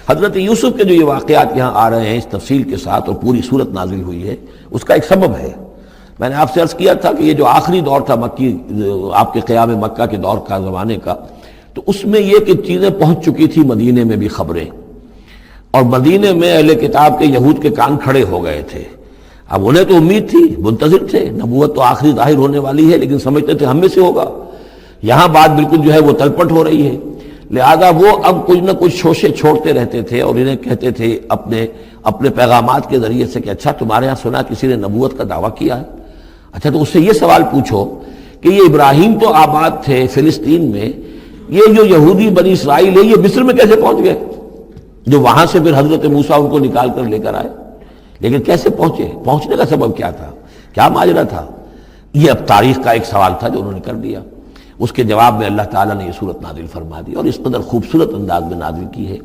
حضرت یوسف کے جو یہ واقعات یہاں آ رہے ہیں اس تفصیل کے ساتھ اور پوری صورت نازل ہوئی ہے، اس کا ایک سبب ہے۔ میں نے آپ سے عرض کیا تھا کہ یہ جو آخری دور تھا مکی، آپ کے قیام مکہ کے دور کا، زمانے کا، تو اس میں یہ کہ چیزیں پہنچ چکی تھی مدینے میں بھی خبریں، اور مدینے میں اہل کتاب کے یہود کے کان کھڑے ہو گئے تھے۔ اب انہیں تو امید تھی، منتظر تھے، نبوت تو آخری ظاہر ہونے والی ہے، لیکن سمجھتے تھے ہم میں سے ہوگا۔ یہاں بات بالکل جو ہے وہ تلپٹ ہو رہی ہے، لہذا وہ اب کچھ نہ کچھ شوشے چھوڑتے رہتے تھے اور انہیں کہتے تھے اپنے پیغامات کے ذریعے سے کہ اچھا تمہارے ہاں سنا کسی نے نبوت کا دعویٰ کیا ہے، اچھا تو اس سے یہ سوال پوچھو کہ یہ ابراہیم تو آباد تھے فلسطین میں، یہ جو یہودی بنی اسرائیل ہے یہ مصر میں کیسے پہنچ گئے، جو وہاں سے پھر حضرت موسیٰ ان کو نکال کر لے کر آئے، لیکن کیسے پہنچے، پہنچنے کا سبب کیا تھا، کیا ماجرا تھا؟ یہ اب تاریخ کا ایک سوال تھا جو انہوں نے کر دیا۔ اس کے جواب میں اللہ تعالیٰ نے یہ صورت نازل فرما دی اور اس قدر خوبصورت انداز میں نازل کی ہے۔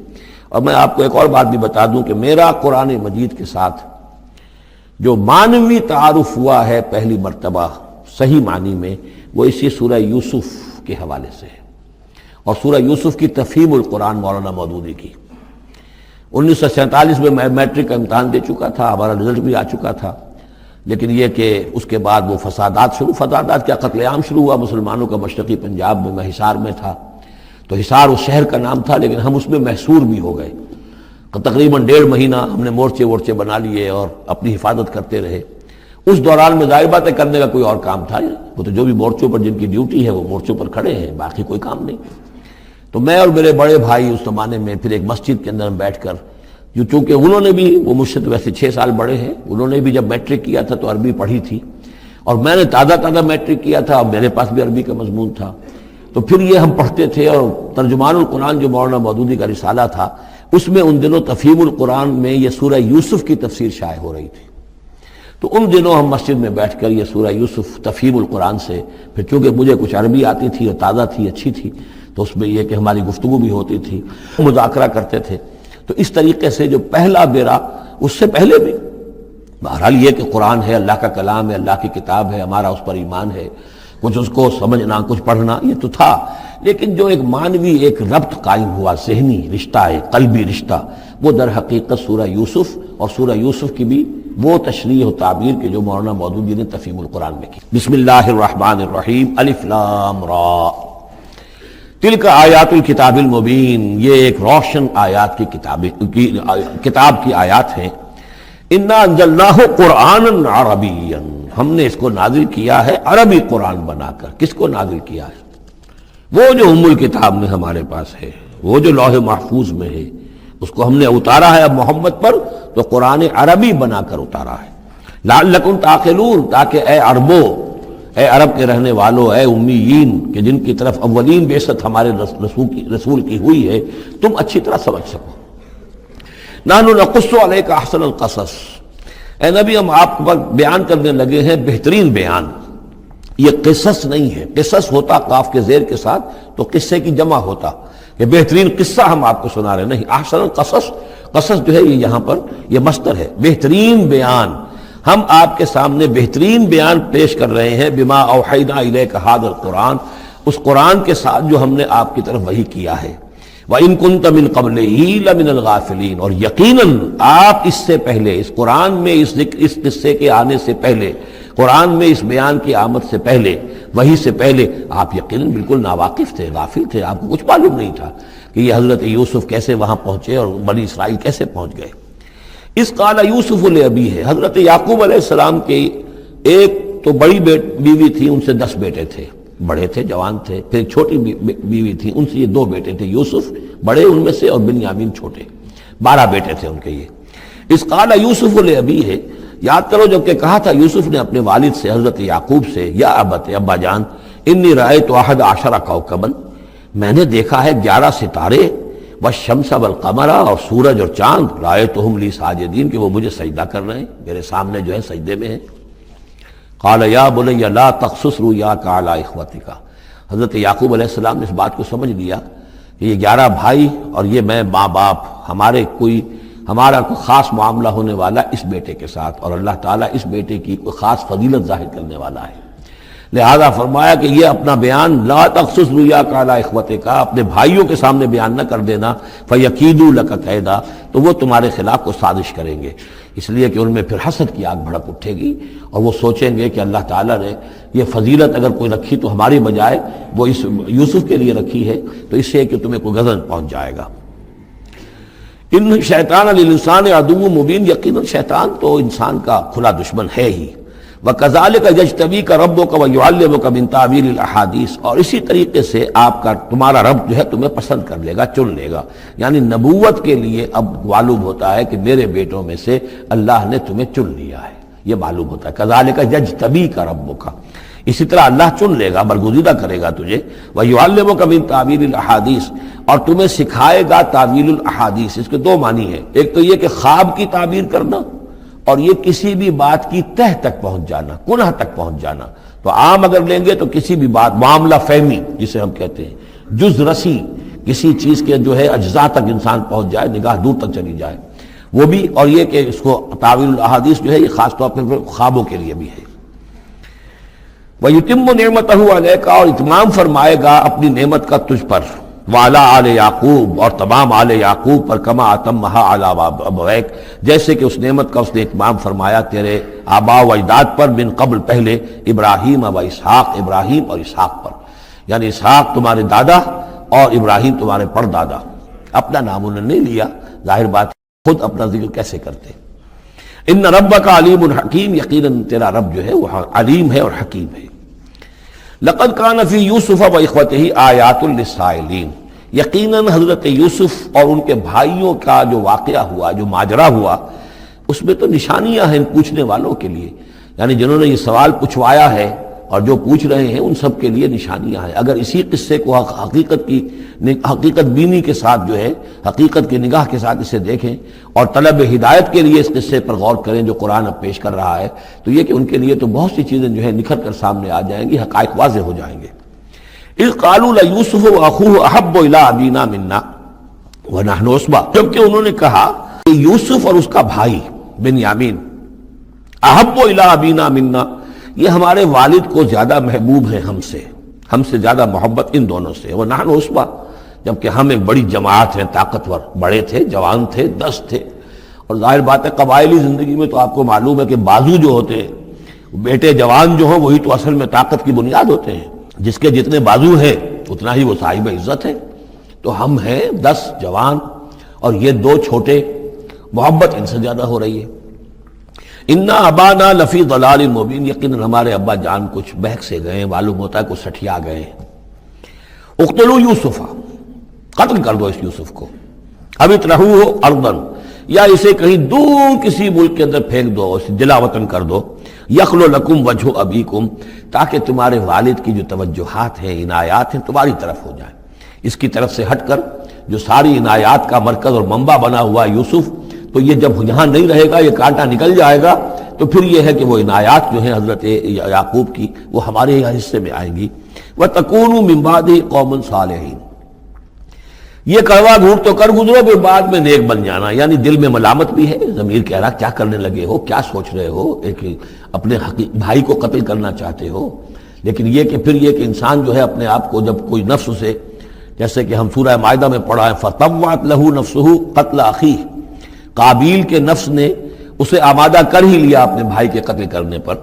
اور میں آپ کو ایک اور بات بھی بتا دوں کہ میرا قرآن مجید کے ساتھ جو معنوی تعارف ہوا ہے پہلی مرتبہ صحیح معنی میں، وہ اسی سورہ یوسف کے حوالے سے ہے، اور سورہ یوسف کی تفہیم القرآن مولانا مودودی کی۔ 1947 میں میں میٹرک کا امتحان دے چکا تھا، ہمارا رزلٹ بھی آ چکا تھا، لیکن یہ کہ اس کے بعد وہ فسادات کیا قتل عام شروع ہوا مسلمانوں کا مشرقی پنجاب میں۔ میں حصار میں تھا، تو حصار اس شہر کا نام تھا، لیکن ہم اس میں محصور بھی ہو گئے۔ تقریباً 1.5 مہینہ ہم نے مورچے بنا لیے اور اپنی حفاظت کرتے رہے۔ اس دوران میں ظاہر بات ہے کرنے کا کوئی اور کام تھا، وہ تو جو بھی مورچوں پر جن کی ڈیوٹی ہے وہ مورچوں پر کھڑے ہیں، باقی کوئی کام نہیں۔ تو میں اور میرے بڑے بھائی اس زمانے میں پھر ایک مسجد کے اندر بیٹھ کر، چونکہ انہوں نے بھی، وہ مجھ سے تو ویسے 6 سال بڑے ہیں، انہوں نے بھی جب میٹرک کیا تھا تو عربی پڑھی تھی، اور میں نے تازہ میٹرک کیا تھا اور میرے پاس بھی عربی کا مضمون تھا، تو پھر یہ ہم پڑھتے تھے۔ اور ترجمان القرآن جو مولانا مودودی کا رسالہ تھا، اس میں ان دنوں تفہیم القرآن میں یہ سورہ یوسف کی تفسیر شائع ہو رہی تھی، تو ان دنوں ہم مسجد میں بیٹھ کر یہ سورہ یوسف تفہیم القرآن سے، پھر چونکہ مجھے کچھ عربی آتی تھی اور تازہ تھی، اچھی تھی، تو اس میں یہ کہ ہماری گفتگو بھی ہوتی تھی، مذاکرہ کرتے تھے۔ تو اس طریقے سے جو پہلا بیرا، اس سے پہلے بھی بہرحال یہ کہ قرآن ہے، اللہ کا کلام ہے، اللہ کی کتاب ہے، ہمارا اس پر ایمان ہے، کچھ اس کو سمجھنا، کچھ پڑھنا، یہ تو تھا، لیکن جو ایک معنوی ایک ربط قائم ہوا، ذہنی رشتہ، ایک قلبی رشتہ، وہ در حقیقت سورہ یوسف اور سورہ یوسف کی بھی وہ تشریح و تعبیر کے جو مولانا مودودی نے تفہیم القرآن میں کی۔ بسم اللہ الرحمن الرحیم، الف لام را، تلک آیات الکتاب المبین، یہ ایک روشن آیات کی کتاب کی آیات ہیں۔ انا انزلناہ قرآنا عربیا، ہم نے اس کو نازل کیا ہے عربی قرآن بنا کر۔ کس کو نازل کیا ہے؟ وہ جو ام الکتاب میں ہمارے پاس ہے، وہ جو لوح محفوظ میں ہے، اس کو ہم نے اتارا ہے اب محمد پر، تو قرآن عربی بنا کر اتارا ہے۔ لعلکم تعقلون، تاکہ اے عربو، اے عرب کے رہنے والوں، اے امیین کہ جن کی طرف اولین بعثت ہمارے رسول کی ہوئی ہے، تم اچھی طرح سمجھ سکو۔ نحن نقص علیک احسن القصص، اے نبی ہم آپ پر بیان کرنے لگے ہیں بہترین بیان۔ یہ قصص نہیں ہے، قصص ہوتا قاف کے زیر کے ساتھ تو قصے کی جمع ہوتا، کہ بہترین قصہ ہم آپ کو سنا رہے، نہیں، احسن القصص، قصص جو ہے یہ یہاں پر یہ مصدر ہے، بہترین بیان، ہم آپ کے سامنے بہترین بیان پیش کر رہے ہیں، بما اوحینا الیک ھذا القرآن، اس قرآن کے ساتھ جو ہم نے آپ کی طرف وحی کیا ہے۔ وَإِن كُنتَ مِن قَبْلِهِ لَمِنَ الْغَافِلِينَ، اور یقیناً آپ اس سے پہلے، اس قرآن میں اس قصے کے آنے سے پہلے، قرآن میں اس بیان کی آمد سے پہلے، وحی سے پہلے آپ یقیناً بالکل ناواقف تھے، غافل تھے، آپ کو کچھ معلوم نہیں تھا کہ یہ حضرت یوسف کیسے وہاں پہنچے اور بنی اسرائیل کیسے پہنچ گئے۔ اس قال یوسف لابیہ ہے، حضرت یعقوب علیہ السلام کی ایک تو بڑی بیوی تھی، ان سے 10 بیٹے تھے، بڑے تھے، جوان تھے، پھر ایک چھوٹی بیوی تھی، ان سے یہ 2 بیٹے تھے، یوسف بڑے ان میں سے اور بنیامین چھوٹے، 12 بیٹے تھے ان کے یہ۔ اس قال یوسف لابیہ ہے، یاد کرو جب کہ کہا تھا یوسف نے اپنے والد سے، حضرت یعقوب سے، یا ابت، ابا جان، انی رأیت 11 کوكبا، میں نے دیکھا ہے 11 ستارے، والشمس والقمر، اور سورج اور چاند، رأیتهم لی ساجدین، کہ وہ مجھے سجدہ کر رہے ہیں، میرے سامنے جو ہے سجدے میں ہیں۔ قال یا بنی لا تقصص رؤیاک علی اخوتک، حضرت یعقوب علیہ السلام نے اس بات کو سمجھ لیا کہ یہ 11 بھائی اور یہ میں ماں باپ، ہمارا کوئی خاص معاملہ ہونے والا اس بیٹے کے ساتھ، اور اللہ تعالیٰ اس بیٹے کی کوئی خاص فضیلت ظاہر کرنے والا ہے۔ لہذا فرمایا کہ یہ اپنا بیان لا تخصص رؤیاک علی اخوتک، اپنے بھائیوں کے سامنے بیان نہ کر دینا، فیکیدوا لک کیدا، تو وہ تمہارے خلاف کو سازش کریں گے، اس لیے کہ ان میں پھر حسد کی آگ بھڑک اٹھے گی اور وہ سوچیں گے کہ اللہ تعالیٰ نے یہ فضیلت اگر کوئی رکھی تو ہماری بجائے وہ اس یوسف کے لیے رکھی ہے، تو اس سے کہ تمہیں کوئی غضب پہنچ جائے گا۔ ان شیطان للانسان عدو مبین، یقیناً شیطان تو انسان کا کھلا دشمن ہے ہی۔ وَكَذَلِكَ يَجْتَبِيكَ رَبُّكَ وَيُعَلِّمُكَ مِن تَأْوِيلِ الْأَحَادِيثِ، اور اسی طریقے سے تمہارا رب جو ہے تمہیں پسند کر لے گا، چن لے گا، یعنی نبوت کے لیے اب معلوم ہوتا ہے کہ میرے بیٹوں میں سے اللہ نے تمہیں چن لیا ہے، یہ معلوم ہوتا ہے۔ كَذَلِكَ يَجْتَبِيكَ رَبُّكَ، اسی طرح اللہ چن لے گا، برگزیدہ کرے گا تجھے۔ وَيُعَلِّمُكَ مِن تَأْوِيلِ الْأَحَادِيثِ، اور تمہیں سکھائے گا تعویل الاحادیث۔ اس کے دو معنی ہیں، ایک تو یہ کہ خواب کی تعبیر کرنا، اور یہ کسی بھی بات کی تہ تک پہنچ جانا، کنہ تک پہنچ جانا۔ تو عام اگر لیں گے تو کسی بھی بات، معاملہ فہمی جسے ہم کہتے ہیں، جز رسی، کسی چیز کے جو ہے اجزاء تک انسان پہنچ جائے، نگاہ دور تک چلی جائے، وہ بھی۔ اور یہ کہ اس کو تعویل الاحادیث جو ہے یہ خاص طور پر خوابوں کے لیے بھی ہے۔ وَيُتِمُّ نِعْمَتَهُ عَلَيْكَ، اور اتمام فرمائے گا اپنی نعمت کا تجھ پر، وعلی آل یعقوب، اور تمام آل یعقوب پر، کما اتمھا علی ابویک، جیسے کہ اس نعمت کا اس نے اتمام فرمایا تیرے آباء و اجداد پر، من قبل پہلے، ابراہیم و اسحاق، ابراہیم اور اسحاق پر، یعنی اسحاق تمہارے دادا اور ابراہیم تمہارے پردادا۔ اپنا نام انہوں نے نہیں لیا، ظاہر بات خود اپنا ذکر کیسے کرتے۔ ان ربک علیم حکیم، یقیناً تیرا رب جو ہے وہ علیم ہے اور حکیم ہے۔ لقد کان فی یوسف و اخوتہ آیات للسائلین، یقیناً حضرت یوسف اور ان کے بھائیوں کا جو واقعہ ہوا، جو ماجرا ہوا، اس میں تو نشانیاں ہیں پوچھنے والوں کے لیے، یعنی جنہوں نے یہ سوال پوچھوایا ہے اور جو پوچھ رہے ہیں ان سب کے لیے نشانیاں ہیں۔ اگر اسی قصے کو حقیقت بینی کے ساتھ جو ہے، حقیقت کی نگاہ کے ساتھ اسے دیکھیں اور طلب ہدایت کے لیے اس قصے پر غور کریں جو قرآن اب پیش کر رہا ہے، تو یہ کہ ان کے لیے تو بہت سی چیزیں جو ہے نکھر کر سامنے آ جائیں گی، حقائق واضح ہو جائیں گے۔ اذ قالوا لیوسف واخوہ احب الی ابینا منا ونحن عصبہ، جبکہ انہوں نے کہا کہ یوسف اور اس کا بھائی بنیامین احب الی ابینا منا، یہ ہمارے والد کو زیادہ محبوب ہیں ہم سے زیادہ محبت ان دونوں سے، ونحن عصبہ، جبکہ ہم ایک بڑی جماعت ہیں، طاقتور، بڑے تھے، جوان تھے، 10 تھے۔ اور ظاہر بات ہے قبائلی زندگی میں تو آپ کو معلوم ہے کہ بازو جو ہوتے ہیں، بیٹے جوان جو ہوں وہی تو اصل میں طاقت کی بنیاد ہوتے ہیں، جس کے جتنے بازو ہیں اتنا ہی وہ صاحب عزت ہے۔ تو ہم ہیں 10 جوان اور یہ 2 چھوٹے، محبت ان سے زیادہ ہو رہی ہے۔ انا ابانا لفی ضلال مبین، یقیناً ہمارے ابا جان کچھ بہک سے گئے، معلوم ہوتا ہے کچھ سٹھیا گئے ہیں۔ اقتلوا یوسف، قتل کر دو اس یوسف کو، اب اطرحوہ ارضا، یا اسے کہیں دور کسی ملک کے اندر پھینک دو، اسے جلا وطن کر دو، یخلو لکم وجہ ابیکم، تاکہ تمہارے والد کی جو توجہات ہیں، عنایات ہیں، تمہاری طرف ہو جائیں۔ اس کی طرف سے ہٹ کر جو ساری عنایات کا مرکز اور منبع بنا ہوا ہے یوسف، تو یہ جب یہاں نہیں رہے گا، یہ کانٹا نکل جائے گا، تو پھر یہ ہے کہ وہ عنایات جو ہیں حضرت یعقوب کی وہ ہمارے حصے میں آئیں گی۔ وَتَكُونُوا مِن بَعْدِهِ قَوْمٌ صَالِحِينَ، یہ کڑوا گھونٹ تو کر گزرو پھر بعد میں نیک بن جانا، یعنی دل میں ملامت بھی ہے، ضمیر کہہ رہا کیا کرنے لگے ہو، کیا سوچ رہے ہو، ایک اپنے بھائی کو قتل کرنا چاہتے ہو۔ لیکن یہ کہ پھر یہ کہ انسان جو ہے اپنے آپ کو جب کوئی نفس سے، جیسے کہ ہم سورہ مائدہ میں پڑھا ہے فَطَوَّعَتْ لَهُ نَفْسُهُ قَتْلَ أَخِيهِ، قابیل کے نفس نے اسے آمادہ کر ہی لیا اپنے بھائی کے قتل کرنے پر۔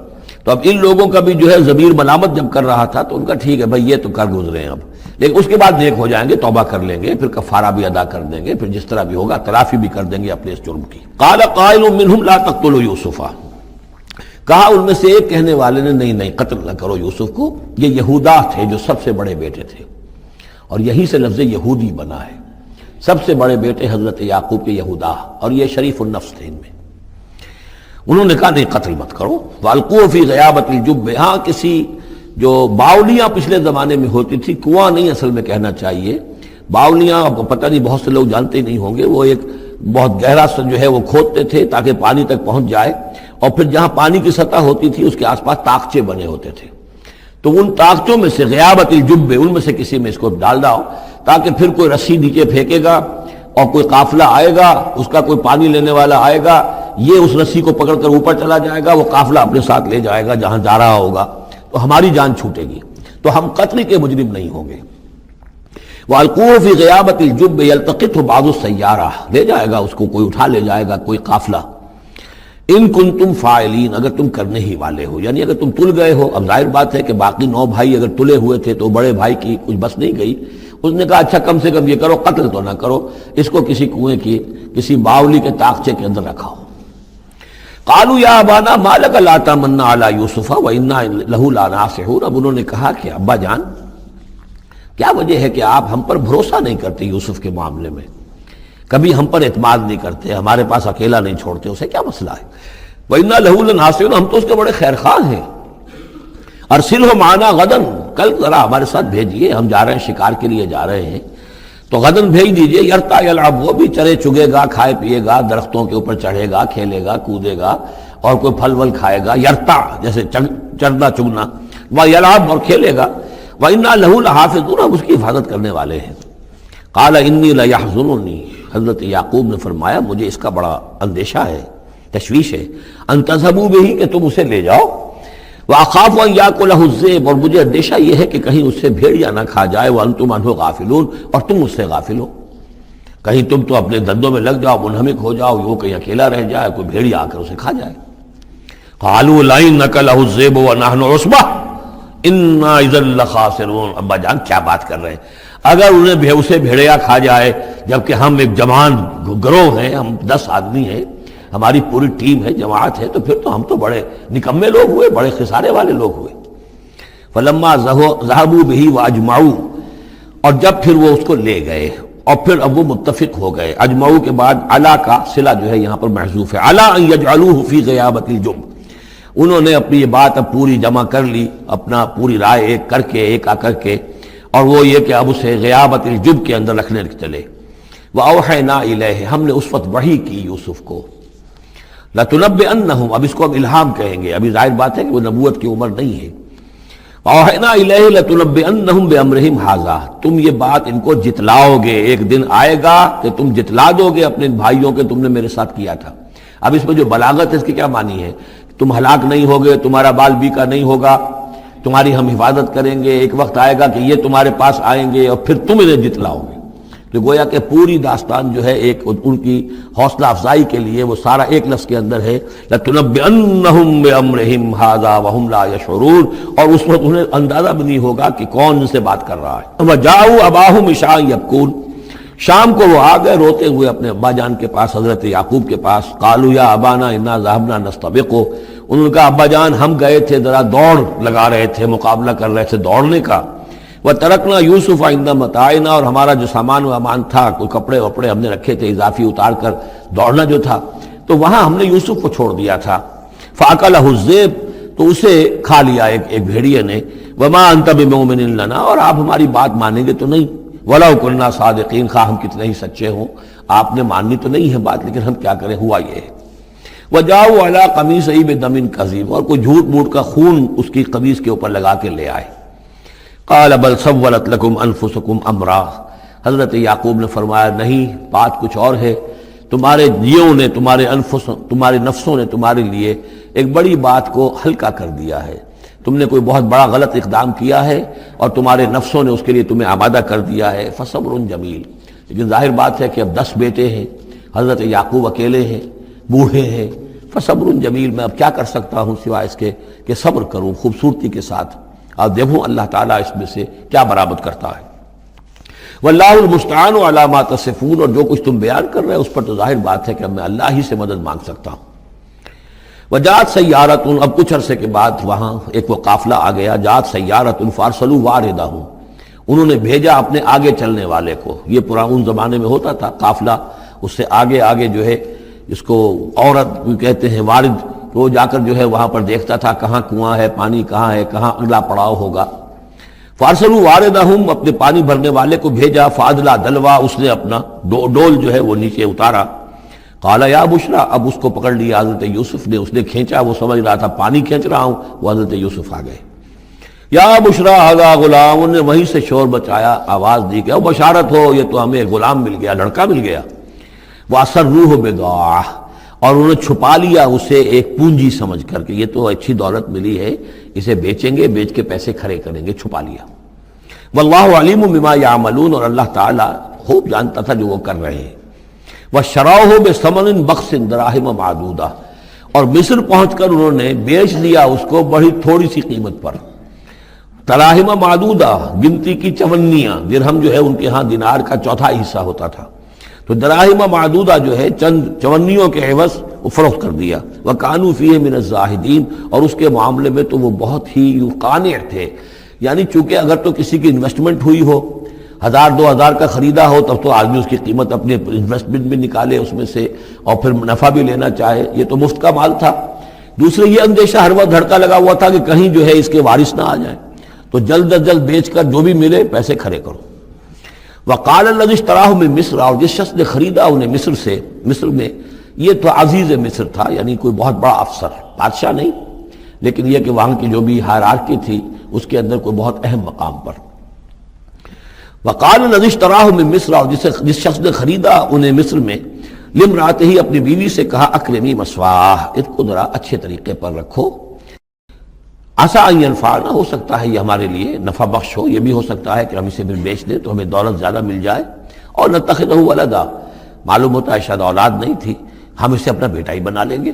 تو اب ان لوگوں کا بھی جو ہے ضمیر ملامت جب کر رہا تھا تو ان کا ٹھیک ہے بھائی یہ تو کر گزرے ہیں اب، لیکن اس کے بعد نیک ہو جائیں گے، توبہ کر لیں گے، پھر کفارہ بھی ادا کر دیں گے، پھر جس طرح بھی ہوگا تلافی بھی کر دیں گے اپنے اس جرم کی۔ قال قائل منہم لا تقتلوا یوسف، کہا ان میں سے ایک کہنے والے نے نہیں قتل نہ کرو یوسف کو، یہ یہودا تھے جو سب سے بڑے بیٹے تھے، اور یہی سے لفظ یہودی بنا ہے، سب سے بڑے بیٹے حضرت یعقوب کے یہودا، اور یہ شریف النفس تھے ان میں۔ انہوں نے کہا نہیں قتل مت کرو۔ وَالْقُوهُ فِي غَيَابَةِ الْجُبِّ، ہاں کسی جو باولیاں پچھلے زمانے میں ہوتی تھی، کنواں نہیں اصل میں کہنا چاہیے، باولیاں پتہ نہیں بہت سے لوگ جانتے نہیں ہوں گے، وہ ایک بہت گہرا سا جو ہے وہ کھودتے تھے تاکہ پانی تک پہنچ جائے، اور پھر جہاں پانی کی سطح ہوتی تھی اس کے آس پاس طاقچے بنے ہوتے تھے، تو ان طاقچوں میں سے غیابت الجب، ان میں سے کسی میں اس کو ڈال داؤ تاکہ پھر کوئی رسی نیچے پھینکے گا اور کوئی قافلہ آئے گا، اس کا کوئی پانی لینے والا آئے گا، یہ اس رسی کو پکڑ کر اوپر چلا جائے گا، وہ قافلہ اپنے ساتھ لے جائے گا جہاں جا رہا ہوگا۔ تو ہماری جان چھوٹے گی، تو ہم قتل کے مجرم نہیں ہوں گے۔ وَأَلْقُوهُ فِي غِيَابَةِ الْجُبِّ يَلْتَقِطْهُ بَعْضُ السَّيَّارَةِ، لے جائے گا اس کو، کوئی اٹھا لے جائے گا، کوئی قافلہ۔ ان کنتم فاعلین، اگر تم کرنے ہی والے ہو، یعنی اگر تم تل گئے ہو۔ اب ظاہر بات ہے کہ باقی 9 بھائی اگر تلے ہوئے تھے تو بڑے بھائی کی کچھ بس نہیں گئی، اس نے کہا اچھا کم سے کم یہ کرو، قتل تو نہ کرو، اس کو کسی کنویں کی کسی باولی کے طاقچے کے اندر رکھاؤ۔ قالوا یا ابانا ما لک لا تمنا علی یوسف وانا لہ لناصحون، اب انہوں نے کہا کہ ابا جان کیا وجہ ہے کہ آپ ہم پر بھروسہ نہیں کرتے یوسف کے معاملے میں، کبھی ہم پر اعتماد نہیں کرتے، ہمارے پاس اکیلا نہیں چھوڑتے، اسے کیا مسئلہ ہے؟ وَإِنَّا لَهُ لَنَاصِحُونَ، ہم تو اس کے بڑے خیرخواہ ہیں۔ أَرْسِلْهُ مَعَنَا غَدًا، کل ذرا ہمارے ساتھ بھیجیے، ہم جا رہے ہیں، شکار کے لیے جا رہے ہیں، تو غدن بھیج دیجئے۔ یرتا یلعب، وہ بھی چرے چگے گا، کھائے پیے گا، درختوں کے اوپر چڑھے گا، کھیلے گا، کودے گا، اور کوئی پھل ول کھائے گا، یرتا جیسے چرنا چگنا، وَيَلْعَبْ، اور کھیلے گا، وَإِنَّا لَهُ لَحَافِظُونَ، ہم اس کی حفاظت کرنے والے ہیں۔ قَالَ إِنِّي لَيَحْزُنُنِي، حضرت یعقوب نے فرمایا مجھے اس کا بڑا اندیشہ ہے، تشویش ہے، ان تذهبوا به، کہ تم اسے لے جاؤ، وَأَخَافُ أَن يَأْكُلَهُ الذِّئْبُ، اور مجھے اندیشہ یہ ہے کہ کہیں اس سے بھیڑیا نہ کھا جائے، وَأَنتُمْ عَنْهُ غَافِلُونَ، اور تم اس سے غافل ہو، کہیں تم تو اپنے دندوں میں لگ جاؤ، منہمک ہو جاؤ، وہ کہیں اکیلا رہ جائے، کوئی بھیڑیا آ کر اسے کھا جائے۔ قَالُوا لَئِن أَكَلَهُ الذِّئْبُ وَنَحْنُ عُصْبَةٌ إِنَّا إِذًا لَخَاسِرُونَ، ابا جان کیا بات کر رہے ہیں، اگر انہیں اسے بھیڑیا کھا جائے جبکہ ہم ایک جوان گروہ ہیں، ہم 10 آدمی ہیں، ہماری پوری ٹیم ہے، جماعت ہے، تو پھر تو ہم تو بڑے نکمے لوگ ہوئے، بڑے خسارے والے لوگ ہوئے۔ فلما ذهبوا به واجمعوا، اور جب پھر وہ اس کو لے گئے اور پھر اب وہ متفق ہو گئے، اجمعوا کے بعد علا کا صلہ جو ہے یہاں پر محذوف ہے، علا ان يجعلوه في غيابة الجب، انہوں نے اپنی یہ بات اب پوری جمع کر لی، اپنا پوری رائے ایک کر کے، ایک آ کر کے، اور وہ یہ کہ اب اسے غیابت الجب کے اندر رکھنے چلے۔ وَأَوْحَيْنَا إِلَيْهِ، ہم نے اس وقت وحی کی یوسف کو، لَتُنَبِّئَنَّهُمْ، اب اس کو ہم الہام کہیں گے، ابھی ظاہر بات ہے کہ وہ نبوت کی عمر نہیں ہے۔ وَأَوْحَيْنَا إِلَيْهِ لَتُنَبِّئَنَّهُمْ بِأَمْرِهِمْ هَٰذَا، تم یہ بات ان کو جتلاؤ گے، ایک دن آئے گا کہ تم جتلا دو گے اپنے بھائیوں کے تم نے میرے ساتھ کیا تھا۔ اب اس میں جو بلاغت ہے اس کی کیا معنی ہے؟ تم ہلاک نہیں ہوگے، تمہارا بال بیکا نہیں ہوگا، تمہاری ہم حفاظت کریں گے، ایک وقت آئے گا کہ یہ تمہارے پاس آئیں گے اور پھر تم انہیں جتلاؤ گے۔ تو گویا کہ پوری داستان جو ہے ایک ان کی حوصلہ افزائی کے لیے وہ سارا ایک لفظ کے اندر ہے، لَتُنَبِّئَنَّهُمْ بِأَمْرِهِمْ هَٰذَا وَهُمْ لَا يَشْعُرُونَ، اور اس وقت انہیں اندازہ بھی نہیں ہوگا کہ کون ان سے بات کر رہا ہے۔ وَجَاءُوا أَبَاهُمْ عِشَاءً يَبْكُونَ، شام کو وہ آ گئے روتے ہوئے اپنے ابا جان کے پاس، حضرت یعقوب کے پاس۔ قَالُوا يَا أَبَانَا إِنَّا ذَهَبْنَا نَسْتَبِقُ، انہوں نے کہا ابا جان ہم گئے تھے، ذرا دوڑ لگا رہے تھے، مقابلہ کر رہے تھے دوڑنے کا۔ وَتَرَكْنَا يُوسُفَ عِندَ مَتَاعِنَا، اور ہمارا جو سامان و امان تھا، کوئی کپڑے وپڑے ہم نے رکھے تھے اضافی اتار کر، دوڑنا جو تھا، تو وہاں ہم نے یوسف کو چھوڑ دیا تھا۔ فَأَكَلَهُ الذِّئْبُ، تو اسے کھا لیا ایک بھیڑیے نے۔ وَمَا أَنْتَ بِمُؤْمِنٍ لَنَا، اور آپ ہماری بات مانیں گے تو نہیں، وَلَوْ كُنَّا صَادِقِينَ، خواہ ہم کتنے ہی سچے ہوں، آپ نے ماننی تو نہیں ہے بات، لیکن ہم کیا کریں، ہوا یہ ہے۔ وَجَاءُوا عَلَىٰ قَمِيصِهِ بِدَمٍ كَذِيبٍ، اور کوئی جھوٹ موٹ کا خون اس کی قمیص کے اوپر لگا کے لے آئے۔ قَالَ بَلْ سَوَّلَتْ لَكُمْ أَنفُسُكُمْ أَمْرًا، حضرت یعقوب نے فرمایا نہیں، بات کچھ اور ہے، تمہارے جیوں نے، تمہارے نفسوں نے تمہارے لیے ایک بڑی بات کو ہلکا کر دیا ہے، تم نے کوئی بہت بڑا غلط اقدام کیا ہے اور تمہارے نفسوں نے اس کے لیے تمہیں آمادہ کر دیا ہے۔ فصبر جمیل، لیکن ظاہر بات ہے کہ اب 10 بیٹے ہیں، حضرت یعقوب اکیلے ہیں، بوڑھے ہیں، فصبر جمیل، میں اب کیا کر سکتا ہوں سوائے اس کے کہ صبر کروں خوبصورتی کے ساتھ، اور دیکھوں اللہ تعالیٰ اس میں سے کیا برآمد کرتا ہے۔ واللہ المستعان علی ما تصفون، اور جو کچھ تم بیان کر رہے ہیں اس پر تو ظاہر بات ہے کہ اب میں اللہ ہی سے مدد مانگ سکتا ہوں۔ وجاءت سیارۃ، اب کچھ عرصے کے بعد وہاں ایک وہ قافلہ آ گیا، جاءت سیارۃ فارسلوا واردہم، انہوں نے بھیجا اپنے آگے چلنے والے کو۔ یہ پرانے زمانے میں ہوتا تھا قافلہ، اس سے آگے آگے جو ہے اس کو عورت کہتے ہیں وارد، تو وہ جا کر جو ہے وہاں پر دیکھتا تھا کہاں کنواں ہے، پانی کہاں ہے، کہاں اگلا پڑاؤ ہوگا۔ فارسلوا واردہم، اپنے پانی بھرنے والے کو بھیجا، فادلا دلوا، اس نے اپنا ڈول جو ہے وہ نیچے اتارا۔ قال یا بشرا، اب اس کو پکڑ لیا حضرت یوسف نے، اس نے کھینچا، وہ سمجھ رہا تھا پانی کھینچ رہا ہوں، وہ حضرت یوسف آ گئے۔ یا بشرا ھذا غلام، انہوں نے وہیں سے شور بچایا، آواز دی کہ او بشارت ہو، یہ تو ہمیں غلام مل گیا، لڑکا مل گیا۔ واسروہ بضاعہ، اور انہوں نے چھپا لیا اسے ایک پونجی سمجھ کر کہ یہ تو اچھی دولت ملی ہے، اسے بیچیں گے، بیچ کے پیسے کھڑے کریں گے، چھپا لیا۔ واللہ علیم بما یعملون، اور اللہ تعالیٰ خوب جانتا تھا جو وہ کر رہے ہیں۔ وَشَرَوْهُ بِثَمَنٍ بَخْسٍ دَرَاهِمَ مَعْدُودَةٍ، اور مصر پہنچ کر انہوں نے بیچ دیا اس کو بڑی تھوڑی سی قیمت پر، دراہم معدودہ، گنتی کی چونیاں، درہم جو ہے ان کے ہاں دینار کا چوتھا حصہ ہوتا تھا، تو دراہم معدودہ جو ہے چند چونیوں کے عوض وہ فروخت کر دیا۔ وَكَانُوا فِيهِ مِنَ الزَّاهِدِينَ، اور اس کے معاملے میں تو وہ بہت ہی قانع تھے، یعنی چونکہ اگر تو کسی کی انویسٹمنٹ ہوئی ہو، 1000-2000 کا خریدا ہو، تب تو آدمی اس کی قیمت اپنے انویسٹمنٹ بھی نکالے اس میں سے اور پھر نفع بھی لینا چاہے، یہ تو مفت کا مال تھا۔ دوسرے یہ اندیشہ ہر وقت دھڑکا لگا ہوا تھا کہ کہیں جو ہے اس کے وارث نہ آ جائیں، تو جلد از جلد بیچ کر جو بھی ملے پیسے کھڑے کرو۔ وقال الذي اشتراه من مصر، اور جس شخص نے خریدا انہیں مصر سے، مصر میں یہ تو عزیز مصر تھا، یعنی کوئی بہت بڑا افسر، بادشاہ نہیں، لیکن یہ کہ وہاں کی جو بھی ہائرارکی تھی اس کے اندر کوئی بہت اہم مقام پر۔ وقال الذي اشتراه من مصر، اور جس شخص نے خریدا انہیں مصر میں، لامرأته ہی اپنی بیوی سے کہا اکرمی مثواہ، اس کو ذرا اچھے طریقے پر رکھو، عسیٰ ان ینفعنا، ہو سکتا ہے یہ ہمارے لیے نفع بخش ہو، یہ بھی ہو سکتا ہے کہ ہم اسے پھر بیچ دیں تو ہمیں دولت زیادہ مل جائے، اور نتخذہ ولدا، معلوم ہوتا ہے شاید اولاد نہیں تھی، ہم اسے اپنا بیٹا ہی بنا لیں گے۔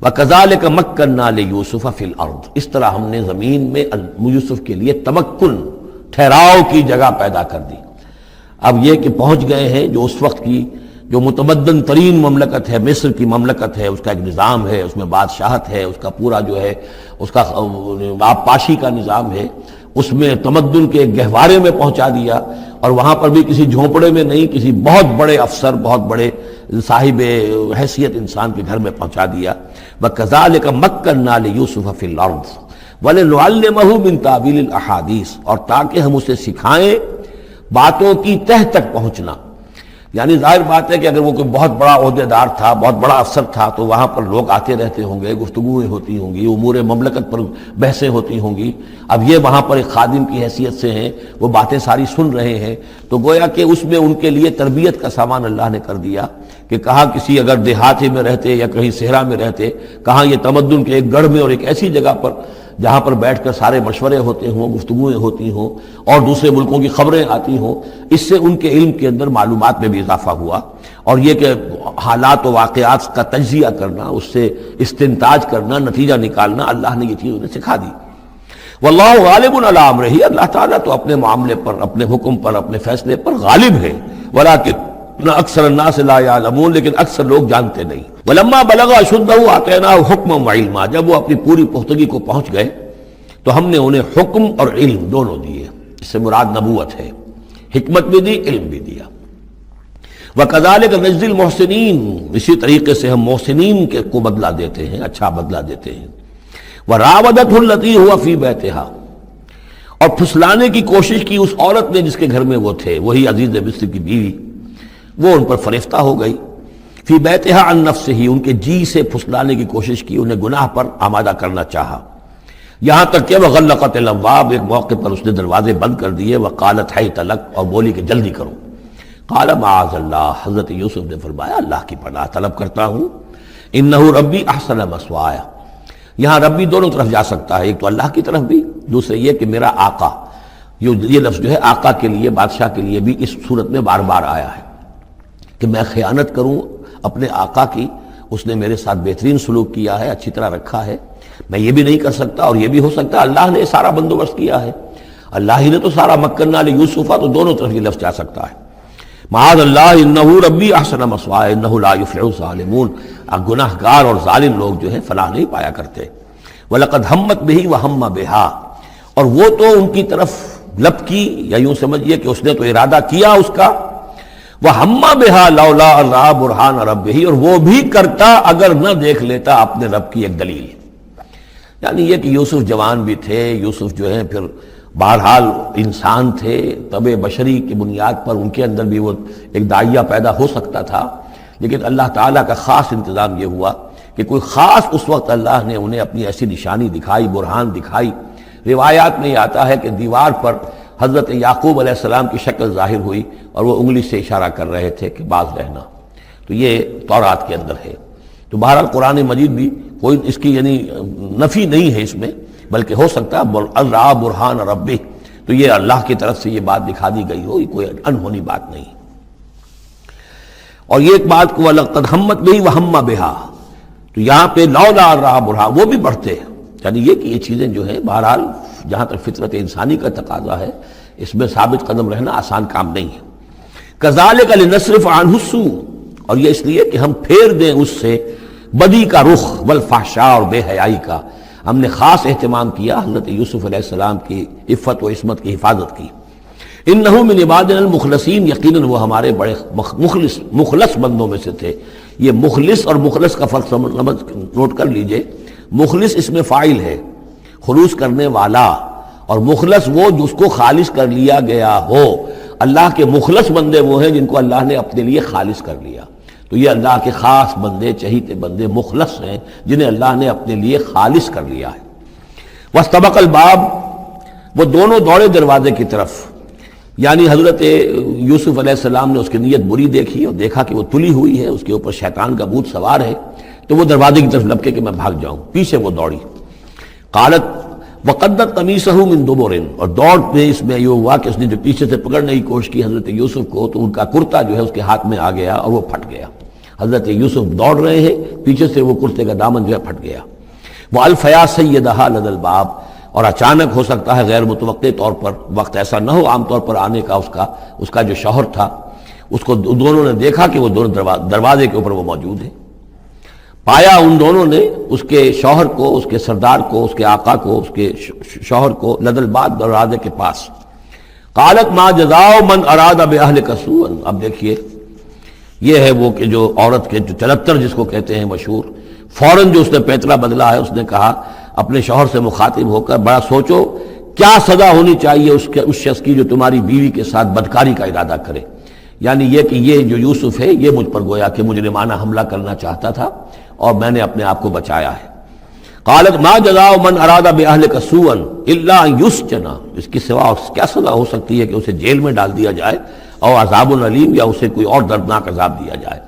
وَكَذَلِكَ مَكَّنَّا لِيُوسُفَ فِي الْأَرْضِ، اس طرح ہم نے زمین میں یوسف کے لیے تمکن، ٹھہراؤ کی جگہ پیدا کر دی۔ اب یہ کہ پہنچ گئے ہیں جو اس وقت کی جو متمدن ترین مملکت ہے، مصر کی مملکت ہے، اس کا ایک نظام ہے، اس میں بادشاہت ہے، اس کا پورا جو ہے اس کا آبپاشی کا نظام ہے، اس میں تمدن کے گہوارے میں پہنچا دیا، اور وہاں پر بھی کسی جھونپڑے میں نہیں، کسی بہت بڑے افسر، بہت بڑے صاحب حیثیت انسان کے گھر میں پہنچا دیا۔ وَكَذَلِكَ مَكَّنَّا لِيُوسُفَ فِي الْأَرْضِ وَلِنُعَلِّمَهُ مِن تَأْوِيلِ الْأَحَادِيثِ، اور تاکہ ہم اسے سکھائیں باتوں کی تہ تک پہنچنا۔ یعنی ظاہر بات ہے کہ اگر وہ کوئی بہت بڑا عہدیدار تھا، بہت بڑا افسر تھا، تو وہاں پر لوگ آتے رہتے ہوں گے، گفتگویں ہوتی ہوں گی، امور مملکت پر بحثیں ہوتی ہوں گی۔ اب یہ وہاں پر ایک خادم کی حیثیت سے ہیں، وہ باتیں ساری سن رہے ہیں، تو گویا کہ اس میں ان کے لیے تربیت کا سامان اللہ نے کر دیا کہ کہاں کسی اگر دیہاتی میں رہتے یا کہیں صحرا میں رہتے، کہاں یہ تمدن کے ایک گڑھ میں اور ایک ایسی جگہ پر جہاں پر بیٹھ کر سارے مشورے ہوتے ہوں، گفتگویں ہوتی ہوں، اور دوسرے ملکوں کی خبریں آتی ہوں، اس سے ان کے علم کے اندر معلومات میں بھی اضافہ ہوا، اور یہ کہ حالات و واقعات کا تجزیہ کرنا، اس سے استنتاج کرنا، نتیجہ نکالنا، اللہ نے یہ چیز انہیں سکھا دی۔ واللہ غالب علی امرہ، اللہ تعالیٰ تو اپنے معاملے پر، اپنے حکم پر، اپنے فیصلے پر غالب ہے، ولکن اکثر الناس لا یعلمون، لیکن اکثر لوگ جانتے نہیں۔ ولما بلغ اشدہ آتیناہ حکما وعلما، جب وہ اپنی پوری پختگی کو پہنچ گئے تو ہم نے انہیں حکم اور علم دونوں دیے، اس سے مراد نبوت ہے، حکمت بھی دی، علم بھی دیا۔ وَكَذَلِكَ نَجْزِي الْمُحْسِنِينَ، اسی طریقے سے ہم محسنین کو بدلہ دیتے ہیں، اچھا بدلہ دیتے ہیں۔ وَرَاوَدَتْهُ الَّتِي هُوَ فِي بَيْتِهَا، اور پھسلانے کی کوشش کی اس عورت نے جس کے گھر میں وہ تھے، وہی عزیز مصر کی بیوی، وہ ان پر فریفتہ ہو گئی۔ فی بیتہا عن نفسہ، ان کے جی سے پھسلانے کی کوشش کی، انہیں گناہ پر آمادہ کرنا چاہا، یہاں تک کہ وغلقت الابواب، ایک موقع پر اس نے دروازے بند کر دیے، وقالت حیت لک، اور بولی کہ جلدی کرو۔ قال معاذ اللہ، حضرت یوسف نے فرمایا اللہ کی پناہ طلب کرتا ہوں، انہ ربی احسن مثوایا، یہاں ربی دونوں طرف جا سکتا ہے، ایک تو اللہ کی طرف بھی، دوسرے یہ کہ میرا آقا، یہ لفظ جو ہے آقا کے لیے، بادشاہ کے لیے بھی اس صورت میں بار بار آیا ہے کہ میں خیانت کروں اپنے آقا کی، اس نے میرے ساتھ بہترین سلوک کیا ہے، اچھی طرح رکھا ہے، میں یہ بھی نہیں کر سکتا، اور یہ بھی ہو سکتا ہے اللہ نے سارا بندوبست کیا ہے، اللہ ہی نے تو سارا مکننا لیوسف، تو دونوں طرف یہ لفظ جا سکتا ہے۔ معاذ اللہ انہ ربی احسن مثوایا انہ لا یفلح الظالمون، گناہ گار اور ظالم لوگ جو ہیں فلاح نہیں پایا کرتے۔ وَلَقَدْ هَمَّتْ بِهِ وَهَمَّ بِهَا، اور وہ تو ان کی طرف لب کی، یا یوں سمجھیے کہ اس نے تو ارادہ کیا اس کا، وَهَمَّ بِهَا لَوْلَا أَن رَأَىٰ بُرْهَانَ رَبِّهِ، اور وہ بھی کرتا اگر نہ دیکھ لیتا اپنے رب کی ایک دلیل۔ یعنی یہ کہ یوسف جوان بھی تھے، یوسف جو ہیں پھر بہرحال انسان تھے، طبع بشری کی بنیاد پر ان کے اندر بھی وہ ایک داعیہ پیدا ہو سکتا تھا، لیکن اللہ تعالیٰ کا خاص انتظام یہ ہوا کہ کوئی خاص اس وقت اللہ نے انہیں اپنی ایسی نشانی دکھائی، برہان دکھائی۔ روایات میں یہ آتا ہے کہ دیوار پر حضرت یعقوب علیہ السلام کی شکل ظاہر ہوئی اور وہ انگلی سے اشارہ کر رہے تھے کہ باز رہنا، تو یہ تورات کے اندر ہے۔ تو بہرحال قرآن مجید بھی کوئی اس کی یعنی نفی نہیں ہے اس میں، بلکہ ہو سکتا ہے الرا برہان ربی، تو یہ اللہ کی طرف سے یہ بات دکھا دی گئی ہو، یہ کوئی انہونی بات نہیں۔ اور یہ ایک بات کو لقد ہمت بہی وہم بہا، تو یہاں پہ لولا الرا برہان وہ بھی بڑھتے ہیں، یعنی یہ کہ یہ چیزیں جو ہیں بہرحال جہاں تک فطرت انسانی کا تقاضا ہے اس میں ثابت قدم رہنا آسان کام نہیں ہے۔ کذالک لنصرف عنہ السوء، اور یہ اس لیے کہ ہم پھیر دیں اس سے بدی کا رخ والفحشاء اور بے حیائی کا، ہم نے خاص اہتمام کیا حضرت یوسف علیہ السلام کی عفت و عصمت کی حفاظت کی۔ انہ من عبادنا المخلصین، یقیناً وہ ہمارے بڑے مخلص بندوں میں سے تھے۔ یہ مخلص اور مخلص کا فرق نوٹ کر لیجئے، مخلص اس میں فاعل ہے، خلوص کرنے والا، اور مخلص وہ جس کو خالص کر لیا گیا ہو۔ اللہ کے مخلص بندے وہ ہیں جن کو اللہ نے اپنے لیے خالص کر لیا، تو یہ اللہ کے خاص بندے، چہیتے بندے مخلص ہیں جنہیں اللہ نے اپنے لیے خالص کر لیا ہے۔ واستبق الباب، وہ دونوں دوڑے دروازے کی طرف، یعنی حضرت یوسف علیہ السلام نے اس کی نیت بری دیکھی اور دیکھا کہ وہ تلی ہوئی ہے، اس کے اوپر شیطان کا بھوت سوار ہے، تو وہ دروازے کی طرف لپکے کہ میں بھاگ جاؤں، پیچھے وہ دوڑی۔ قالت وقدت قمیصہ من دبر، اور دوڑ میں اس میں یہ ہوا کہ اس نے جو پیچھے سے پکڑنے کی کوشش کی حضرت یوسف کو، تو ان کا کرتا جو ہے اس کے ہاتھ میں آ گیا اور وہ پھٹ گیا۔ حضرت یوسف دوڑ رہے ہیں، پیچھے سے وہ کرتے کا دامن جو ہے پھٹ گیا۔ وَأَلْفَيَا سَيِّدَهَا لَدَى الْبَابِ، اور اچانک ہو سکتا ہے غیر متوقع طور پر، وقت ایسا نہ ہو عام طور پر آنے کا، اس کا جو شوہر تھا، اس کو دونوں نے دیکھا کہ وہ دونوں دروازے کے اوپر وہ موجود ہے۔ پایا ان دونوں نے اس کے شوہر کو، اس کے سردار کو، اس کے آقا کو، اس کے شوہر کو لدى الباب، دروازے کے پاس۔ قالت ما جزاء من اراد باهلك سوءا، اب دیکھیے یہ ہے وہ کہ جو عورت کے جو چلتر جس کو کہتے ہیں مشہور، فوراً جو اس نے پیترا بدلا ہے، اس نے کہا اپنے شوہر سے مخاطب ہو کر، بڑا سوچو کیا سزا ہونی چاہیے اس شخص کی جو تمہاری بیوی کے ساتھ بدکاری کا ارادہ کرے، یعنی یہ کہ یہ جو یوسف ہے یہ مجھ پر گویا کہ مجرمانہ حملہ کرنا چاہتا تھا اور میں نے اپنے آپ کو بچایا ہے۔ قالت ما جزاء من اراد باهلك سوءا الا ان يسجن، اس کی سوا اور کیا سزا ہو سکتی ہے کہ اسے جیل میں ڈال دیا جائے، اور عذاب علیم، یا اسے کوئی اور دردناک عذاب دیا جائے۔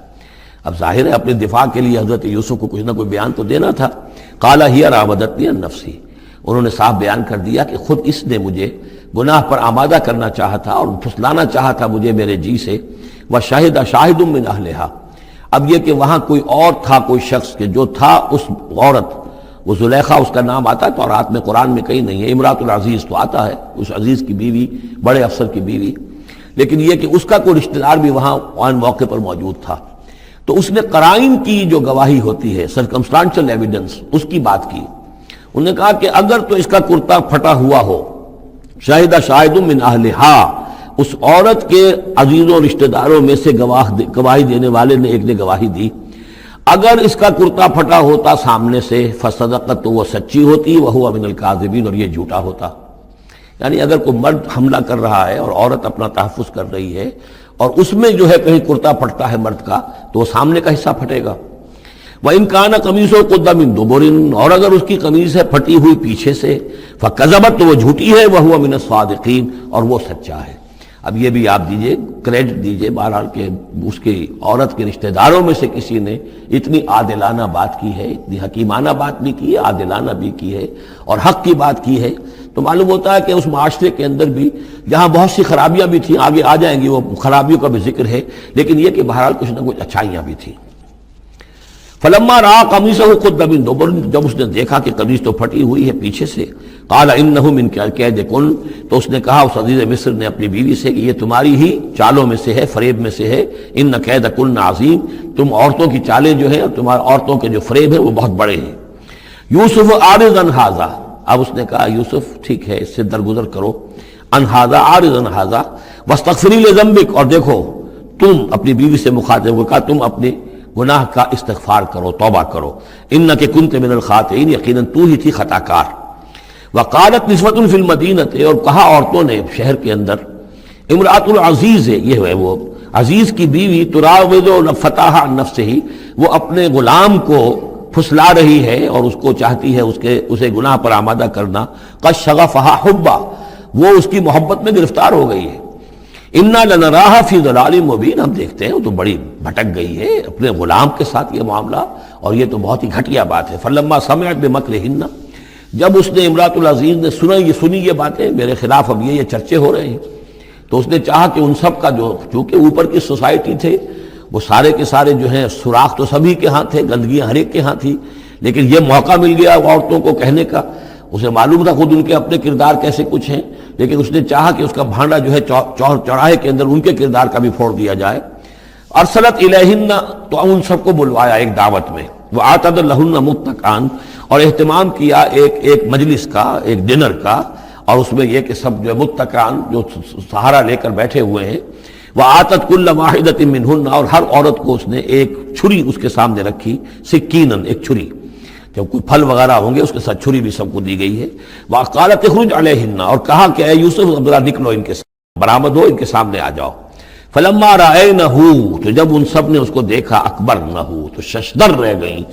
اب ظاہر ہے اپنے دفاع کے لیے حضرت یوسف کو کچھ نہ کوئی بیان تو دینا تھا۔ قال هي راودتني عن نفسي، انہوں نے صاف بیان کر دیا کہ خود اس نے مجھے گناہ پر آمادہ کرنا چاہا تھا اور پھسلانا چاہا تھا مجھے میرے جی سے۔ وشهد شاهد من اهلها، اب یہ کہ وہاں کوئی اور تھا، کوئی شخص کہ جو تھا اس عورت، وہ زلیخا اس کا نام آتا ہے تو رات میں قرآن میں کہیں نہیں ہے، امراۃ العزیز تو آتا ہے، اس عزیز کی بیوی، بڑے افسر کی بیوی، لیکن یہ کہ اس کا کوئی رشتہ دار بھی وہاں آن موقع پر موجود تھا، تو اس نے قرائن کی جو گواہی ہوتی ہے، سرکمسٹانشل ایویڈنس، اس کی بات کی۔ انہوں نے کہا کہ اگر تو اس کا کرتا پھٹا ہوا ہو، شاہدہ شاہد من اہلہا، اس عورت کے عزیزوں رشتہ داروں میں سے گواہی دینے والے نے ایک نے گواہی دی، اگر اس کا کرتا پھٹا ہوتا سامنے سے، فصدقت، تو وہ سچی ہوتی، وہو من الکاذبین، اور یہ جھوٹا ہوتا۔ یعنی اگر کوئی مرد حملہ کر رہا ہے اور عورت اپنا تحفظ کر رہی ہے اور اس میں جو ہے کہیں کرتا پھٹتا ہے مرد کا، تو وہ سامنے کا حصہ پھٹے گا۔ وَإِنْ كَانَ قَمِيصُهُ قُدَّ مِن دُبُرٍ، اور اگر اس کی قمیص ہے پھٹی ہوئی پیچھے سے، فَكَذَبَتْ، تو وہ جھوٹی ہے، وَهُوَ مِنَ الصَّادِقِينَ، اور وہ سچا ہے۔ اب یہ بھی آپ دیجئے، کریڈٹ دیجئے بہرحال کہ اس کی عورت کے رشتہ داروں میں سے کسی نے اتنی عادلانہ بات کی ہے، اتنی حکیمانہ بات بھی کی ہے، عادلانہ بھی کی ہے اور حق کی بات کی ہے، تو معلوم ہوتا ہے کہ اس معاشرے کے اندر بھی جہاں بہت سی خرابیاں بھی تھیں، آگے آ جائیں گی وہ خرابیوں کا بھی ذکر ہے، لیکن یہ کہ بہرحال کچھ نہ کچھ اچھائیاں بھی تھیں۔ فلما رأى قميصه قد من دبر، جب اس نے دیکھا کہ قمیص تو پھٹی ہوئی ہے پیچھے سے، قال انه من کید کن، تو اس نے کہا اس عزیز مصر نے اپنی بیوی سے کہ یہ تمہاری ہی چالوں میں سے ہے، فریب میں سے ہے، ان کید کن عظیم، تم عورتوں کی چالیں جو ہیں اور تمہارے عورتوں کے جو فریب ہیں وہ بہت بڑے ہیں۔ یوسف اعرض عن ھذا، اب اس نے کہا یوسف ٹھیک ہے اس سے درگزر کرو، عن ھذا، اعرض عن ھذا، واستغفری لذنبک، اور دیکھو تم اپنی بیوی سے مخاطب ہو کہا تم اپنے گناہ کا استغفار کرو، توبہ کرو، انک کنت من الخاطئین، یقیناً تو ہی تھی خطا کار۔ وقالت نسوۃ فی المدینہ، اور کہا عورتوں نے شہر کے اندر، امرأۃ العزیز ہے، یہ ہے وہ عزیز کی بیوی، تراود فتاح عن نفسہ، وہ اپنے غلام کو پھسلا رہی ہے اور اس کو چاہتی ہے اسے گناہ پر آمادہ کرنا، قد شغفہا حبا، وہ اس کی محبت میں گرفتار ہو گئی ہے۔ انا لنراھا فی ضلال مبین، ہم دیکھتے ہیں وہ تو بڑی بھٹک گئی ہے اپنے غلام کے ساتھ یہ معاملہ، اور یہ تو بہت ہی گھٹیا بات ہے۔ فلما سمعت بمکرہن، جب اس نے امراۃ العزیز نے سنی یہ باتیں میرے خلاف، اب یہ چرچے ہو رہے ہیں، تو اس نے چاہا کہ ان سب کا جو چونکہ اوپر کی سوسائٹی تھے وہ سارے کے سارے جو ہیں سوراخ تو سبھی کے ہاں تھے، گندگیاں ہر ایک کے ہاں تھی، لیکن یہ موقع مل گیا عورتوں کو کہنے کا۔ اسے معلوم تھا خود ان کے اپنے کردار کیسے کچھ ہیں، لیکن اس نے چاہا کہ اس کا بھانڈا جو ہے چوراہے کے اندر ان کے کردار کا بھی پھوڑ دیا جائے۔ ارسلت الیہن، تو ان سب کو بلوایا ایک دعوت میں، وآتت لہن متکئا، اور اہتمام کیا ایک مجلس کا، ایک ڈنر کا، اور اس میں یہ کہ سب جو ہے متکئا، جو سہارا لے کر بیٹھے ہوئے ہیں، وآتت کل واحدۃ منہن، اور ہر عورت کو اس نے ایک چھری اس کے سامنے رکھی، سکینن، ایک چھری، جب کوئی پھل وغیرہ ہوں گے اس کے ساتھ چھری بھی سب کو دی گئی ہے۔ وقالت اخرج علیہن، اور کہا کہ اے یوسف ذرا نکلو ان کے سامنے، برآمد ہو، ان کے سامنے آ جاؤ۔ فلما رأینہ، تو جب ان سب نے اس کو دیکھا، اکبرنہ، تو ششدر رہ گئیں،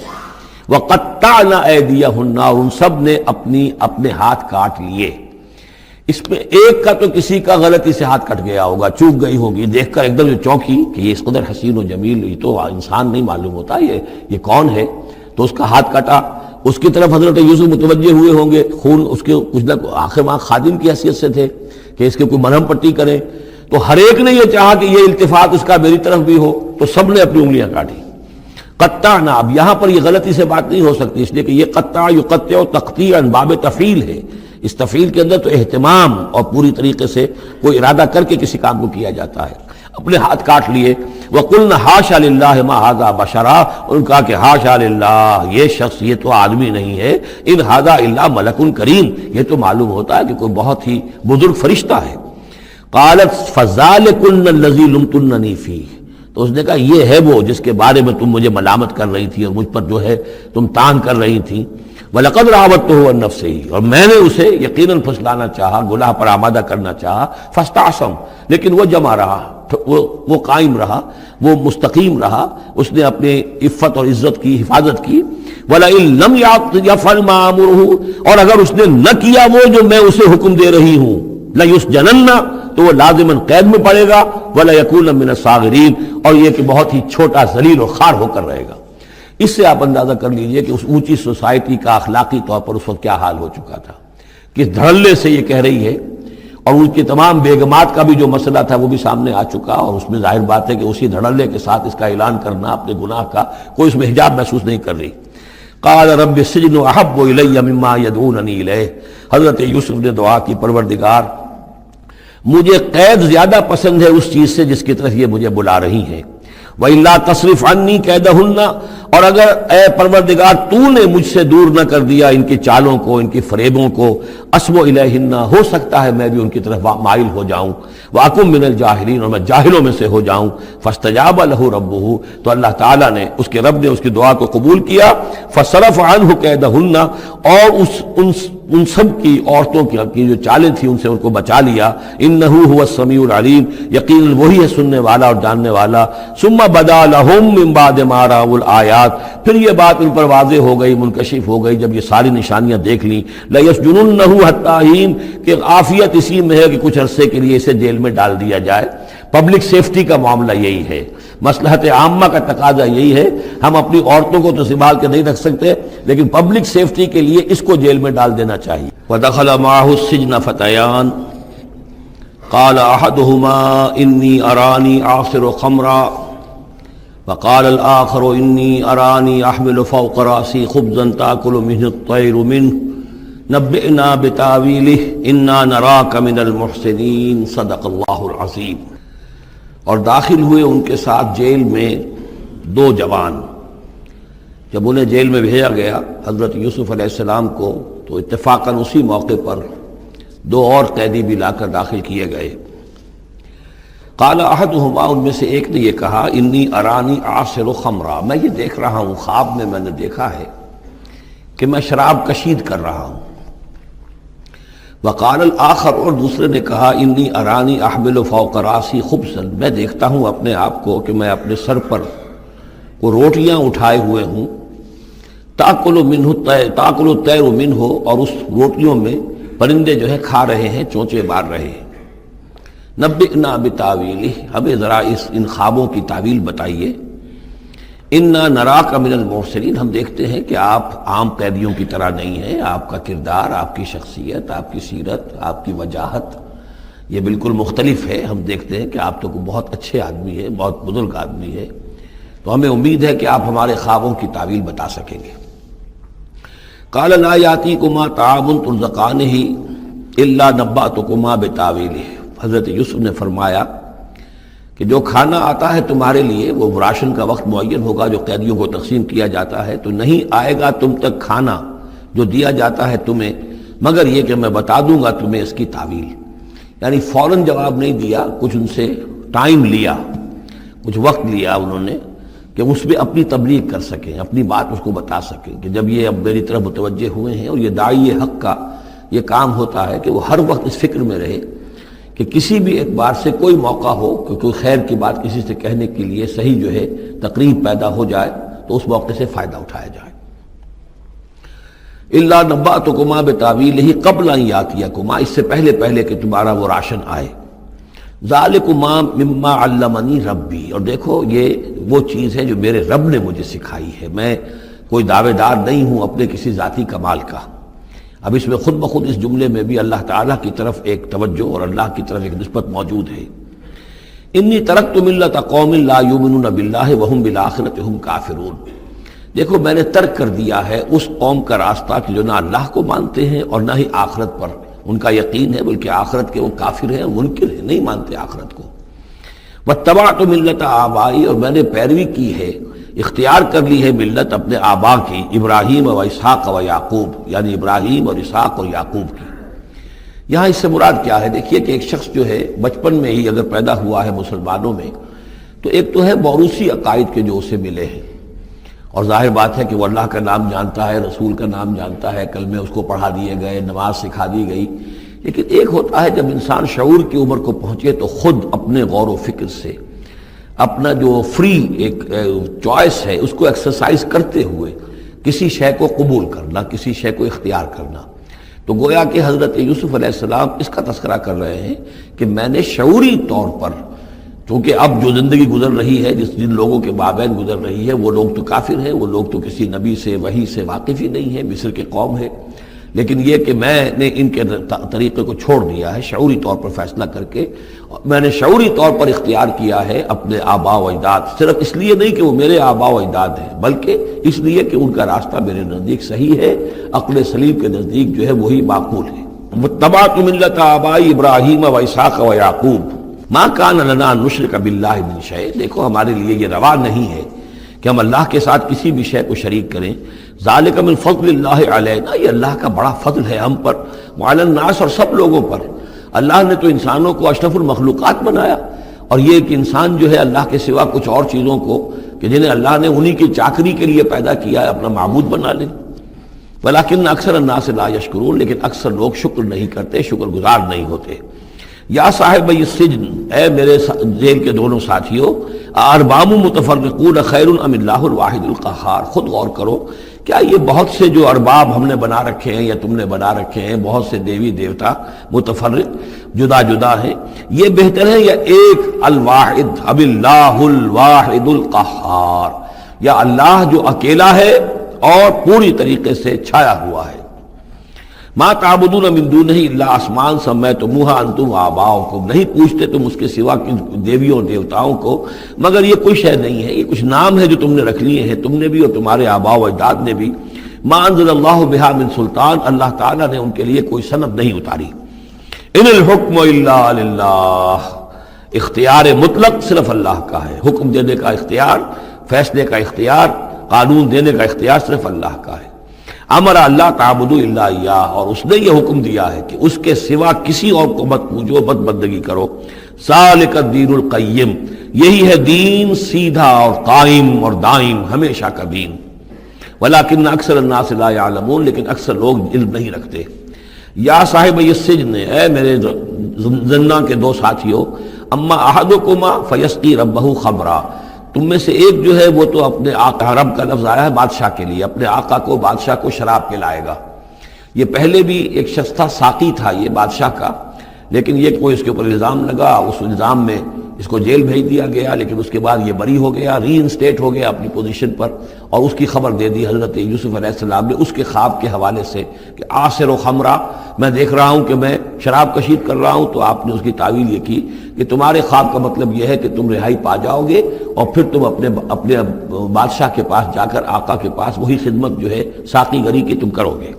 وقطعن ایدیہن، اور ان سب نے اپنے ہاتھ کاٹ لیے۔ اس میں ایک کا تو کسی کا غلطی سے ہاتھ کٹ گیا ہوگا، چوک گئی ہوگی، دیکھ کر ایک دم جو چونکی کہ یہ اس قدر حسین و جمیل، یہ تو انسان نہیں معلوم ہوتا، یہ کون ہے، تو اس کا ہاتھ کٹا۔ اس کی طرف حضرت یوسف متوجہ ہوئے ہوں گے، خون اس کے کچھ نہ آخر وہاں خادم کی حیثیت سے تھے کہ اس کے کوئی مرہم پٹی کریں، تو ہر ایک نے یہ چاہا کہ یہ التفات اس کا میری طرف بھی ہو، تو سب نے اپنی انگلیاں کاٹی۔ قطعنا، اب یہاں پر یہ غلطی سے بات نہیں ہو سکتی، اس لیے کہ یہ قطع یقطع تقطیعا باب تفعیل ہے، اس تفعیل کے اندر تو اہتمام اور پوری طریقے سے کوئی ارادہ کر کے کسی کام کو کیا جاتا ہے۔ اپنے ہاتھ کاٹ لیے۔ وَقُلْنَا حَاشَا لِلَّهِ مَا هَذَا بَشَرًا، ان کہا کہ حاشا للہ، یہ شخص یہ تو آدمی نہیں ہے، ان هَذَا إِلَّا مَلَكٌ کریم، یہ تو معلوم ہوتا ہے کہ کوئی بہت ہی بزرگ فرشتہ ہے۔ قالت فَذَلِكُنَّ الَّذِي لُمْتُنَّنِي فِيهِ، تو اس نے کہا یہ ہے وہ جس کے بارے میں تم مجھے ملامت کر رہی تھی اور مجھ پر جو ہے تم تان کر رہی تھی۔ وَلَقَدْ رَاوَدتُّهُ عَن نَفْسِهِ، اور میں نے اسے یقیناً پھسلانا چاہا، گناہ پر آمادہ کرنا چاہا، فَاسْتَعْصَمَ، لیکن وہ جمع رہا، وہ قائم رہا، وہ مستقیم رہا، اس نے اپنے عفت اور عزت کی حفاظت کی۔ وَلَئِن لَمْ يَفْعَلْ مَا آمُرُهُ، اور اگر اس نے نہ کیا وہ جو میں اسے حکم دے رہی ہوں، لَيُسْجَنَنَّ، تو وہ لازماً قید میں پڑے گا، وَلَيَكُونَ مِنَ الصَّاغِرِينَ، اور یہ کہ بہت ہی چھوٹا ذلیل و خوار ہو کر رہے گا۔ اس سے آپ اندازہ کر لیجئے کہ اس اونچی سوسائٹی کا اخلاقی طور پر اس وقت کیا حال ہو چکا تھا، کس دھڑلے سے یہ کہہ رہی ہے، اور ان کی تمام بیگمات کا بھی جو مسئلہ تھا وہ بھی سامنے آ چکا، اور اس میں ظاہر بات ہے کہ اسی دھڑلے کے ساتھ اس کا اعلان کرنا اپنے گناہ کا، کوئی اس میں حجاب محسوس نہیں کر رہی۔ قال رب السجن احب الی مما یدعوننی الیہ، حضرت یوسف نے دعا کی، پروردگار مجھے قید زیادہ پسند ہے اس چیز سے جس کی طرف یہ مجھے بلا رہی ہیں۔ وَإِلَّا تَصْرِفْ عَنِّي كَيْدَهُنَّ، اور اگر اے پروردگار تو نے مجھ سے دور نہ کر دیا ان کی چالوں کو، ان کی فریبوں کو، أَصْبُ إِلَيْهِنَّ، ہو سکتا ہے میں بھی ان کی طرف مائل ہو جاؤں، وَأَكُن مِّنَ الْجَاهِلِينَ، اور میں جاہلوں میں سے ہو جاؤں۔ فَاسْتَجَابَ لَهُ رَبُّهُ، تو اللہ تعالیٰ نے، اس کے رب نے اس کی دعا کو قبول کیا۔ فَصَرَفَ عَنْهُ كَيْدَهُنَّ، اور ان سب کی عورتوں کی جو چالیں تھیں ان سے ان کو بچا لیا۔ انہ هو السمیع العلیم، یقیناً وہی ہے سننے والا اور جاننے والا۔ ثم بدا لهم من بعد ما رأوا الآیات، پھر یہ بات ان پر واضح ہو گئی، منکشف ہو گئی جب یہ ساری نشانیاں دیکھ لیں۔ لَيَسْجُنُنَّهُ حَتَّىٰ حِينٍ، کہ عافیت اسی میں ہے کہ کچھ عرصے کے لیے اسے جیل میں ڈال دیا جائے۔ پبلک سیفٹی کا معاملہ یہی ہے، مصلحت عامہ کا تقاضا یہی ہے۔ ہم اپنی عورتوں کو تو سنبھال کے نہیں رکھ سکتے، لیکن پبلک سیفٹی کے لیے اس کو جیل میں ڈال دینا چاہیے۔ وَدَخَلَ مَعَهُ السِّجْنَ فَتَيَانِ قَالَ أَحَدُهُمَا إِنِّي أَرَانِي أَعْصِرُ خَمْرًا وَقَالَ الْآخَرُ إِنِّي أَرَانِي أَحْمِلُ فَوْقَ رَأْسِي خُبْزًا تَأْكُلُ مِنْهُ الطَّيْرُ مِنْهُ نَبِّئْنَا بِتَأْوِيلِهِ إِنَّا نَرَاكَ مِنَ الْمُحْسِنِينَ صدق اللہ العظیم۔ اور داخل ہوئے ان کے ساتھ جیل میں دو جوان۔ جب انہیں جیل میں بھیجا گیا حضرت یوسف علیہ السلام کو، تو اتفاقاً اسی موقع پر دو اور قیدی بھی لا کر داخل کیے گئے۔ قال احدہما، ان میں سے ایک نے یہ کہا، انی ارانی اعصر خمرا، میں یہ دیکھ رہا ہوں، خواب میں نے دیکھا ہے کہ میں شراب کشید کر رہا ہوں۔ وقال الآخر، اور دوسرے نے کہا، انی ارانی احمل فوق راسی خبزا، میں دیکھتا ہوں اپنے آپ کو کہ میں اپنے سر پر وہ روٹیاں اٹھائے ہوئے ہوں، تاکل الطیر منہ، اور اس روٹیوں میں پرندے جو ہے کھا رہے ہیں، چونچے مار رہے ہیں۔ نبئنا بتاویلہ، ہمیں ذرا ان خوابوں کی تعویل بتائیے۔ انا نراک من المرسلین، ہم دیکھتے ہیں کہ آپ عام قیدیوں کی طرح نہیں ہیں، آپ کا کردار، آپ کی شخصیت، آپ کی سیرت، آپ کی وجاہت یہ بالکل مختلف ہے۔ ہم دیکھتے ہیں کہ آپ تو بہت اچھے آدمی ہیں، بہت بزرگ آدمی ہے، تو ہمیں امید ہے کہ آپ ہمارے خوابوں کی تعویل بتا سکیں گے۔ قال لا یاتیکما طعام ترزقانہ الا نبأتکما بتاویلہ، حضرت یوسف نے فرمایا کہ جو کھانا آتا ہے تمہارے لیے وہ راشن کا وقت معین ہوگا جو قیدیوں کو تقسیم کیا جاتا ہے، تو نہیں آئے گا تم تک کھانا جو دیا جاتا ہے تمہیں مگر یہ کہ میں بتا دوں گا تمہیں اس کی تعویل۔ یعنی فوراً جواب نہیں دیا، کچھ ان سے ٹائم لیا، کچھ وقت لیا انہوں نے کہ اس پہ اپنی تبلیغ کر سکیں، اپنی بات اس کو بتا سکیں کہ جب یہ اب میری طرف متوجہ ہوئے ہیں۔ اور یہ داعی حق کا یہ کام ہوتا ہے کہ وہ ہر وقت اس فکر میں رہے کہ کسی بھی اعتبار سے کوئی موقع ہو کہ کوئی خیر کی بات کسی سے کہنے کے لیے صحیح جو ہے تقریب پیدا ہو جائے تو اس موقع سے فائدہ اٹھایا جائے۔ الا نبأتکما بتاویلہ قبل ان یاتیکما، اس سے پہلے کہ تمہارا وہ راشن آئے۔ ذالکما مما علمنی ربی، اور دیکھو یہ وہ چیز ہے جو میرے رب نے مجھے سکھائی ہے، میں کوئی دعوے دار نہیں ہوں اپنے کسی ذاتی کمال کا۔ اب اس میں خود بخود اس جملے میں بھی اللہ تعالیٰ کی طرف ایک توجہ اور اللہ کی طرف ایک نسبت موجود ہے۔ انی ترکت ملت قوم لا یؤمنون باللہ وہم بالآخرۃ ہم کافرون، دیکھو میں نے ترک کر دیا ہے اس قوم کا راستہ کہ جو نہ اللہ کو مانتے ہیں اور نہ ہی آخرت پر ان کا یقین ہے، بلکہ آخرت کے وہ کافر ہیں، منکر ہیں، نہیں مانتے آخرت کو۔ واتبعت ملت آبائی، اور میں نے پیروی کی ہے، اختیار کر لی ہے ملت اپنے آبا کی، ابراہیم و اسحاق و یعقوب، یعنی ابراہیم اور اسحاق اور یعقوب کی۔ یہاں اس سے مراد کیا ہے؟ دیکھیے کہ ایک شخص جو ہے بچپن میں ہی اگر پیدا ہوا ہے مسلمانوں میں تو ایک تو ہے موروثی عقائد کے جو اسے ملے ہیں، اور ظاہر بات ہے کہ وہ اللہ کا نام جانتا ہے، رسول کا نام جانتا ہے، کلمے اس کو پڑھا دیے گئے، نماز سکھا دی گئی۔ لیکن ایک ہوتا ہے جب انسان شعور کی عمر کو پہنچے تو خود اپنے غور و فکر سے اپنا جو فری ایک چوائس ہے اس کو ایکسرسائز کرتے ہوئے کسی شے کو قبول کرنا، کسی شے کو اختیار کرنا۔ تو گویا کہ حضرت یوسف علیہ السلام اس کا تذکرہ کر رہے ہیں کہ میں نے شعوری طور پر، چونکہ اب جو زندگی گزر رہی ہے، جن لوگوں کے مابین گزر رہی ہے، وہ لوگ تو کافر ہیں، وہ لوگ تو کسی نبی سے وحی سے واقف ہی نہیں ہے، مصر کے قوم ہے، لیکن یہ کہ میں نے ان کے طریقے کو چھوڑ دیا ہے شعوری طور پر فیصلہ کر کے، میں نے شعوری طور پر اختیار کیا ہے اپنے آبا و اجداد، صرف اس لیے نہیں کہ وہ میرے آبا و اجداد ہیں بلکہ اس لیے کہ ان کا راستہ میرے نزدیک صحیح ہے، عقل سلیم کے نزدیک جو ہے وہی معقول ہے۔ واتبعت ملت آبائی ابراہیم و اسحاق و یعقوب ما کان لنا ان نشرک باللہ من شیء، دیکھو ہمارے لیے یہ روا نہیں ہے کہ ہم اللہ کے ساتھ کسی بھی شے کو شریک کریں۔ ذالک من فضل اللہ علینا، یہ اللہ کا بڑا فضل ہے ہم پر، وعلی الناس، اور سب لوگوں پر۔ اللہ نے تو انسانوں کو اشرف المخلوقات بنایا، اور یہ کہ انسان جو ہے اللہ کے سوا کچھ اور چیزوں کو کہ جنہیں اللہ نے انہی کی چاکری کے لیے پیدا کیا ہے اپنا معبود بنا لے۔ ولیکن اکثر الناس لا یشکرون، لیکن اکثر لوگ شکر نہیں کرتے، شکر گزار نہیں ہوتے۔ یا صاحب السجن، اے میرے جیل کے دونوں ساتھیوں، ارباب متفرقون خیر ام اللہ الواحد القہار، خود غور کرو، کیا یہ بہت سے جو ارباب ہم نے بنا رکھے ہیں یا تم نے بنا رکھے ہیں، بہت سے دیوی دیوتا متفرق جدا جدا ہیں، یہ بہتر ہے یا ایک الواحد اب اللہ الواحد القہار، یا اللہ جو اکیلا ہے اور پوری طریقے سے چھایا ہوا ہے۔ ما تعبدون من دونہ الا اسماء سمیتموہا انتم وآباؤکم، نہیں پوچھتے تم اس کے سوا دیویوں اور دیوتاؤں کو مگر یہ کوئی شے نہیں ہے، یہ کچھ نام ہے جو تم نے رکھ لیے ہیں، تم نے بھی اور تمہارے آباء و اجداد نے بھی۔ ما انزل اللہ بہا من سلطان، اللہ تعالیٰ نے ان کے لیے کوئی سند نہیں اتاری۔ ان الحکم الا للہ، اختیار مطلق صرف اللہ کا ہے، حکم دینے کا اختیار، فیصلے کا اختیار، قانون دینے کا اختیار صرف اللہ کا ہے۔ امر اللہ تعبدوا الا ایاہ، اور اس نے یہ حکم دیا ہے کہ اس کے سوا کسی اور کو مت پوجو، مت بندگی کرو۔ ذالک الدین القیم، یہی ہے دین سیدھا اور قائم اور دائم، ہمیشہ کا دین۔ ولیکن اکثر الناس لا یعلمون، لیکن اکثر لوگ علم نہیں رکھتے۔ یا صاحب السجن، اے میرے زندان کے دو ساتھیوں، اما احدکما فیسقی ربہ خمرا، تم میں سے ایک جو ہے وہ تو اپنے آقا، رب کا لفظ آیا ہے بادشاہ کے لیے، اپنے آقا کو، بادشاہ کو شراب پلائے گا۔ یہ پہلے بھی ایک شخص تھا، ساقی تھا یہ بادشاہ کا، لیکن یہ کوئی اس کے اوپر الزام لگا، اس الزام میں اس کو جیل بھیج دیا گیا، لیکن اس کے بعد یہ بری ہو گیا، ری انسٹیٹ ہو گیا اپنی پوزیشن پر، اور اس کی خبر دے دی حضرت یوسف علیہ السلام نے اس کے خواب کے حوالے سے کہ آصر و خمرہ، میں دیکھ رہا ہوں کہ میں شراب کشید کر رہا ہوں. تو آپ نے اس کی تعویل یہ کی کہ تمہارے خواب کا مطلب یہ ہے کہ تم رہائی پا جاؤ گے، اور پھر تم اپنے بادشاہ کے پاس جا کر، آقا کے پاس وہی خدمت جو ہے ساقی گری کی تم کرو گے.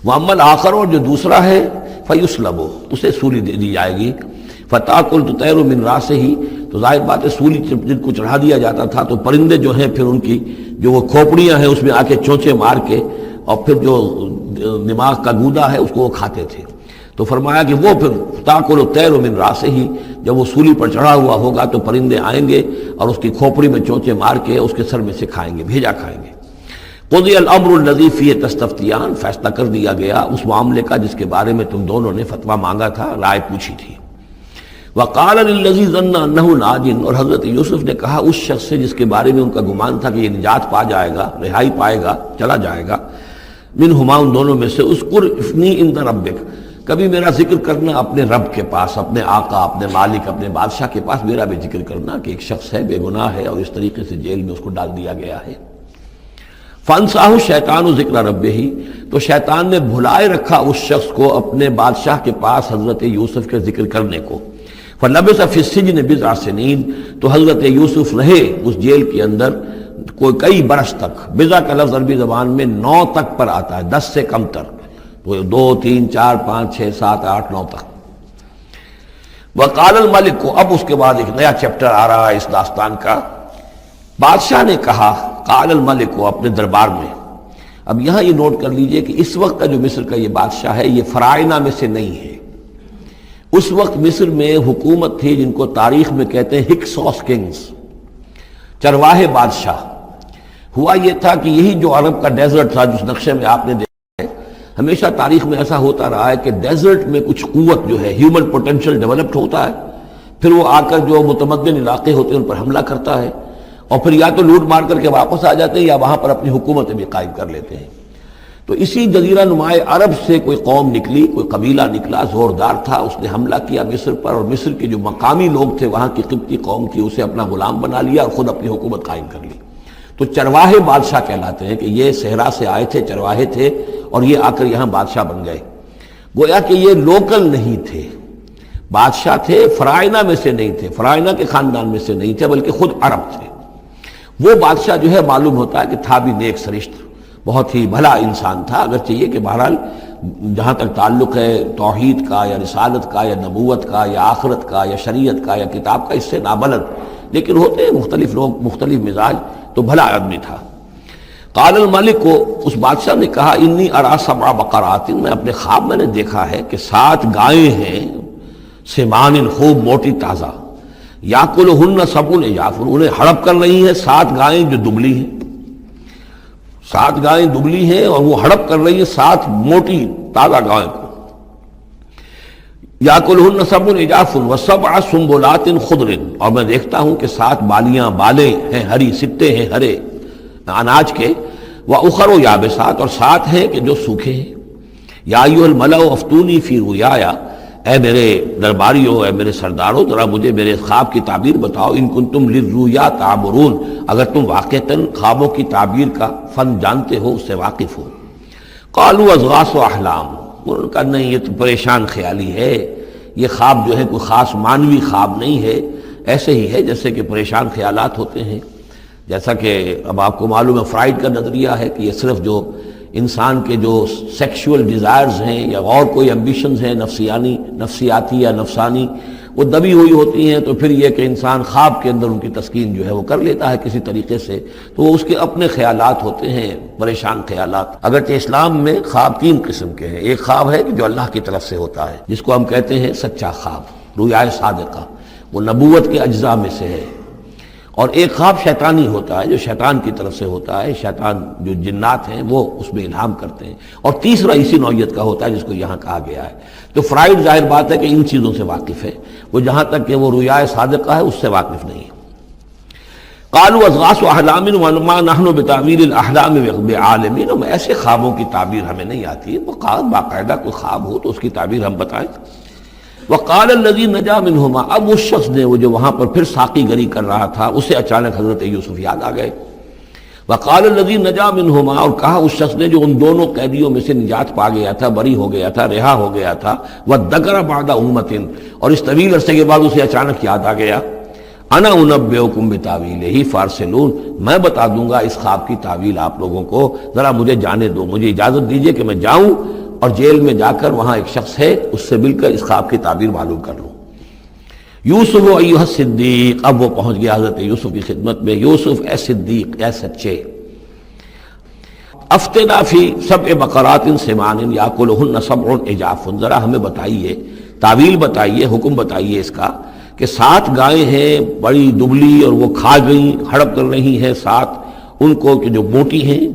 وَأَمَّا الْآخَرُ، اور جو دوسرا ہے فَيُسْلَبُ، اسے سولی دے دی جائے گی. فَتَأْكُلُ الطَّيْرُ مِنْ رَأْسِهِ، تو ظاہر بات ہے سولی جن کو چڑھا دیا جاتا تھا تو پرندے جو ہیں پھر ان کی جو وہ کھوپڑیاں ہیں اس میں آ کے چونچے مار کے، اور پھر جو دماغ کا گودا ہے اس کو وہ کھاتے تھے. تو فرمایا کہ وہ پھر تَأْكُلُ الطَّيْرُ مِنْ رَأْسِهِ، جب وہ سولی پر چڑھا ہوا ہوگا تو پرندے آئیں گے اور اس کی کھوپڑی میں چونچے مار کے اس کے سر میں سے کھائیں گے، بھیجا کھائیں گے. قضی الامر الذی فیہ تستفتیان، فیصلہ کر دیا گیا اس معاملے کا جس کے بارے میں تم دونوں نے فتویٰ مانگا تھا، رائے پوچھی تھی. وقال للذی ظن انہ ناج، اور حضرت یوسف نے کہا اس شخص سے جس کے بارے میں ان کا گمان تھا کہ یہ نجات پا جائے گا، رہائی پائے گا، چلا جائے گا، منہما، ان دونوں میں سے، اذکر افنی عند ربک، کبھی میرا ذکر کرنا اپنے رب کے پاس، اپنے آقا، اپنے مالک، اپنے بادشاہ کے پاس میرا بھی ذکر کرنا کہ ایک شخص ہے بے گناہ ہے اور اس طریقے سے جیل میں اس کو ڈال دیا گیا ہے. فانساہ الشیطان ذکر ربہ، تو شیطان نے بھلائے رکھا اس شخص کو اپنے بادشاہ کے پاس حضرت یوسف کے ذکر کرنے کو. فلبث فی السجن بضع سنین، تو حضرت یوسف رہے اس جیل کے اندر کوئی کئی برس تک. بضع کا لفظ عربی زبان میں 9 تک پر آتا ہے، 10 سے کم تر، تو 2 3 4 5 6 7 8 9 تک. وقال الملک کو، اب اس کے بعد ایک نیا چیپٹر آ رہا ہے اس داستان کا. بادشاہ نے کہا، قال الملک کو، اپنے دربار میں. اب یہاں یہ نوٹ کر لیجئے کہ اس وقت کا جو مصر کا یہ بادشاہ ہے یہ فرائنہ میں سے نہیں ہے. اس وقت مصر میں حکومت تھی جن کو تاریخ میں کہتے ہیں ہکسوس کنگز، چرواہے بادشاہ. ہوا یہ تھا کہ یہی جو عرب کا ڈیزرٹ تھا جس نقشے میں آپ نے دیکھا ہے، ہمیشہ تاریخ میں ایسا ہوتا رہا ہے کہ ڈیزرٹ میں کچھ قوت جو ہے، ہیومن پوٹینشل ڈیولپڈ ہوتا ہے، پھر وہ آ کر جو متمدن علاقے ہوتے ہیں ان پر حملہ کرتا ہے، اور پھر یا تو لوٹ مار کر کے واپس آ جاتے ہیں یا وہاں پر اپنی حکومتیں بھی قائم کر لیتے ہیں. تو اسی جزیرہ نمائے عرب سے کوئی قوم نکلی، کوئی قبیلہ نکلا، زوردار تھا، اس نے حملہ کیا مصر پر، اور مصر کے جو مقامی لوگ تھے وہاں کی قبطی قوم کی، اسے اپنا غلام بنا لیا اور خود اپنی حکومت قائم کر لی. تو چرواہے بادشاہ کہلاتے ہیں کہ یہ صحرا سے آئے تھے، چرواہے تھے، اور یہ آ کر یہاں بادشاہ بن گئے. گویا کہ یہ لوکل نہیں تھے، بادشاہ تھے، فرائنہ میں سے نہیں تھے، فرائنہ کے خاندان میں سے نہیں تھے، بلکہ خود عرب تھے. وہ بادشاہ جو ہے معلوم ہوتا ہے کہ تھا بھی نیک سرشت، بہت ہی بھلا انسان تھا. اگرچہ یہ کہ بہرحال جہاں تک تعلق ہے توحید کا یا رسالت کا یا نبوت کا یا آخرت کا یا شریعت کا یا کتاب کا، اس سے نابلد، لیکن ہوتے ہیں مختلف لوگ، مختلف مزاج، تو بھلا آدمی تھا. قال الملک کو، اس بادشاہ نے کہا، انی ارا 7 بقرات، میں اپنے خواب میں نے دیکھا ہے کہ 7 گائیں ہیں، سمان، خوب موٹی تازہ، یاکلہن 7 عجاف، انہیں ہڑپ کر رہی ہیں 7 گائیں جو دبلی ہیں. 7 گائیں دبلی ہیں اور وہ ہڑپ کر رہی ہیں 7 موٹی تازہ گائیں کو. یاکلہن 7 عجاف و7 سنبلات خضر، اور میں دیکھتا ہوں کہ 7 بالیاں، بالیں ہیں ہری، سٹے ہیں ہرے اناج کے، واخر یابسات، اور 7 ہیں کہ جو سوکھے ہیں. یا ایھا الملأ افتونی فی رؤیایا، اے میرے درباریوں، اے میرے سرداروں، ذرا مجھے میرے خواب کی تعبیر بتاؤ. ان کنتم للرؤیا تعبرون، اگر تم واقعتاً خوابوں کی تعبیر کا فن جانتے ہو، اس سے واقف ہو. قالوا اضغاث احلام، انہوں نے کہا نہیں، یہ تو پریشان خیالی ہے، یہ خواب جو ہے کوئی خاص مانوی خواب نہیں ہے، ایسے ہی ہے جیسے کہ پریشان خیالات ہوتے ہیں. جیسا کہ اب آپ کو معلوم ہے فرائڈ کا نظریہ ہے کہ یہ صرف جو انسان کے جو سیکشول ڈیزائرز ہیں یا اور کوئی ایمبیشنز ہیں نفسیاتی یا نفسانی، وہ دبی ہوئی ہوتی ہیں، تو پھر یہ کہ انسان خواب کے اندر ان کی تسکین جو ہے وہ کر لیتا ہے کسی طریقے سے، تو وہ اس کے اپنے خیالات ہوتے ہیں، پریشان خیالات. اگرچہ اسلام میں خواب 3 قسم کے ہیں. ایک خواب ہے کہ جو اللہ کی طرف سے ہوتا ہے، جس کو ہم کہتے ہیں سچا خواب، رؤیا صادقہ، وہ نبوت کے اجزاء میں سے ہے. اور ایک خواب شیطانی ہوتا ہے جو شیطان کی طرف سے ہوتا ہے، شیطان جو جنات ہیں وہ اس میں الہام کرتے ہیں. اور تیسرا اسی نوعیت کا ہوتا ہے جس کو یہاں کہا گیا ہے. تو فرائڈ ظاہر بات ہے کہ ان چیزوں سے واقف ہے، وہ جہاں تک کہ وہ رؤیا صادقہ ہے اس سے واقف نہیں ہے. قالوا اضغاث احلام وما نحن بتعبیر الاحلام بعالمین، ایسے خوابوں کی تعبیر ہمیں نہیں آتی ہے. وہ باقاعدہ کوئی خواب ہو تو اس کی تعبیر ہم بتائیں. وقال الذی نجا منہما، اب اس شخص نے، وہ جو وہاں پر پھر ساقی گری کر رہا تھا، اسے اچانک حضرت یوسف یاد آ گئے. وقال الذی نجا منہما، اور کہا اس شخص نے جو ان دونوں قیدیوں میں سے نجات پا گیا تھا، بری ہو گیا تھا، رہا ہو گیا تھا، وذکر بعد امۃ، اور اس طویل عرصے کے بعد اسے اچانک یاد آ گیا، انا انبئکم بتاویلہ فارسلون، میں بتا دوں گا اس خواب کی تعویل آپ لوگوں کو، ذرا مجھے جانے دو، مجھے اجازت دیجئے کہ میں جاؤں اور جیل میں جا کر وہاں ایک شخص ہے اس سے مل کر اس خواب کی تعبیر معلوم کر لوں. یوسف ایھا الصدیق، اب وہ پہنچ گیا حضرت یوسف کی خدمت میں. یوسف اے صدیق، اے سچے، افتنا فی سبع بقرات سمان یاکلہن سبع عجاف، ذرا ہمیں بتائیے، تعویل بتائیے، حکم بتائیے اس کا کہ 7 گائیں ہیں بڑی دبلی اور وہ کھا گئیں، ہڑپ کر رہی ہیں، 7 ان کو کہ جو موٹی ہیں،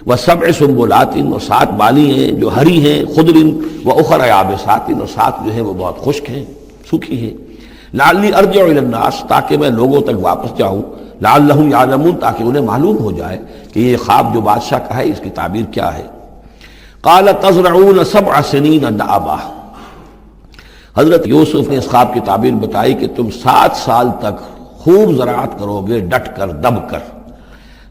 وسبع سنبلات، اور 7 بالی ہیں جو ہری ہیں، خضر واخر یابسات، اور 7 جو ہیں وہ بہت خشک ہیں، سوکھی ہیں. لعلی ارجع الی الناس، تاکہ میں لوگوں تک واپس جاؤں، لعلہم یعلمون، تاکہ انہیں معلوم ہو جائے کہ یہ خواب جو بادشاہ کا ہے اس کی تعبیر کیا ہے. قال تزرعون 7 سنین دأبا، حضرت یوسف نے اس خواب کی تعبیر بتائی کہ تم 7 سال تک خوب زراعت کرو گے، ڈٹ کر، دب کر.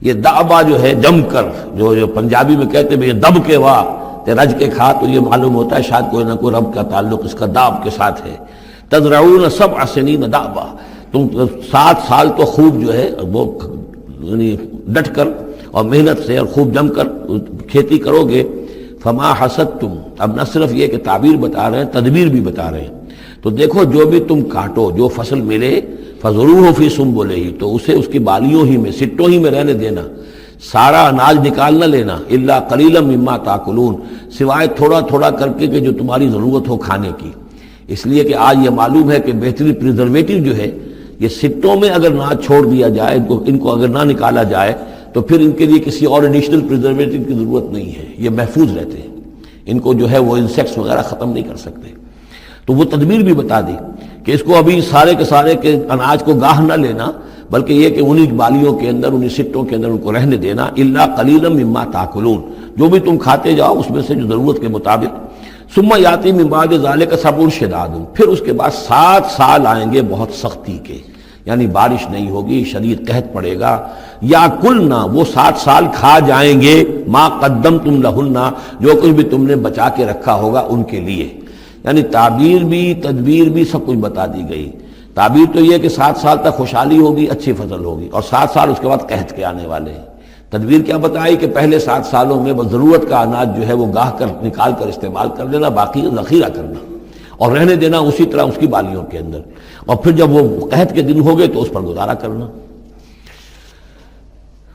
یہ دأبا جو ہے جم کر، جو پنجابی میں کہتے ہیں یہ دب کے واہ تے رج کے کھا، تو یہ معلوم ہوتا ہے شاید کوئی نہ کوئی رب کا تعلق اس کا داب کے ساتھ ہے. تزرعون 7 سنین دأبا، تم 7 سال تو خوب جو ہے وہ یعنی ڈٹ کر اور محنت سے اور خوب جم کر کھیتی کرو گے. فما حصدتم، اب نہ صرف یہ کہ تعبیر بتا رہے ہیں، تدبیر بھی بتا رہے ہیں. تو دیکھو جو بھی تم کاٹو، جو فصل ملے، فضروہ فی سنبلہ، تو اسے اس کی بالیوں ہی میں، سٹوں ہی میں رہنے دینا، سارا اناج نکال نہ لینا. الا قلیلا مما تاکلون، سوائے تھوڑا تھوڑا کر کے کہ جو تمہاری ضرورت ہو کھانے کی. اس لیے کہ آج یہ معلوم ہے کہ بہترین پریزرویٹو جو ہے یہ سٹوں میں اگر نہ چھوڑ دیا جائے، ان کو اگر نہ نکالا جائے تو پھر ان کے لیے کسی اور ایڈیشنل پریزرویٹو کی ضرورت نہیں ہے، یہ محفوظ رہتے ہیں، ان کو جو ہے وہ انسیکٹس وغیرہ ختم نہیں کر سکتے. تو وہ تدبیر بھی بتا دی کہ اس کو ابھی سارے کے سارے کے اناج کو گاہ نہ لینا، بلکہ یہ کہ انہی بالیوں کے اندر، انہی سٹوں کے اندر ان کو رہنے دینا. الا قلیلا مما تاکلون، جو بھی تم کھاتے جاؤ اس میں سے جو ضرورت کے مطابق. ثم یاتی من بعد ذلک صبر شداد، پھر اس کے بعد 7 سال آئیں گے بہت سختی کے، یعنی بارش نہیں ہوگی، شدید قحط پڑے گا. یا کلنا، وہ 7 سال کھا جائیں گے، ما قدمتم لہن، جو کچھ بھی تم نے بچا کے رکھا ہوگا ان کے لیے. یعنی تعبیر بھی، تدبیر بھی، سب کچھ بتا دی گئی. تعبیر تو یہ کہ 7 سال تک خوشحالی ہوگی، اچھی فصل ہوگی، اور 7 سال اس کے بعد قحط کے آنے والے ہیں. تدبیر کیا بتائی کہ پہلے 7 سالوں میں بس ضرورت کا اناج جو ہے وہ گاہ کر نکال کر استعمال کر لینا، باقی ذخیرہ کرنا اور رہنے دینا اسی طرح اس کی بالیوں کے اندر، اور پھر جب وہ قحط کے دن ہو گئے تو اس پر گزارا کرنا.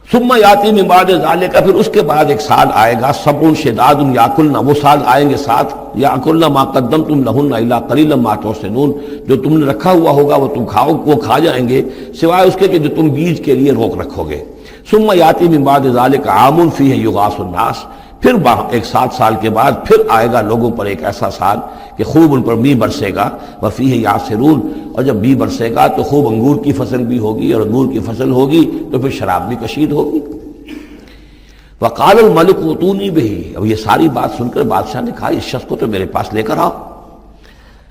ثم یاتی من بعد ذلک، پھر اس کے بعد ایک سال آئے گا، صبر شداد یاکلنا، وہ سال آئیں گے 7، یاکلنا ما قدمتم لہن الا قلیلا ما تحسنون، جو تم نے رکھا ہوا ہوگا وہ تم کھاؤ، وہ کھا جائیں گے، سوائے اس کے کہ جو تم بیج کے لیے روک رکھو گے. ثم یاتی من بعد ذلک عام فیہ یغاث الناس، پھر ایک 7 سال کے بعد پھر آئے گا لوگوں پر ایک ایسا سال کہ خوب ان پر می برسے گا. وفیہ یعصرون، اور جب می برسے گا تو خوب انگور کی فصل بھی ہوگی، اور انگور کی فصل ہوگی تو پھر شراب بھی کشید ہوگی. وقال الملک اوتونی بہ، اب یہ ساری بات سن کر بادشاہ نے کہا اس شخص کو تو میرے پاس لے کر آؤ،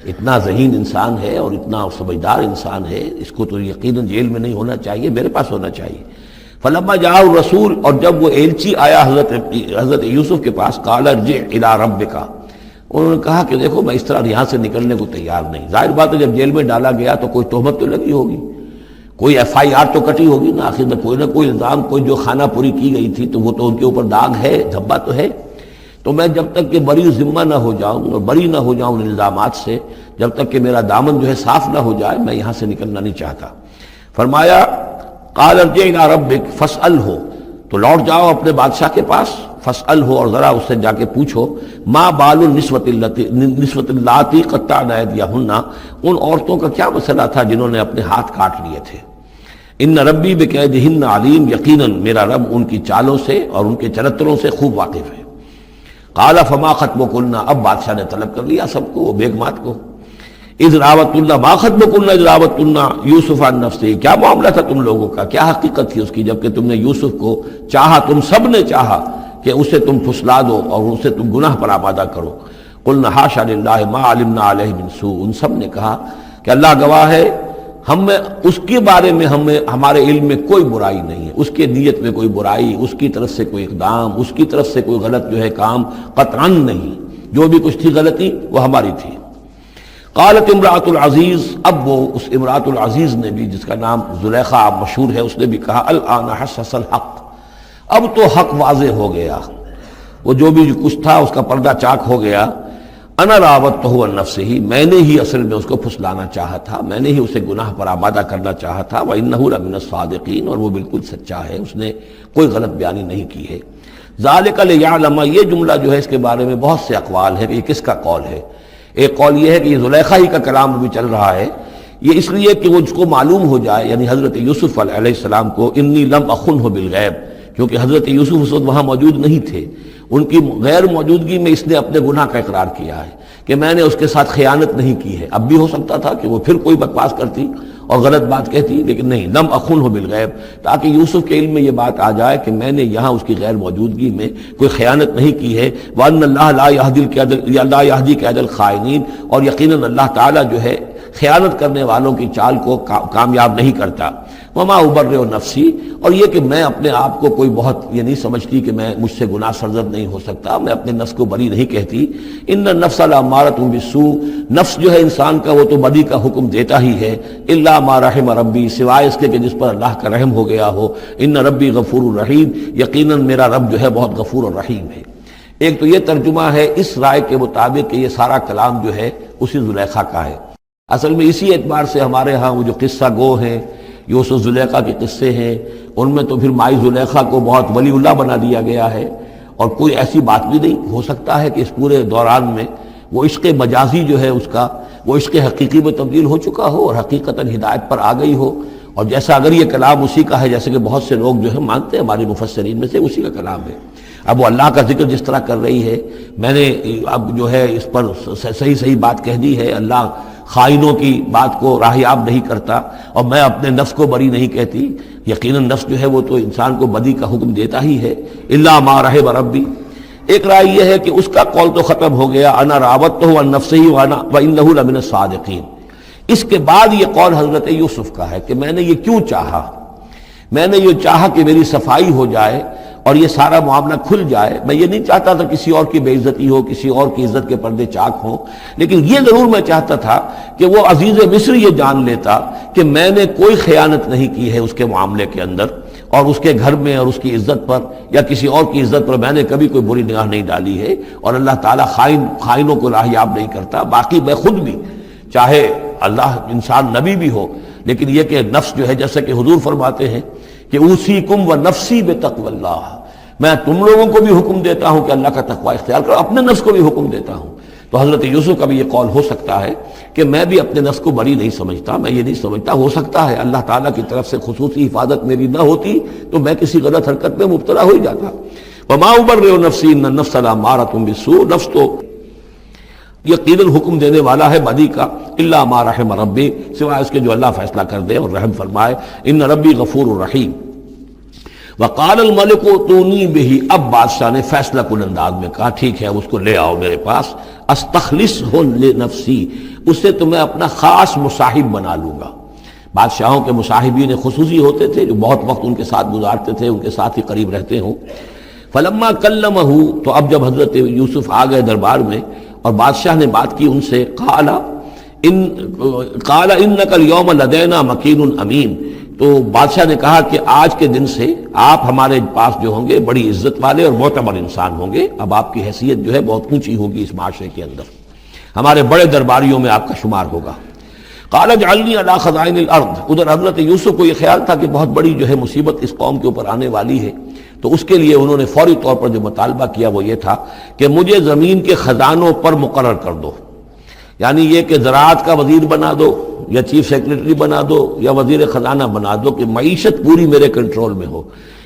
اتنا ذہین انسان ہے اور اتنا سمجھدار انسان ہے، اس کو تو یقیناً جیل میں نہیں ہونا چاہیے، میرے پاس ہونا چاہیے. فلما جاء الرسول، اور جب وہ ایلچی آیا حضرت یوسف کے پاس، قال ارجع الی ربک، انہوں نے کہا کہ دیکھو میں اس طرح یہاں سے نکلنے کو تیار نہیں. ظاہر بات ہے جب جیل میں ڈالا گیا تو کوئی تہمت تو لگی ہوگی، کوئی FIR تو کٹی ہوگی نا، آخر میں کوئی نہ کوئی الزام، کوئی جو خانہ پوری کی گئی تھی تو وہ تو ان کے اوپر داغ ہے، دھبا تو ہے. تو میں جب تک کہ بری ذمہ نہ ہو جاؤں اور بری نہ ہو جاؤں ان الزامات سے، جب تک کہ میرا دامن جو ہے صاف نہ ہو جائے، میں یہاں سے نکلنا نہیں چاہتا. فرمایا قال ارجع الی ربک فاسألہ، تو لوٹ جاؤ اپنے بادشاہ کے پاس، فاسألہ، اور ذرا اس سے جا کے پوچھو، ما بال النسوۃ اللاتی قطعن ایدیہن، ان عورتوں کا کیا مسئلہ تھا جنہوں نے اپنے ہاتھ کاٹ لیے تھے. ان ربی بکیدہن علیم، یقیناً میرا رب ان کی چالوں سے اور ان کے چرتروں سے خوب واقف ہے. قال فما خطبکن، اب بادشاہ نے طلب کر لیا سب کو، وہ بیگمات کو. اذ راوتن، ما خطبکن اذ راوتن یوسف عن نفسہ، کیا معاملہ تھا تم لوگوں کا، کیا حقیقت تھی اس کی جبکہ تم نے یوسف کو چاہا، تم سب نے چاہا کہ اسے تم پھسلا دو اور اسے تم گناہ پر آمادہ کرو. قلنا حاشا للہ ما علمنا علیہ من سوء، ان سب نے کہا کہ اللہ گواہ ہے ہمیں اس کے بارے میں ہمارے علم میں کوئی برائی نہیں ہے، اس کے نیت میں کوئی برائی، اس کی طرف سے کوئی اقدام، اس کی طرف سے کوئی غلط جو ہے کام قطعاً نہیں، جو بھی کچھ تھی غلطی وہ ہماری تھی۔ قالت امرأۃ العزیز، اب وہ اس امرأۃ العزیز نے بھی، جس کا نام زلیخا مشہور ہے، اس نے بھی کہا الآن حسس الحق، اب تو حق واضح ہو گیا، وہ جو بھی کچھ تھا اس کا پردہ چاک ہو گیا۔ انا راودتہ عن نفسہ، میں نے ہی اصل میں اس کو پھسلانا چاہا تھا، میں نے ہی اسے گناہ پر آمادہ کرنا چاہا تھا، وانہ لمن الصادقین، اور وہ بالکل سچا ہے، اس نے کوئی غلط بیانی نہیں کی ہے۔ ذالک لیعلم، یہ جملہ جو ہے اس کے بارے میں بہت سے اقوال ہیں کہ یہ کس کا قول ہے۔ ایک قول یہ ہے کہ یہ زلیخا ہی کا کلام بھی چل رہا ہے، یہ اس لیے کہ وہ اس کو معلوم ہو جائے، یعنی حضرت یوسف علیہ السلام کو، انی لم اخنہ بالغیب، کیونکہ حضرت یوسف اس وقت وہاں موجود نہیں تھے، ان کی غیر موجودگی میں اس نے اپنے گناہ کا اقرار کیا ہے کہ میں نے اس کے ساتھ خیانت نہیں کی ہے۔ اب بھی ہو سکتا تھا کہ وہ پھر کوئی بکواس کرتی اور غلط بات کہتی، لیکن نہیں، لم اخنہ بالغیب، تاکہ یوسف کے علم میں یہ بات آ جائے کہ میں نے یہاں اس کی غیر موجودگی میں کوئی خیانت نہیں کی ہے۔ وَأَنَّ اللَّهَ لَا يَهْدِي كَيْدَ الْخَائِنِينَ، اور یقیناً اللہ تعالیٰ جو ہے خیانت کرنے والوں کی چال کو کامیاب نہیں کرتا۔ وما ابرئ نفسی، اور یہ کہ میں اپنے آپ کو کوئی بہت یہ نہیں سمجھتی کہ میں مجھ سے گناہ سرزد نہیں ہو سکتا، میں اپنے نفس کو بری نہیں کہتی۔ ان النفس لامارۃ بالسوء، نفس جو ہے انسان کا وہ تو بدی کا حکم دیتا ہی ہے، الا ما رحم ربی، سوائے اس کے کہ جس پر اللہ کا رحم ہو گیا ہو۔ ان ربی غفور الرحیم، یقیناً میرا رب جو ہے بہت غفور اور رحیم ہے۔ ایک تو یہ ترجمہ ہے اس رائے کے مطابق کہ یہ سارا کلام جو ہے اسی زلیخا کا ہے۔ اصل میں اسی اعتبار سے ہمارے ہاں وہ جو قصہ گو ہیں، یوسف زلیخا کے قصے ہیں، ان میں تو پھر مائی زلیخا کو بہت ولی اللہ بنا دیا گیا ہے، اور کوئی ایسی بات بھی نہیں ہو سکتا ہے کہ اس پورے دوران میں وہ عشق مجازی جو ہے اس کا وہ عشق حقیقی میں تبدیل ہو چکا ہو اور حقیقتاً ہدایت پر آ گئی ہو، اور جیسا اگر یہ کلام اسی کا ہے جیسے کہ بہت سے لوگ جو ہے مانتے ہیں ہمارے مفسرین میں سے، اسی کا کلام ہے۔ اب وہ اللہ کا ذکر جس طرح کر رہی ہے، میں نے اب جو ہے اس پر صحیح بات کہہ دی ہے، اللہ خائنوں کی بات کو راہیاب نہیں کرتا، اور میں اپنے نفس کو بری نہیں کہتی، یقیناً نفس جو ہے وہ تو انسان کو بدی کا حکم دیتا ہی ہے، الا ما رحم ربی۔ ایک رائے یہ ہے کہ اس کا قول تو ختم ہو گیا، انا راودتہ عن نفسہ وانہ لمن الصادقین۔ اس کے بعد یہ قول حضرت یوسف کا ہے کہ میں نے یہ کیوں چاہا، میں نے یہ چاہا کہ میری صفائی ہو جائے اور یہ سارا معاملہ کھل جائے۔ میں یہ نہیں چاہتا تھا کسی اور کی بے عزتی ہو، کسی اور کی عزت کے پردے چاک ہوں، لیکن یہ ضرور میں چاہتا تھا کہ وہ عزیز مصر یہ جان لیتا کہ میں نے کوئی خیانت نہیں کی ہے اس کے معاملے کے اندر، اور اس کے گھر میں اور اس کی عزت پر یا کسی اور کی عزت پر میں نے کبھی کوئی بری نگاہ نہیں ڈالی ہے، اور اللہ تعالیٰ خائنوں کو راہیاب نہیں کرتا۔ باقی میں خود بھی، چاہے اللہ انسان نبی بھی ہو، لیکن یہ کہ نفس جو ہے جیسا کہ حضور فرماتے ہیں کہ اوصیکم و نفسی بتقوی اللہ، میں تم لوگوں کو بھی حکم دیتا ہوں کہ اللہ کا تقوی اختیار کرو، اپنے نفس کو بھی حکم دیتا ہوں۔ تو حضرت یوسف کا بھی یہ قول ہو سکتا ہے کہ میں بھی اپنے نفس کو بری نہیں سمجھتا، میں یہ نہیں سمجھتا، ہو سکتا ہے اللہ تعالیٰ کی طرف سے خصوصی حفاظت میری نہ ہوتی تو میں کسی غلط حرکت میں مبتلا ہو ہی جاتا۔ وما ابرئ نفسی ان النفس لامارۃ بالسوء، نفس تو یقیناً حکم دینے والا ہے بدی کا، الا ما رحم ربی، سوائے اس کے جو اللہ فیصلہ کر دے اور رحم فرمائے۔ ان ربی غفور الرحیم۔ وقال الملک اتونی بہ، اب بادشاہ نے فیصلہ کن انداز میں کہا ٹھیک ہے اب اس کو لے آؤ میرے پاس، استخلصہ لنفسی، اسے تو میں اپنا خاص مصاحب بنا لوں گا۔ بادشاہوں کے مصاحبین خصوصی ہوتے تھے جو بہت وقت ان کے ساتھ گزارتے تھے، ان کے ساتھ ہی قریب رہتے ہوں۔ فلما کلمہ، تو اب جب حضرت یوسف آ گئے دربار میں اور بادشاہ نے بات کی ان سے، قال انک اليوم لدینا مکین امین، تو بادشاہ نے کہا کہ آج کے دن سے آپ ہمارے پاس جو ہوں گے بڑی عزت والے اور معتبر انسان ہوں گے، اب آپ کی حیثیت جو ہے بہت اونچی ہوگی اس معاشرے کے اندر، ہمارے بڑے درباریوں میں آپ کا شمار ہوگا۔ قال اجعلنی علی خزائن الارض، ادھر حضرت یوسف کو یہ خیال تھا کہ بہت بڑی جو ہے مصیبت اس قوم کے اوپر آنے والی ہے، تو اس کے لیے انہوں نے فوری طور پر جو مطالبہ کیا وہ یہ تھا کہ مجھے زمین کے خزانوں پر مقرر کر دو، یعنی یہ کہ زراعت کا وزیر بنا دو یا چیف سیکرٹری بنا دو یا وزیر خزانہ بنا دو، کہ معیشت پوری میرے کنٹرول میں ہو،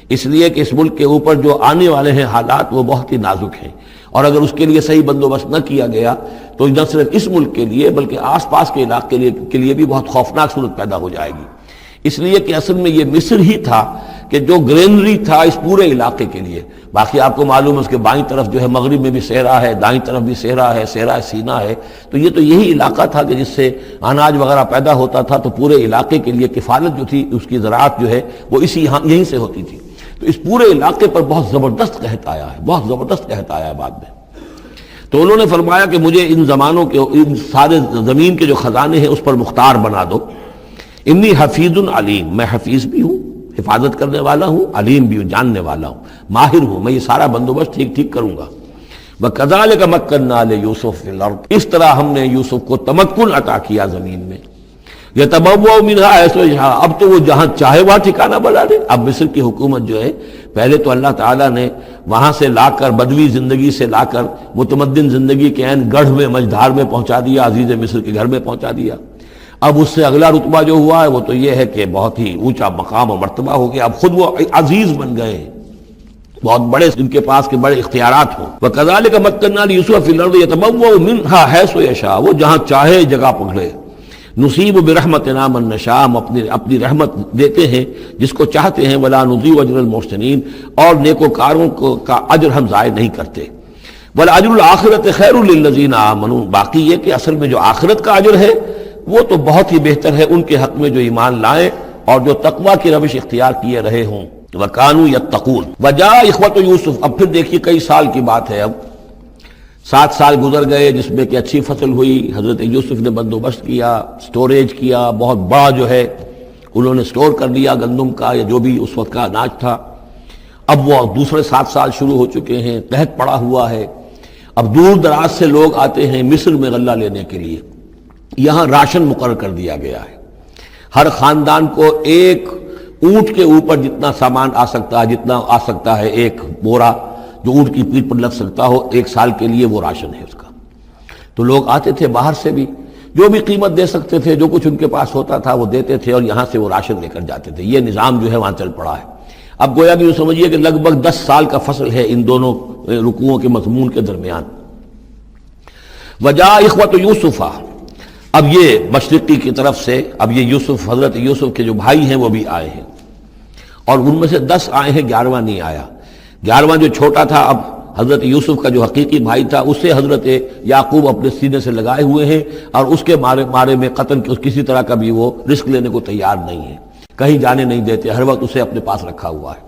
اس لیے کہ اس ملک کے اوپر جو آنے والے ہیں حالات وہ بہت ہی نازک ہیں، اور اگر اس کے لیے صحیح بندوبست نہ کیا گیا تو نہ صرف اس ملک کے لیے بلکہ آس پاس کے علاقے کے لیے بھی بہت خوفناک صورت پیدا ہو جائے گی۔ اس لیے کہ اصل میں یہ مصر ہی تھا کہ جو گرینری تھا اس پورے علاقے کے لیے. باقی آپ کو معلوم ہے اس کے بائیں طرف جو ہے مغرب میں بھی صحرا ہے، دائیں طرف بھی صحرا ہے، صحرا سینا ہے. تو یہ تو یہی علاقہ تھا کہ جس سے اناج وغیرہ پیدا ہوتا تھا، تو پورے علاقے کے لیے کفالت جو تھی اس کی زراعت جو ہے وہ یہیں سے ہوتی تھی. تو اس پورے علاقے پر بہت زبردست قحط آیا ہے، بہت زبردست قحط آیا ہے بعد میں. تو انہوں نے فرمایا کہ مجھے ان زمانوں کے، ان سارے زمین کے جو خزانے ہیں اس پر مختار بنا دو. انی حفیظ علیم، میں حفیظ بھی ہوں، حفاظت کرنے والا ہوں، علیم بھی ہوں، جاننے والا ہوں، ماہر ہوں، میں یہ سارا بندوبست ٹھیک ٹھیک کروں گا. وَكَذَلِكَ مَكَّنَّا لِيُوسُفَ فِي الْأَرْضِ، اس طرح ہم نے یوسف کو تمکن عطا کیا زمین میں. يَتَبَوَّأُ مِنْهَا حَيْثُ يَشَاءُ، اب تو وہ جہاں چاہے وہاں ٹھکانہ بنا دے. اب مصر کی حکومت جو ہے، پہلے تو اللہ تعالیٰ نے وہاں سے لا کر، بدوی زندگی سے لا کر متمدن زندگی کے عین گڑھ میں، مجدھار میں پہنچا دیا، عزیز مصر کے گھر میں پہنچا دیا. اب اس سے اگلا رتبہ جو ہوا ہے وہ تو یہ ہے کہ بہت ہی اونچا مقام اور مرتبہ ہو گیا. اب خود وہ عزیز بن گئے ہیں، بہت بڑے ان کے پاس کے بڑے اختیارات ہوں. وَكَذَلِكَ مَكَّنَّا لِيُوسُفَ فِي الْأَرْضِ يَتَبَوَّأُ مِنْهَا حَيْثُ يَشَاءُ، وہ جہاں چاہے جگہ پکڑے. نصیب برحمتنا من نشاء، ہم اپنی رحمت دیتے ہیں جس کو چاہتے ہیں. ولا نضيع اجر المحسنین، اور نیکوکاروں کا اجر ہم ضائع نہیں کرتے. والاجر الآخرۃ خیر للذین آمنوا، باقی یہ کہ اصل میں جو آخرت کا اجر ہے وہ تو بہت ہی بہتر ہے ان کے حق میں جو ایمان لائیں اور جو تقوی کی روش اختیار کیے رہے ہوں. وَكَانُوا يَتَّقُونَ. وَجَاءَ إِخْوَةُ یوسف، اب پھر دیکھیے کئی سال کی بات ہے، اب 7 سال گزر گئے جس میں کہ اچھی فصل ہوئی. حضرت یوسف نے بندوبست کیا، سٹوریج کیا، بہت بڑا جو ہے انہوں نے سٹور کر لیا گندم کا یا جو بھی اس وقت کا اناج تھا. اب وہ دوسرے 7 سال شروع ہو چکے ہیں، قحط پڑا ہوا ہے. اب دور دراز سے لوگ آتے ہیں مصر میں غلہ لینے کے لیے. یہاں راشن مقرر کر دیا گیا ہے، ہر خاندان کو ایک اونٹ کے اوپر جتنا سامان آ سکتا ہے، جتنا آ سکتا ہے ایک بورا جو اونٹ کی پیٹھ پر لگ سکتا ہو، 1 سال کے لیے وہ راشن ہے اس کا. تو لوگ آتے تھے باہر سے بھی، جو بھی قیمت دے سکتے تھے، جو کچھ ان کے پاس ہوتا تھا وہ دیتے تھے اور یہاں سے وہ راشن لے کر جاتے تھے. یہ نظام جو ہے وہاں چل پڑا ہے. اب گویا کہ یہ سمجھیے کہ لگ بھگ 10 سال کا فصل ہے ان دونوں رکوعوں کے مضمون کے درمیان. وجاء اخوۃ یوسف، اب یہ مشرقی کی طرف سے اب یہ یوسف، حضرت یوسف کے جو بھائی ہیں وہ بھی آئے ہیں، اور ان میں سے 10 آئے ہیں، 11واں نہیں آیا. 11واں جو چھوٹا تھا، اب حضرت یوسف کا جو حقیقی بھائی تھا اسے حضرت یعقوب اپنے سینے سے لگائے ہوئے ہیں، اور اس کے مارے میں قتل کسی طرح کا بھی وہ رسک لینے کو تیار نہیں ہے، کہیں جانے نہیں دیتے، ہر وقت اسے اپنے پاس رکھا ہوا ہے.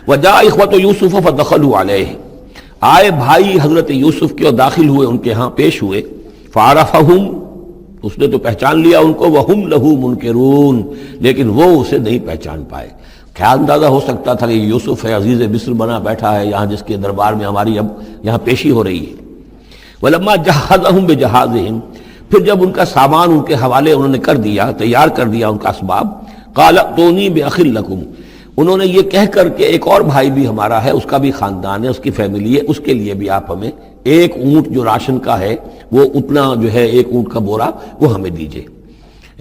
وجاء اخوۃ یوسف فدخلوا علیہ، آئے بھائی حضرت یوسف کے اور داخل ہوئے ان کے ہاں، پیش ہوئے. فعرفہم، اس نے تو پہچان لیا ان کو. وہم لہ منکرون، لیکن وہ اسے نہیں پہچان پائے. کیا اندازہ ہو سکتا تھا کہ یوسف ہے، عزیز مصر بنا بیٹھا ہے یہاں، جس کے دربار میں ہماری اب یہاں پیشی ہو رہی ہے. ولما جہزہم بجہازہم، پھر جب ان کا سامان ان کے حوالے انہوں نے کر دیا، تیار کر دیا ان کا اسباب. قال ائتونی بأخ لکم، انہوں نے یہ کہہ کر کہ ایک اور بھائی بھی ہمارا ہے، اس کا بھی خاندان ہے، اس کی فیملی ہے، اس کے لیے بھی آپ ہمیں 1 اونٹ جو راشن کا ہے وہ اتنا جو ہے 1 اونٹ کا بورا وہ ہمیں دیجئے.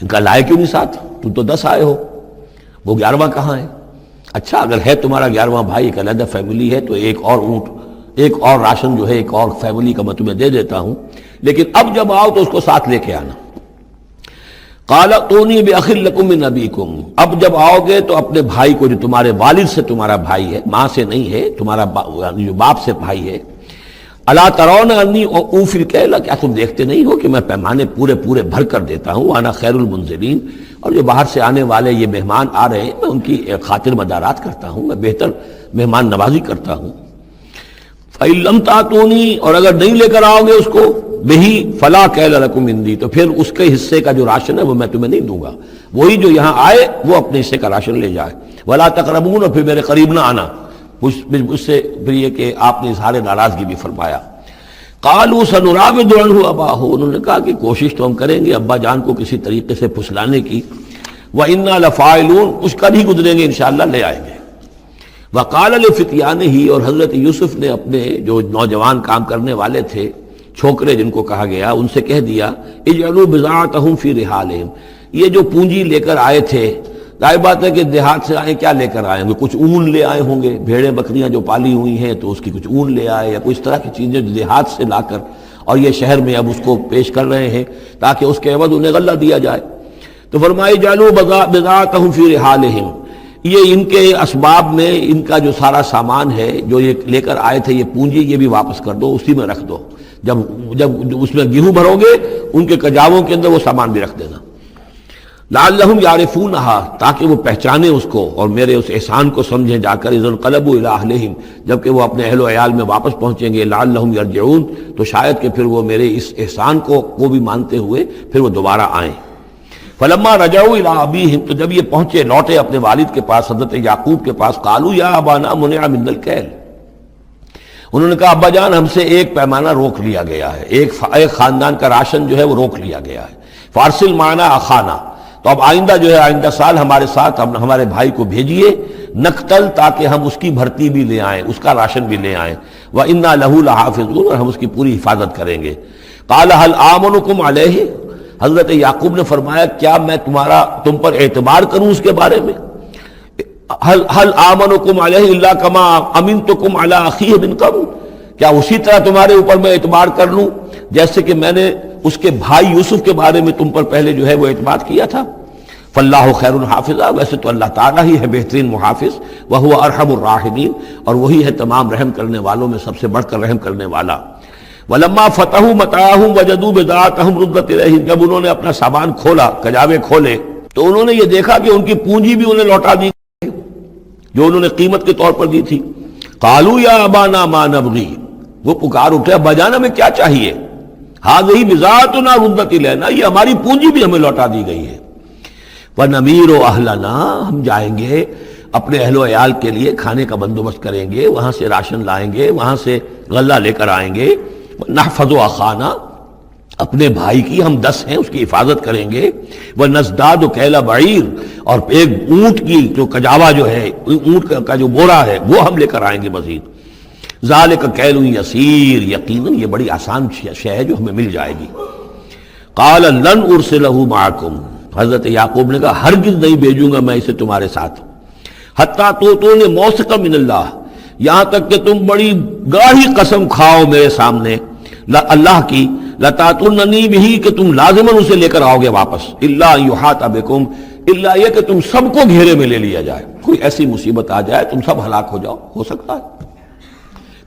ان کا لائے کیوں نہیں ساتھ؟ تم تو 10 آئے ہو، وہ 11واں کہاں ہے؟ اچھا اگر ہے تمہارا 11واں بھائی، ایک علیحدہ فیملی ہے، تو 1 اور اونٹ، 1 اور راشن جو ہے 1 اور فیملی کا میں تمہیں دے دیتا ہوں، لیکن اب جب آؤ تو اس کو ساتھ لے کے آنا. قال ائتونی بأخ لکم من ابیکم، اب جب آؤ گے تو اپنے بھائی کو، جو تمہارے والد سے تمہارا بھائی ہے، ماں سے نہیں ہے، تمہارا جو باپ سے بھائی ہے. الا ترون انی اوفی الکیل، کیا تم دیکھتے نہیں ہو کہ میں پیمانے پورے بھر کر دیتا ہوں. وانا خیر المنزلین، اور جو باہر سے آنے والے یہ مہمان آ رہے ہیں میں ان کی خاطر مدارات کرتا ہوں، میں بہتر مہمان نوازی کرتا ہوں. فإن لم تأتونی، اور اگر نہیں لے کر آؤ گے اس کو، بہی فلا کیل لکم عندی، تو پھر اس کے حصے کا جو راشن ہے وہ میں تمہیں نہیں دوں گا. وہی جو یہاں آئے وہ اپنے حصے کا راشن لے جائے. ولا تقربون، اور پھر میرے قریب نہ آنا. اس سے پھر یہ کہ آپ نے اظہار ناراضگی بھی فرمایا. قالوا سنراود عنہ اباہ، انہوں نے کہا کہ کوشش تو ہم کریں گے ابا جان کو کسی طریقے سے پھسلانے کی. وإنا لفاعلون، کچھ کر ہی گزریں گے انشاءاللہ، لے آئیں گے. وقال لفتیانہ، اور حضرت یوسف نے اپنے جو نوجوان کام کرنے والے تھے، چھوکرے جن کو کہا گیا، ان سے کہہ دیا اجعلوا بضاعتهم فی رحالہم، یہ جو پونجی لے کر آئے تھے، ظاہر بات ہے کہ دیہات سے آئے، کیا لے کر آئے ہوں گے؟ کچھ اون لے آئے ہوں گے، بھیڑیں بکریاں جو پالی ہوئی ہیں تو اس کی کچھ اون لے آئے، یا کوئی اس طرح کی چیزیں جو دیہات سے لا کر اور یہ شہر میں اب اس کو پیش کر رہے ہیں تاکہ اس کے عوض انہیں غلہ دیا جائے. تو فرمایا اجعلوا بضاعتهم فی رحالہم، یہ ان کے اسباب میں ان کا جو سارا سامان ہے جو یہ لے کر آئے تھے، یہ پونجی، یہ بھی واپس کر دو، اسی میں رکھ دو. جب اس میں گیہوں بھرو گے ان کے کجاووں کے اندر وہ سامان بھی رکھ دینا. لعلہم یعرفونہا، تاکہ وہ پہچانیں اس کو اور میرے اس احسان کو سمجھیں جا کر. اذ انقلبوا الی اہلہم، جبکہ وہ اپنے اہل و عیال میں واپس پہنچیں گے. لعلہم یرجعون، تو شاید کہ پھر وہ میرے اس احسان کو بھی مانتے ہوئے پھر وہ دوبارہ آئیں. فلما رجعوا الی ابیہم، تو جب یہ پہنچے لوٹے اپنے والد کے پاس، حضرت یعقوب کے پاس، قالوا یا ابانا منع منا الکیل، انہوں نے کہا ابا جان ہم سے ایک پیمانہ روک لیا گیا ہے، ایک خاندان کا راشن جو ہے وہ روک لیا گیا ہے. فارسل معنا اخانا، تو اب آئندہ جو ہے آئندہ سال ہمارے ساتھ ہمارے بھائی کو بھیجیے، نقتل، تاکہ ہم اس کی بھرتی بھی لے آئیں، اس کا راشن بھی لے آئیں. وَإِنَّا لَهُ لَحَافِظُونَ، اور ہم اس کی پوری حفاظت کریں گے. قَالَ هَلْ آمَنُكُمْ عَلَيْهِ، حضرت یعقوب نے فرمایا کیا میں تم پر اعتبار کروں اس کے بارے میں؟ هَلْ آمَنُكُمْ عَلَيْهِ إِلَّا كَمَا أَمِنْتُكُمْ عَلَىٰ أَخِيهِ مِنْ قَبْلُ، کیا اسی طرح تمہارے اوپر میں اعتبار کر لوں جیسے کہ میں نے اس کے بھائی یوسف کے بارے میں تم پر پہلے جو ہے وہ اعتماد کیا تھا. فاللہ خیر حافظہ، ویسے تو اللہ تعالیٰ ہی ہے بہترین محافظ. وہو ارحم الراحمین، اور وہی ہے تمام رحم کرنے والوں میں سب سے بڑھ کر رحم کرنے والا. ولما فتحوا متاعهم وجدوا بضاعتهم ردت الیہم، جب انہوں نے اپنا سامان کھولا، کجاوے کھولے، تو انہوں نے یہ دیکھا کہ ان کی پونجی بھی انہیں لوٹا دی گئی جو انہوں نے قیمت کے طور پر دی تھی. قالوا یا ابانا ما نبغی، وہ پکار اٹھے ابا جان ہمیں کیا چاہیے؟ ہذہ بضاعتنا ردت الینا، یہ ہماری پونجی بھی ہمیں لوٹا دی گئی ہے. وَنَمِيرُ أَهْلَنَا، ہم جائیں گے اپنے اہل و عیال کے لیے کھانے کا بندوبست کریں گے، وہاں سے راشن لائیں گے، وہاں سے غلہ لے کر آئیں گے. نَحْفَظُ أَخَانَا، اپنے بھائی کی ہم 10 ہیں اس کی حفاظت کریں گے. وَنَزْدَادُ كَيْلَ بَعِيرٍ، اور ایک اونٹ کی جو کجاوا جو ہے، اونٹ کا جو بورا ہے وہ ہم لے کر آئیں گے مزید. ذَلِكَ كَيْلٌ يَسِيرٌ، یقیناً یہ بڑی آسان شے ہے جو ہمیں مل جائے گی. قَالَ لَنْ أُرْسِلَهُ مَعَكُمْ، حضرت یعقوب نے کہا ہرگز نہیں بھیجوں گا میں اسے تمہارے ساتھ. حتیٰ تو نے موثق من اللہ، یہاں تک کہ تم بڑی گاہی قسم کھاؤ میرے سامنے اللہ کی، لتاتوننی بہ، کہ تم لازماً اسے لے کر آؤ گے واپس. الا یحاط بکم، الا یہ کہ تم سب کو گھیرے میں لے لیا جائے، کوئی ایسی مصیبت آ جائے تم سب ہلاک ہو جاؤ، ہو سکتا ہے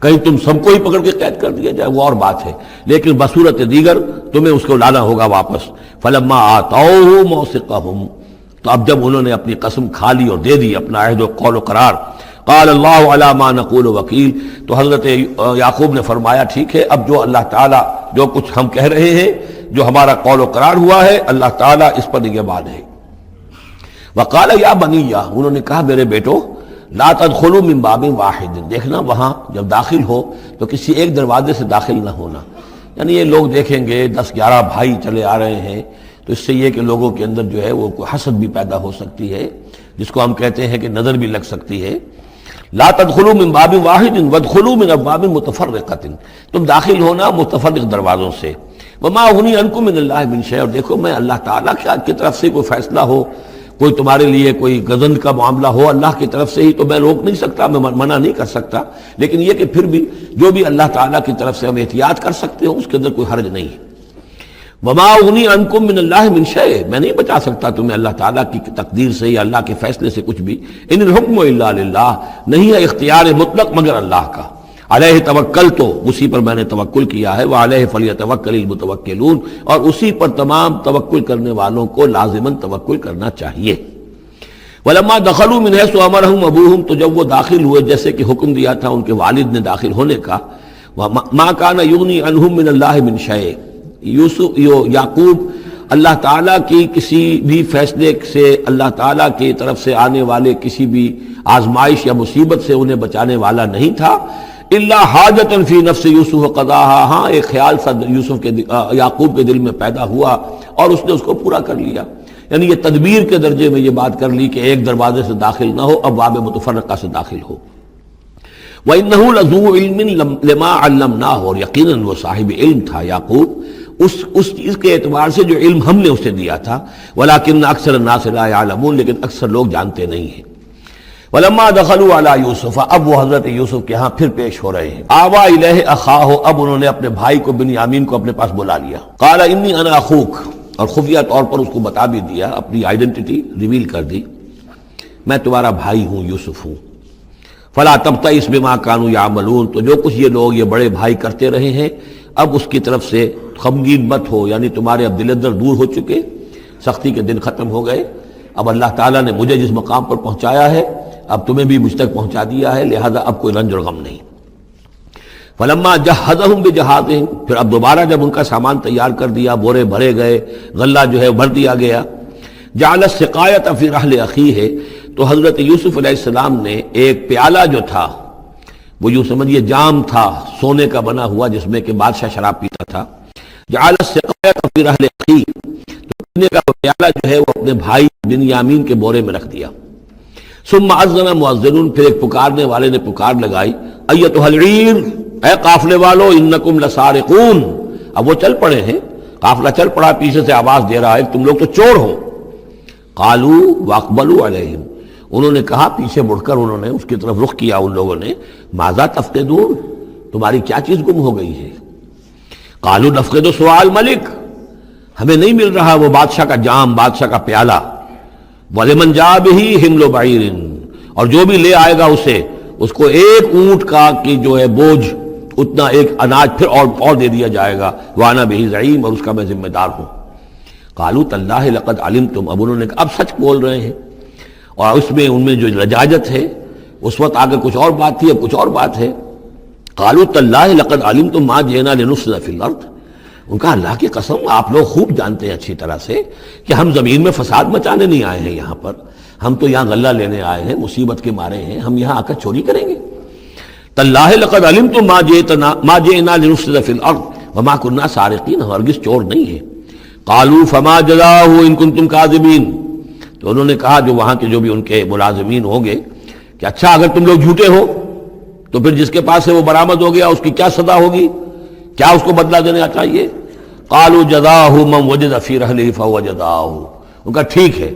کہیں تم سب کو ہی پکڑ کے قید کر دیا جائے، وہ اور بات ہے، لیکن بصورت دیگر تمہیں اس کو لانا ہوگا واپس. فلما آتوہ موثقہم، تو اب جب انہوں نے اپنی قسم کھا لی اور دے دی اپنا عہد و قول و قرار، قال اللہ علی ما نقول وکیل، تو حضرت یعقوب نے فرمایا ٹھیک ہے، اب جو اللہ تعالیٰ جو کچھ ہم کہہ رہے ہیں، جو ہمارا قول و قرار ہوا ہے، اللہ تعالیٰ اس پر نگہبان ہے. وقال یا بنی، انہوں نے کہا میرے بیٹو، لا تدخلوا من باب واحد، دیکھنا وہاں جب داخل ہو تو کسی ایک دروازے سے داخل نہ ہونا. یعنی یہ لوگ دیکھیں گے 10-11 بھائی چلے آ رہے ہیں تو اس سے یہ کہ لوگوں کے اندر جو ہے وہ کوئی حسد بھی پیدا ہو سکتی ہے، جس کو ہم کہتے ہیں کہ نظر بھی لگ سکتی ہے. لا تدخلوا من باب واحد وادخلوا من ابواب متفرقۃ، تم داخل ہونا متفرق دروازوں سے. وما اغنی عنکم من اللہ من شیء، اور دیکھو میں اللہ تعالیٰ کی طرف سے کوئی فیصلہ ہو، کوئی تمہارے لیے کوئی غضب کا معاملہ ہو اللہ کی طرف سے ہی، تو میں روک نہیں سکتا، میں منع نہیں کر سکتا، لیکن یہ کہ پھر بھی جو بھی اللہ تعالیٰ کی طرف سے ہم احتیاط کر سکتے ہو اس کے اندر کوئی حرج نہیں. وما اغنی عنکم من اللہ من شیء، میں نہیں بچا سکتا تمہیں اللہ تعالیٰ کی تقدیر سے یا اللہ کے فیصلے سے کچھ بھی. ان الحکم الا للہ، نہیں ہے اختیار مطلق مگر اللہ کا. علیہ توکلت، اسی پر میں نے توکل کیا ہے. وعلیہ فلیتوکل المتوکلون، اور اسی پر تمام توکل کرنے والوں کو لازماً توکل کرنا چاہیے. ولما دخلوا من حيث امرهم ابوهم، تو جب وہ داخل ہوئے جیسے کہ حکم دیا تھا ان کے والد نے داخل ہونے کا. ما كان يغني عنهم من الله من شيء، یعقوب اللہ تعالیٰ کی کسی بھی فیصلے سے، اللہ تعالیٰ کی طرف سے آنے والے کسی بھی آزمائش یا مصیبت سے انہیں بچانے والا نہیں تھا. الا حاجۃ فی نفس یوسف قضاها، ہاں ایک خیال سا یوسف کے یعقوب کے دل میں پیدا ہوا اور اس نے اس کو پورا کر لیا. یعنی یہ تدبیر کے درجے میں یہ بات کر لی کہ ایک دروازے سے داخل نہ ہو، ابواب متفرقہ سے داخل ہو. وَإِنَّهُ لَذُو عِلْمٍ لِمَا عَلَّمْنَاهُ، اور یقیناً وہ صاحب علم تھا یعقوب اس چیز کے اعتبار سے جو علم ہم نے اسے دیا تھا. وَلَكِنَّ أَكْثَرَ النَّاسِ لَا يَعْلَمُونَ، لیکن اکثر لوگ جانتے نہیں ہیں. وَلَمَّا دَخَلُوا عَلَى يُوسُفَ، اب وہ حضرت یوسف کے ہاں پھر پیش ہو رہے ہیں. آوَا إِلَيْهِ أَخَاهُ، اب انہوں نے اپنے بھائی کو بنیامین کو اپنے پاس بلا لیا. قَالَ إِنِّي أَنَا أَخُوكَ، اور خفیہ طور پر اس کو بتا بھی دیا، اپنی آئیڈینٹی ریویل کر دی. میں تمہارا بھائی ہوں، یوسف ہوں۔ فلا تبتئس بما كانوا يعملون، تو جو کچھ یہ لوگ یہ بڑے بھائی کرتے رہے ہیں اب اس کی طرف سے غمگین مت ہو، یعنی تمہارے اب دل اندر دور ہو چکے، سختی کے دن ختم ہو گئے، اب اللہ تعالیٰ نے مجھے جس مقام پر پہنچایا ہے اب تمہیں بھی مجھ تک پہنچا دیا ہے، لہذا اب کوئی رنج اور غم نہیں۔ فلما جہزہم بجہازہم، پھر اب دوبارہ جب ان کا سامان تیار کر دیا، بورے بھرے گئے، غلہ جو ہے بھر دیا گیا، جعل السقایۃ فی رحل اخیہ، تو حضرت یوسف علیہ السلام نے ایک پیالہ جو تھا، وہ یوں سمجھیے جام تھا سونے کا بنا ہوا جس میں کہ بادشاہ شراب پیتا تھا، جعل السقایۃ فی رحل اخیہ، تو پینے کا وہ پیالہ جو ہے وہ اپنے بھائی بنیامین کے بورے میں رکھ دیا۔ ثم اذن مؤذن، پھر ایک پکارنے والے نے پکار لگائی، ایتھا العیر، اے قافلے والو، انکم لسارقون، اب وہ چل پڑے ہیں، قافلہ چل پڑا، پیچھے سے آواز دے رہا ہے تم لوگ تو چور ہو۔ قالوا واقبلوا علیہم، انہوں نے کہا، پیچھے مڑ کر انہوں نے اس کی طرف رخ کیا ان لوگوں نے، ماذا تفقدون، تمہاری کیا چیز گم ہو گئی ہے؟ قالوا نفقد سؤال ملک، ہمیں نہیں مل رہا وہ بادشاہ کا جام، بادشاہ کا پیالہ، وَلِمَنْ جَاءَ بِهِ حِمْلُ بَعِيرٍ، اور جو بھی لے آئے گا اسے، اس کو ایک اونٹ کا کی جو ہے بوجھ، اتنا ایک اناج پھر اور دے دیا جائے گا، وَأَنَا بِهِ زَعِيمٌ، اور اس کا میں ذمہ دار ہوں۔ قَالُوا تَاللَّهِ لَقَدْ عَلِمْتُمْ، اب انہوں نے کہا اب سچ بول رہے ہیں، اور اس میں ان میں جو لجاجت ہے، اس وقت آگے کچھ اور بات تھی اب کچھ اور بات ہے۔ قَالُوا تَاللَّهِ لَقَدْ عَلِمْتُمْ مَا جِئْنَا لِنُفْسِدَ فِي الْأَرْضِ، ان کا اللہ کی قسم آپ لوگ خوب جانتے ہیں اچھی طرح سے کہ ہم زمین میں فساد مچانے نہیں آئے ہیں، یہاں پر ہم تو یہاں غلہ لینے آئے ہیں، مصیبت کے مارے ہیں، ہم یہاں آ کر چوری کریں گے؟ تاللہ لقد علمتم ما جئنا لنفسد فی الارض وما كنا سارقین، ہرگز چور نہیں ہے۔ قالوا فما جزاؤہ ان کنتم کاذبین، تو انہوں نے کہا جو وہاں کے جو بھی ان کے ملازمین ہوں گے کہ اچھا اگر تم لوگ جھوٹے ہو تو پھر جس کے پاس سے وہ برآمد ہو گیا اس کی کیا سزا ہوگی، کیا اس کو بدلہ دینا چاہیے؟ قالوا جزاؤہ من وجد فی رحلہ فہو جزاؤہ، ان کا ٹھیک ہے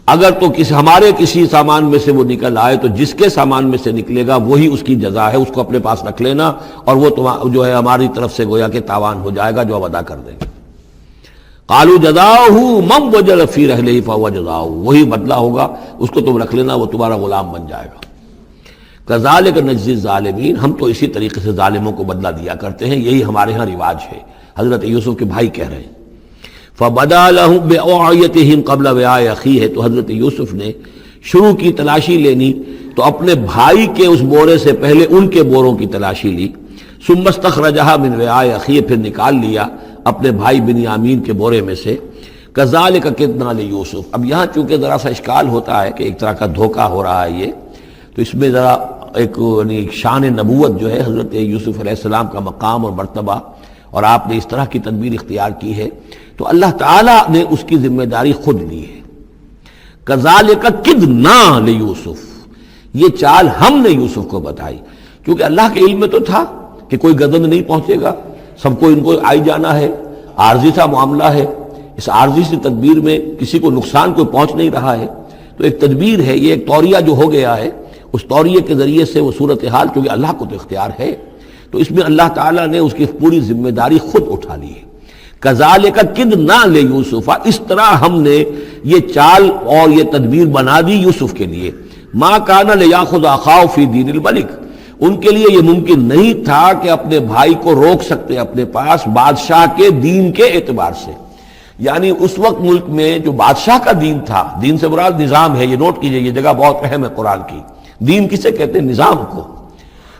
اگر تو ہمارے کسی سامان میں سے وہ نکل آئے تو جس کے سامان میں سے نکلے گا وہی اس کی جزا ہے، اس کو اپنے پاس رکھ لینا، اور وہ جو ہے ہماری طرف سے گویا کہ تاوان ہو جائے گا جو اب ادا کر دیں گے۔ قالوا جزاؤہ من وجد فی رحلہ فہو جزاؤہ، وہی بدلہ ہوگا، اس کو تم رکھ لینا، وہ تمہارا غلام بن جائے گا۔ کذالک نجزی الظالمین، ہم تو اسی طریقے سے ظالموں کو بدلہ دیا کرتے ہیں، یہی ہمارے ہاں رواج ہے۔ حضرت یوسف کے بھائی کہہ رہے ہیں فَبَدَا لَهُمْ بِأَوْعِيَتِهِمْ قَبْلَ وِعَاءِ أَخِيهِ، تو حضرت یوسف نے شروع کی تلاشی لینی تو اپنے بھائی کے اس بورے سے پہلے ان کے بوروں کی تلاشی لی، ثُمَّ اسْتَخْرَجَهَا مِنْ وِعَاءِ أَخِيهِ، پھر نکال لیا اپنے بھائی بنیامین کے بورے میں سے۔ كَذَلِكَ كِدْنَا لِيُوسُف، اب یہاں چونکہ ذرا سا اشکال ہوتا ہے کہ ایک طرح کا دھوکہ ہو رہا ہے یہ، تو اس میں ذرا ایک شان نبوت جو ہے حضرت یوسف علیہ السلام کا مقام اور مرتبہ، اور آپ نے اس طرح کی تدبیر اختیار کی ہے تو اللہ تعالیٰ نے اس کی ذمہ داری خود لی ہے۔ کذالک کدنا لیوسف، یہ چال ہم نے یوسف کو بتائی، کیونکہ اللہ کے علم میں تو تھا کہ کوئی گزند نہیں پہنچے گا، سب کو ان کو آئی جانا ہے، عارضی سا معاملہ ہے، اس عارضی سی تدبیر میں کسی کو نقصان کوئی پہنچ نہیں رہا ہے، تو ایک تدبیر ہے، یہ ایک توریہ جو ہو گیا ہے، اس توریے کے ذریعے سے وہ صورتحال، کیونکہ اللہ کو تو اختیار ہے، تو اس میں اللہ تعالیٰ نے اس کی پوری ذمہ داری خود اٹھا لی ہے۔ کذالک کدنا لیوسف، اس طرح ہم نے یہ چال اور یہ تدبیر بنا دی یوسف کے لیے۔ ما کان لیاخذ اخاہ فی دین الملک، ان کے لیے یہ ممکن نہیں تھا کہ اپنے بھائی کو روک سکتے اپنے پاس بادشاہ کے دین کے اعتبار سے، یعنی اس وقت ملک میں جو بادشاہ کا دین تھا، دین سے مراد نظام ہے، یہ نوٹ کیجئے، یہ جگہ بہت اہم ہے قرآن کی۔ دین کسے کہتے ہیں؟ نظام کو۔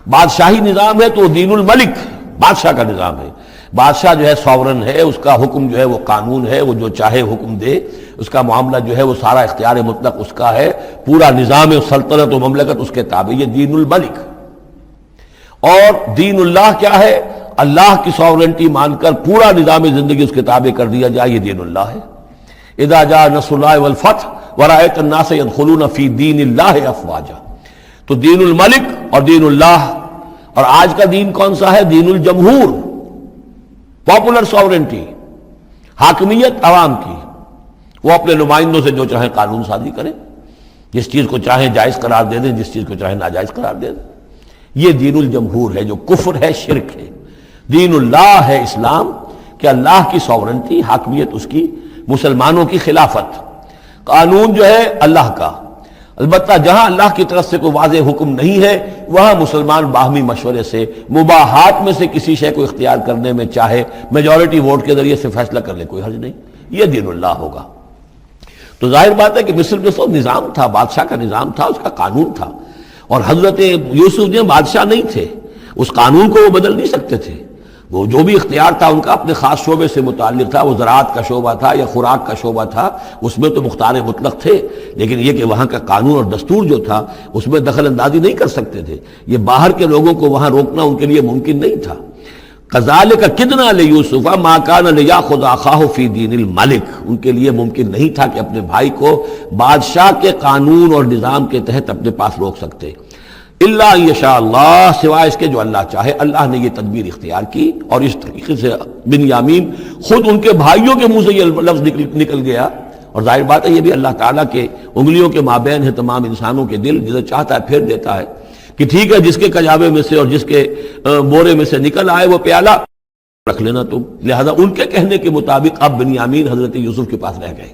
بادشاہی نظام ہے تو دین الملک، بادشاہ کا نظام ہے، بادشاہ جو ہے سوورن ہے، اس کا حکم جو ہے وہ قانون ہے، وہ جو چاہے حکم دے، اس کا معاملہ جو ہے وہ سارا اختیار مطلق اس کا ہے، پورا نظام سلطنت و مملکت اس کے تابع، یہ دین الملک۔ اور دین اللہ کیا ہے؟ اللہ کی سوورنٹی مان کر پورا نظام زندگی اس کے تابع کر دیا جائے، یہ دین اللہ ہے۔ اذا جاء نصر اللہ والفتح ورأيت الناس يدخلون في دین اللہ افواجا، تو دین الملک اور دین اللہ، اور آج کا دین کون سا ہے؟ دین الجمہور، پاپولر سوورنٹی، حاکمیت عوام کی، وہ اپنے نمائندوں سے جو چاہیں قانون سازی کریں، جس چیز کو چاہیں جائز قرار دے دیں، جس چیز کو چاہیں ناجائز قرار دے دیں، یہ دین الجمہور ہے جو کفر ہے، شرک ہے۔ دین اللہ ہے اسلام، کہ اللہ کی سوورنٹی، حاکمیت اس کی، مسلمانوں کی خلافت، قانون جو ہے اللہ کا، البتہ جہاں اللہ کی طرف سے کوئی واضح حکم نہیں ہے وہاں مسلمان باہمی مشورے سے مباحات میں سے کسی شے کو اختیار کرنے میں چاہے میجورٹی ووٹ کے ذریعے سے فیصلہ کر لے، کوئی حرج نہیں، یہ دین اللہ ہوگا۔ تو ظاہر بات ہے کہ مصر میں سب نظام تھا، بادشاہ کا نظام تھا، اس کا قانون تھا، اور حضرت یوسف جو بادشاہ نہیں تھے، اس قانون کو وہ بدل نہیں سکتے تھے۔ وہ جو بھی اختیار تھا ان کا اپنے خاص شعبے سے متعلق تھا، وہ زراعت کا شعبہ تھا یا خوراک کا شعبہ تھا، اس میں تو مختار مطلق تھے، لیکن یہ کہ وہاں کا قانون اور دستور جو تھا اس میں دخل اندازی نہیں کر سکتے تھے، یہ باہر کے لوگوں کو وہاں روکنا ان کے لیے ممکن نہیں تھا۔ کذالک کدنا لیوسف ما کان لیاخذ اخاہ فی دین الملک، ان کے لیے ممکن نہیں تھا کہ اپنے بھائی کو بادشاہ کے قانون اور نظام کے تحت اپنے پاس روک سکتے، الا یشاء اللہ، سوائے اس کے جو اللہ چاہے۔ اللہ نے یہ تدبیر اختیار کی، اور اس طریقے سے بنیامین خود ان کے بھائیوں کے منہ سے یہ لفظ نکل گیا، اور ظاہر بات ہے یہ بھی اللہ تعالیٰ کے انگلیوں کے مابین ہے تمام انسانوں کے دل، جسے چاہتا ہے پھیر دیتا ہے کہ ٹھیک ہے جس کے کجاوے میں سے اور جس کے بورے میں سے نکل آئے وہ پیالہ رکھ لینا تم۔ لہذا ان کے کہنے کے مطابق اب بنیامین حضرت یوسف کے پاس رہ گئے۔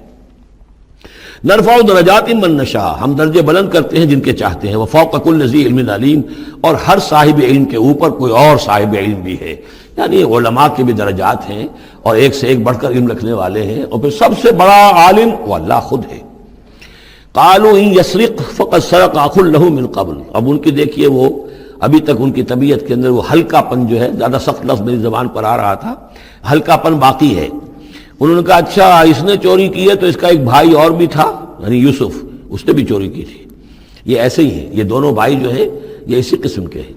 نرفع درجات من نشاء، ہم درجے بلند کرتے ہیں جن کے چاہتے ہیں، وفوق کل ذی علم علیم، اور ہر صاحب علم کے اوپر کوئی اور صاحب علم بھی ہے، یعنی علماء کے بھی درجات ہیں اور ایک سے ایک بڑھ کر علم رکھنے والے ہیں، اور پھر سب سے بڑا عالم وہ اللہ خود ہے۔ قالوا ان یسرق فقد سرق اخ له من قبل، اب ان کی دیکھیے وہ ابھی تک ان کی طبیعت کے اندر وہ ہلکا پن جو ہے، زیادہ سخت لفظ میری زبان پر آ رہا تھا، ہلکا پن باقی ہے۔ انہوں نے کہا اچھا اس نے چوری کی ہے تو اس کا ایک بھائی اور بھی تھا، یعنی یوسف، اس نے بھی چوری کی تھی۔ یہ ایسے ہی ہے، یہ دونوں بھائی جو ہیں یہ اسی قسم کے ہیں۔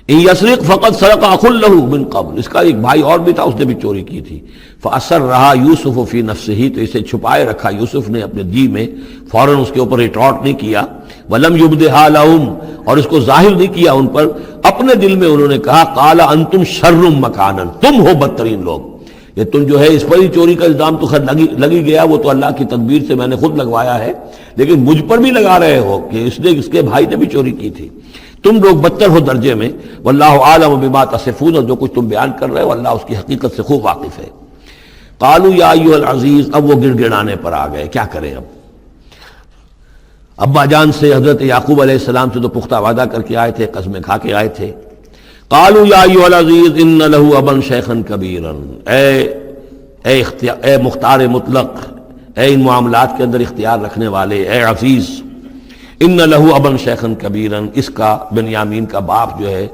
ان یسرق فقد سرق اخ له من قبل، اس کا ایک بھائی اور بھی تھا، اس نے بھی چوری کی تھی۔ فاسرها یوسف فی نفسہ، تو اسے چھپائے رکھا یوسف نے اپنے جی میں، فوراً اس کے اوپر ریٹارٹ نہیں کیا۔ ولم یبدھا لهم، اور اس کو ظاہر نہیں کیا ان پر، اپنے دل میں انہوں نے کہا قال انتم شر مکانا، تم ہو بدترین لوگ، یہ تم جو ہے اس پر ہی چوری کا الزام تو خیر لگی گیا، وہ تو اللہ کی تدبیر سے میں نے خود لگوایا ہے، لیکن مجھ پر بھی لگا رہے ہو کہ اس کے بھائی نے بھی چوری کی تھی، تم لوگ بدتر ہو درجے میں۔ واللہ عالم بما تصفون، اور جو کچھ تم بیان کر رہے ہو اللہ اس کی حقیقت سے خوب واقف ہے۔ قالوا یا ایھا العزیز، اب وہ گڑ گڑانے پر آ گئے، کیا کریں اب؟ ابا جان سے حضرت یعقوب علیہ السلام سے تو پختہ وعدہ کر کے آئے تھے، قسمیں کھا کے آئے تھے۔ قالوا یا ایھا العزیز ان له ابا شیخا کبیرا، اے مختار مطلق، اے ان معاملات کے اندر اختیار رکھنے والے، اے عزیز، ان له ابا شیخا کبیرا، اس کا بنیامین کا باپ جو ہے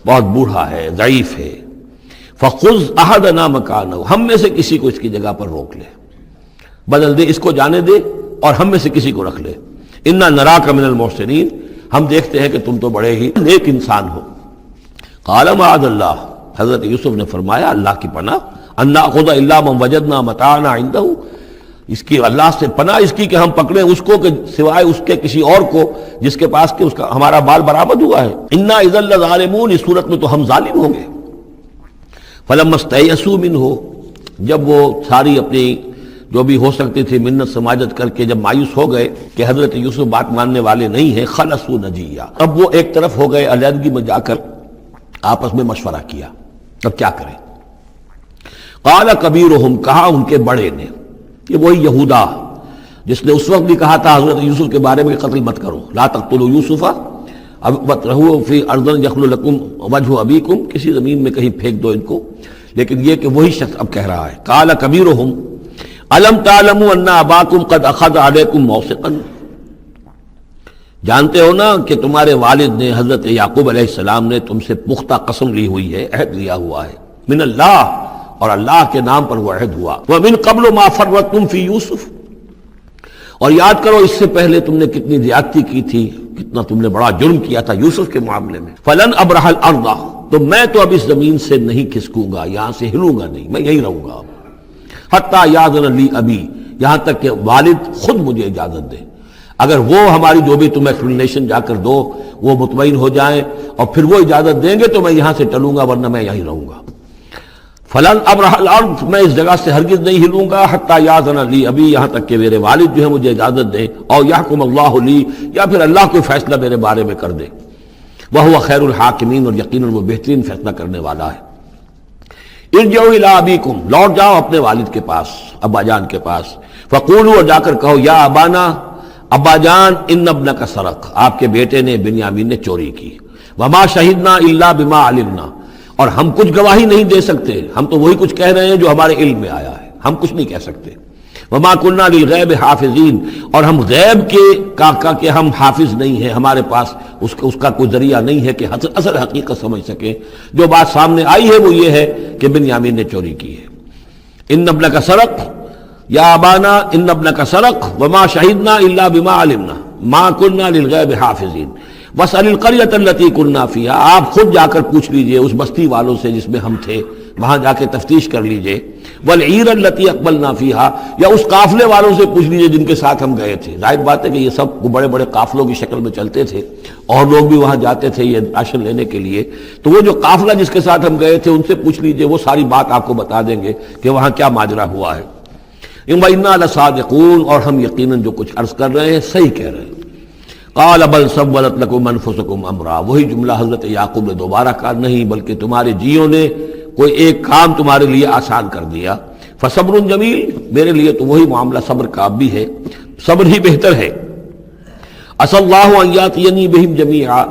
بہت بوڑھا ہے، ضعیف ہے۔ فخذ احدنا مکانہ، ہم میں سے کسی کو اس کی جگہ پر روک لے، بدل دے، اس کو جانے دے اور ہم میں سے کسی کو رکھ لے۔ انا نراک من المحسنین، ہم دیکھتے ہیں کہ تم تو بڑے ہی نیک انسان ہو۔ قال معاذ اللہ، حضرت یوسف نے فرمایا اللہ کی پناہ، ان ناخذ الا من وجدنا متاعنا عنده، اس کی اللہ سے پناہ اس کی کہ ہم پکڑیں اس کو کہ سوائے اس کے کسی اور کو جس کے پاس کہ اس کا ہمارا بال برآمد ہوا ہے۔ انا اذا لظالمون، اس صورت میں تو ہم ظالم ہوں گے۔ فلما استيئسوا منه، جب وہ ساری اپنی جو بھی ہو سکتی تھی منت سماجت کر کے جب مایوس ہو گئے کہ حضرت یوسف بات ماننے والے نہیں ہیں، خلصوا نجیہ، اب وہ ایک طرف ہو گئے، علیحدگی میں جا کر آپس میں مشورہ کیا اب کیا کریں۔ قال کبیرہم، کہا ان کے بڑے نے، یہ وہی یہودا جس نے اس وقت بھی کہا تھا حضرت یوسف کے بارے میں کہ قتل مت کرو، لا تقتلوا یوسف وَاطْرَحُوهُ فِي أَرْضٍ يَخْلُ لَكُمْ وَجْهُ أَبِيكُمْ، کسی زمین میں کہیں پھینک دو ان کو، لیکن یہ کہ وہی شخص اب کہہ رہا ہے قال کبیرہم أَلَمْ تَعْلَمُوا أَنَّ أَبَاكُمْ قَدْ أَخَذَ عَلَيْكُمْ مَوْثِقًا، جانتے ہو نا کہ تمہارے والد نے حضرت یعقوب علیہ السلام نے تم سے پختہ قسم لی ہوئی ہے، عہد لیا ہوا ہے، من اللہ، اور اللہ کے نام پر وہ عہد ہوا، وَمِن قَبْلُ مَا فَرَّطْتُمْ فِي يُوسُف، اور یاد کرو اس سے پہلے تم نے کتنی زیادتی کی تھی، کتنا تم نے بڑا جرم کیا تھا یوسف کے معاملے میں۔ فَلَنْ أَبْرَحَ الْأَرْضَ، تو میں تو اب اس زمین سے نہیں کھسکوں گا، یہاں سے ہلوں گا نہیں، میں یہی رہوں گا حتیٰ یأذن لی ابی، یہاں تک کہ والد خود مجھے اجازت دے، اگر وہ ہماری جو بھی تم ایکسپلینیشن جا کر دو وہ مطمئن ہو جائیں اور پھر وہ اجازت دیں گے تو میں یہاں سے ٹلوں گا، ورنہ میں یہیں رہوں گا۔ فلن ابرح الارض، میں اس جگہ سے ہرگز نہیں ہلوں گا، حتیٰ یأذن لی ابی، یہاں تک کہ میرے والد جو ہے مجھے اجازت دیں، اور یحکم اللہ لی، یا پھر اللہ کوئی فیصلہ میرے بارے میں کر دے، وہو خیر الحاکمین، اور یقیناً وہ بہترین فیصلہ کرنے والا ہے۔ ارجعوا الی ابیکم، لوٹ جاؤ اپنے والد کے پاس، ابا جان کے پاس، فقولوا، اور جا کر کہو، یا ابانا، ابا جان ان ابنک سرق، آپ کے بیٹے نے بنیامین نے چوری کی، وما شہدنا الا بما علمنا، اور ہم کچھ گواہی نہیں دے سکتے، ہم تو وہی کچھ کہہ رہے ہیں جو ہمارے علم میں آیا ہے، ہم کچھ نہیں کہہ سکتے۔ وما كنا للغیب حافظین، اور ہم غیب کے ہم حافظ نہیں ہیں، ہمارے پاس اس کا کوئی ذریعہ نہیں ہے کہ اصل حقیقت سمجھ سکیں۔ جو بات سامنے آئی ہے وہ یہ ہے کہ بنیامین نے چوری کی ہے۔ ان ابنک سرق یا ابانا ان ابنک سرق وما شہدنا الا بما علمنا ما كنا للغیب حافظین واسأل القرية التي كنا فيها، آپ خود جا کر پوچھ لیجئے اس بستی والوں سے جس میں ہم تھے، وہاں جا کے تفتیش کر لیجئے، والعیر التي اقبلنا فيها، یا اس قافلے والوں سے پوچھ لیجئے جن کے ساتھ ہم گئے تھے۔ ظاہر بات ہے کہ یہ سب بڑے بڑے قافلوں کی شکل میں چلتے تھے اور لوگ بھی وہاں جاتے تھے یہ راشن لینے کے لیے، تو وہ جو قافلہ جس کے ساتھ ہم گئے تھے ان سے پوچھ لیجئے، وہ ساری بات آپ کو بتا دیں گے کہ وہاں کیا ماجرا ہوا ہے۔ وَإِنَّا لَصَادِقُونَ، اور ہم یقیناً جو کچھ عرض کر رہے ہیں صحیح کہہ رہے ہیں۔ قال بل سولت لكم انفسكم امرا، وہی جملہ حضرت یعقوب نے دوبارہ کہا، نہیں بلکہ تمہارے جیوں نے کوئی ایک کام تمہارے لیے آسان کر دیا، فصبر جمیل، میرے لیے تو وہی معاملہ صبر کا بھی ہے، صبر ہی بہتر ہے۔ عسى الله ان ياتيني بهم جميعا،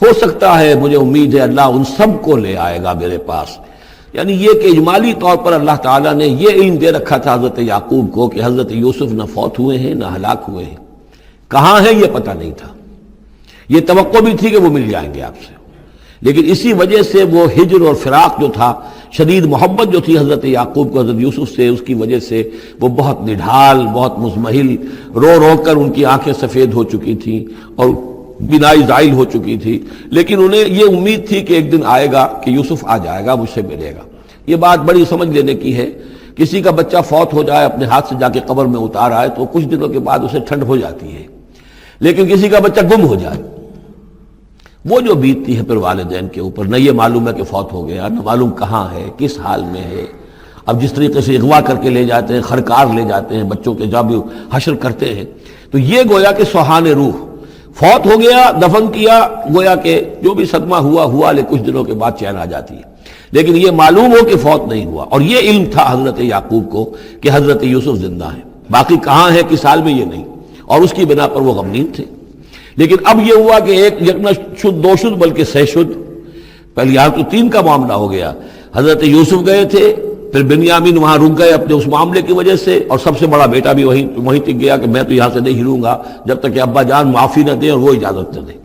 ہو سکتا ہے، مجھے امید ہے اللہ ان سب کو لے آئے گا میرے پاس۔ یعنی یہ کہ اجمالی طور پر اللہ تعالیٰ نے یہ علم دے رکھا تھا حضرت یعقوب کو کہ حضرت یوسف نہ فوت ہوئے ہیں نہ ہلاک ہوئے ہیں، کہاں ہے یہ پتہ نہیں تھا، یہ توقع بھی تھی کہ وہ مل جائیں گے آپ سے، لیکن اسی وجہ سے وہ ہجر اور فراق جو تھا، شدید محبت جو تھی حضرت یعقوب کو حضرت یوسف سے، اس کی وجہ سے وہ بہت نڈھال، بہت مزمحل، رو رو کر ان کی آنکھیں سفید ہو چکی تھیں اور بینائی زائل ہو چکی تھی، لیکن انہیں یہ امید تھی کہ ایک دن آئے گا کہ یوسف آ جائے گا، مجھ سے ملے گا۔ یہ بات بڑی سمجھ لینے کی ہے، کسی کا بچہ فوت ہو جائے، اپنے ہاتھ سے جا کے قبر میں اتار آئے تو کچھ دنوں کے بعد اسے ٹھنڈ ہو جاتی ہے، لیکن کسی کا بچہ گم ہو جائے، وہ جو بیتتی ہے پھر والدین کے اوپر، نہ یہ معلوم ہے کہ فوت ہو گیا، نہ معلوم کہاں ہے، کس حال میں ہے۔ اب جس طریقے سے اغوا کر کے لے جاتے ہیں، خرکار لے جاتے ہیں بچوں کے، جب حشر کرتے ہیں، تو یہ گویا کہ سوہان روح، فوت ہو گیا، دفن کیا، گویا کہ جو بھی صدمہ ہوا لیکن کچھ دنوں کے بعد چین آ جاتی ہے، لیکن یہ معلوم ہو کہ فوت نہیں ہوا، اور یہ علم تھا حضرت یعقوب کو کہ حضرت یوسف زندہ ہیں، باقی کہاں ہے کس حال میں یہ نہیں، اور اس کی بنا پر وہ غمگین تھے۔ لیکن اب یہ ہوا کہ ایک یک نہ شد دو شد بلکہ سہ شد، پہلے یہاں تو تین کا معاملہ ہو گیا، حضرت یوسف گئے تھے، پھر بنیامین وہاں رک گئے اپنے اس معاملے کی وجہ سے، اور سب سے بڑا بیٹا بھی وہیں ٹک گیا کہ میں تو یہاں سے نہیں ہلوں گا جب تک کہ ابا جان معافی نہ دیں اور وہ اجازت نہ دیں۔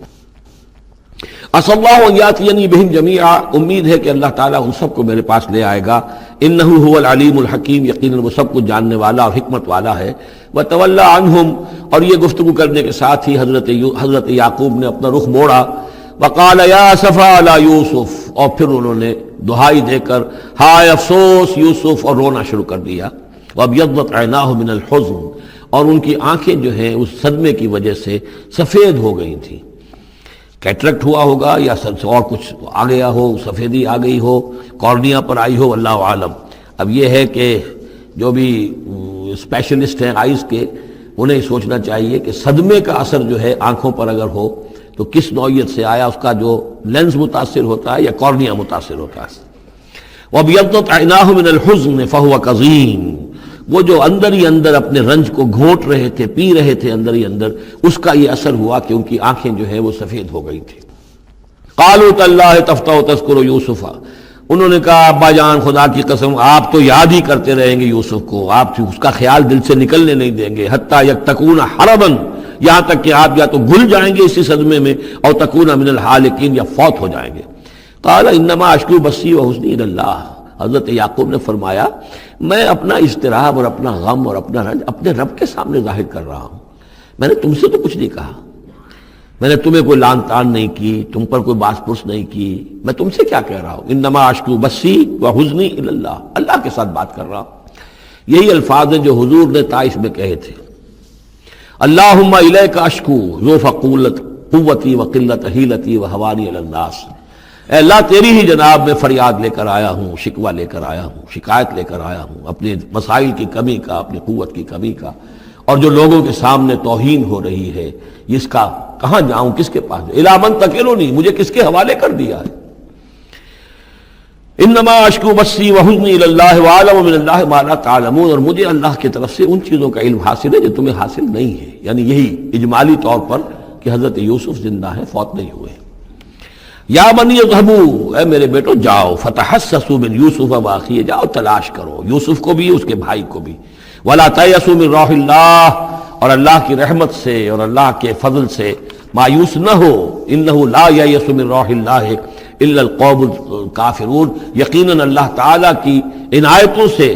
عسى الله ان ياتيني بهم جميعا، امید ہے کہ اللہ تعالیٰ ان سب کو میرے پاس لے آئے گا، انه هو العلیم الحکیم، یقیناً وہ سب کچھ جاننے والا اور حکمت والا ہے۔ وتولى عنهم، اور یہ گفتگو کرنے کے ساتھ ہی حضرت یعقوب نے اپنا رخ موڑا، وقال یا اسفا علی یوسف، اور پھر انہوں نے دہائی دے کر ہائے افسوس یوسف، اور رونا شروع کر دیا۔ وابیضت عیناہ من الحزن، اور ان کی آنکھیں جو ہیں اس صدمے کی وجہ سے سفید ہو گئی تھیں، کیٹریکٹ ہوا ہوگا یا اور کچھ آ گیا ہو، سفیدی آ گئی ہو، کارنیا پر آئی ہو، اللہ عالم۔ اب یہ ہے کہ جو بھی اسپیشلسٹ ہیں آئیز کے، انہیں سوچنا چاہیے کہ صدمے کا اثر جو ہے آنکھوں پر اگر ہو تو کس نوعیت سے آیا، اس کا جو لینز متاثر ہوتا ہے یا کارنیا متاثر ہوتا ہے۔ وَابْيَضَّتْ عَيْنَاهُ مِنَ الْحُزْنِ فَهُوَ كَظِيمٌ، وہ جو اندر ہی اندر اپنے رنج کو گھونٹ رہے تھے، پی رہے تھے اندر ہی اندر، اس کا یہ اثر ہوا کہ ان کی آنکھیں جو ہے وہ سفید ہو گئی تھی۔ قَالُوا تَاللَّهِ تَفْتَحُ تَذْكُرُ يُوسُفَ، انہوں نے کہا ابا جان خدا کی قسم آپ تو یاد ہی کرتے رہیں گے یوسف کو، آپ اس کا خیال دل سے نکلنے نہیں دیں گے، حتیٰ یکتکون حربا، یہاں تک کہ آپ یا تو گل جائیں گے اسی صدمے میں، اور تکون من الحالکین، یا فوت ہو جائیں گے۔ قال انما اشکو بثی وحزنی الی اللہ، حضرت یعقوب نے فرمایا میں اپنا اضطراب اور اپنا غم اور اپنا رنج اپنے رب کے سامنے ظاہر کر رہا ہوں، میں نے تم سے تو کچھ نہیں کہا، میں نے تمہیں کوئی لان تان نہیں کی، تم پر کوئی باس پرس نہیں کی، میں تم سے کیا کہہ رہا ہوں، انما اشکو بثی وحزنی الی اللہ، اللہ کے ساتھ بات کر رہا ہوں۔ یہی الفاظ ہیں جو حضور نے طائف میں کہے تھے، اللہم الیک اشکو ذو فقولت قوتی وقلت حیلتی وحوانی علی الناس، اے اللہ تیری ہی جناب میں فریاد لے کر آیا ہوں، شکوہ لے کر آیا ہوں، شکایت لے کر آیا ہوں اپنے مسائل کی کمی کا، اپنی قوت کی کمی کا، اور جو لوگوں کے سامنے توہین ہو رہی ہے اس کا کہاں جاؤں، کس کے پاس، الی من تکلنی، مجھے کس کے حوالے کر دیا ہے۔ انما اشکو بثی وحزنی الی اللہ واعلم من اللہ ما لا تعلمون، اور مجھے اللہ کی طرف سے ان چیزوں کا علم حاصل ہے جو تمہیں حاصل نہیں ہے، یعنی یہی اجمالی طور پر کہ حضرت یوسف زندہ ہیں، فوت نہیں ہوئے۔ یا بنی اذهبوا، اے میرے بیٹو جاؤ، فتحسسوا من یوسف واخیہ، جاؤ تلاش کرو یوسف کو بھی اس کے بھائی کو بھی، ولا تیأسوا من روح اللہ، اور اللہ کی رحمت سے اور اللہ کے فضل سے مایوس نہ ہو، انہ لا ییأس من روح اللہ الا القوم الکافرون، یقیناً اللہ تعالیٰ کی عنایتوں سے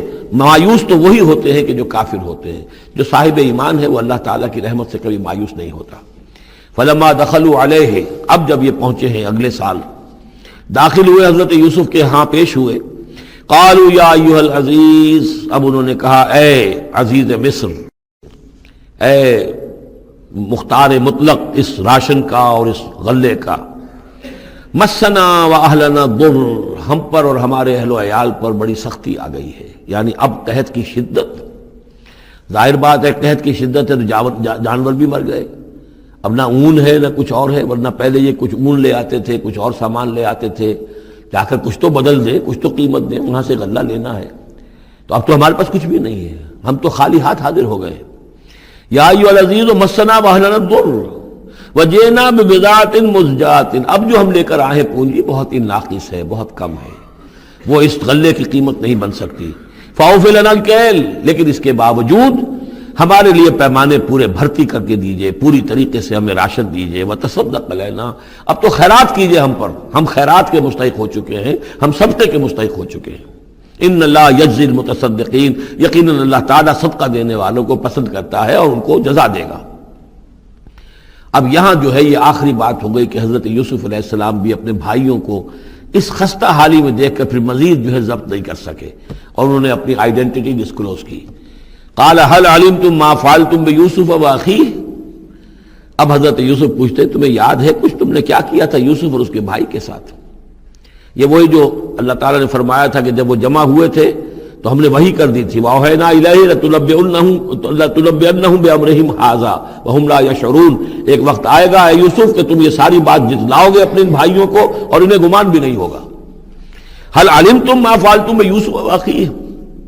مایوس تو وہی ہوتے ہیں کہ جو کافر ہوتے ہیں، جو صاحب ایمان ہے وہ اللہ تعالیٰ کی رحمت سے کبھی مایوس نہیں ہوتا۔ فلما دخلوا علیہ، اب جب یہ پہنچے ہیں اگلے سال، داخل ہوئے حضرت یوسف کے ہاں پیش ہوئے، قالوا یا ایھا العزیز، اب انہوں نے کہا اے عزیز مصر، اے مختار مطلق اس راشن کا اور اس غلے کا، مسنا و اہلنا ضر، ہم پر اور ہمارے اہل و عیال پر بڑی سختی آ گئی ہے، یعنی اب قحط کی شدت، ظاہر بات ہے قحط کی شدت ہے تو جانور بھی مر گئے، اب نہ اون ہے نہ کچھ اور ہے، ورنہ پہلے یہ کچھ اون لے آتے تھے، کچھ اور سامان لے آتے تھے، جا کر کچھ تو بدل دیں، کچھ تو قیمت دیں، وہاں سے غلہ لینا ہے، تو اب تو ہمارے پاس کچھ بھی نہیں ہے، ہم تو خالی ہاتھ حاضر ہو گئے۔ یا ایھا العزیز مسنا و اہلنا الضر وجئنا ببضاعۃ مزجاۃ، اب جو ہم لے کر آئے پونجی بہت ہی ناقص ہے، بہت کم ہے، وہ اس غلے کی قیمت نہیں بن سکتی، فاوفی لنا الکیل، لیکن اس کے باوجود ہمارے لیے پیمانے پورے بھرتی کر کے دیجئے، پوری طریقے سے ہمیں راشن دیجئے، وتصدق علینا، اب تو خیرات کیجئے ہم پر، ہم خیرات کے مستحق ہو چکے ہیں، ہم صدقے کے مستحق ہو چکے ہیں۔ ان اللہ یجزی المتصدقین، یقیناً اللہ تعالیٰ صدقہ دینے والوں کو پسند کرتا ہے اور ان کو جزا دے گا۔ اب یہاں جو ہے یہ آخری بات ہو گئی کہ حضرت یوسف علیہ السلام بھی اپنے بھائیوں کو اس خستہ حالی میں دیکھ کر پھر مزید جو ہے ضبط نہیں کر سکے، اور انہوں نے اپنی آئیڈینٹی ڈسکلوز کی۔ قال هل علمتم ما فعلتم بيوسف واخيه، اب حضرت یوسف پوچھتے تمہیں یاد ہے کچھ تم نے کیا کیا تھا یوسف اور اس کے بھائی کے ساتھ؟ یہ وہی جو اللہ تعالیٰ نے فرمایا تھا کہ جب وہ جمع ہوئے تھے تو ہم نے وحی کر دی تھی، وَأَوْحَيْنَا إِلَيْهِ لَتُنَبِّئَنَّهُم بِأَمْرِهِمْ هَٰذَا وَهُمْ لَا يَشْعُرُونَ، ایک وقت آئے گا اے یوسف کہ تم یہ ساری بات جتلاؤ گے اپنے بھائیوں کو اور انہیں گمان بھی نہیں ہوگا۔ هل علمتم ما فعلتم بيوسف واخيه،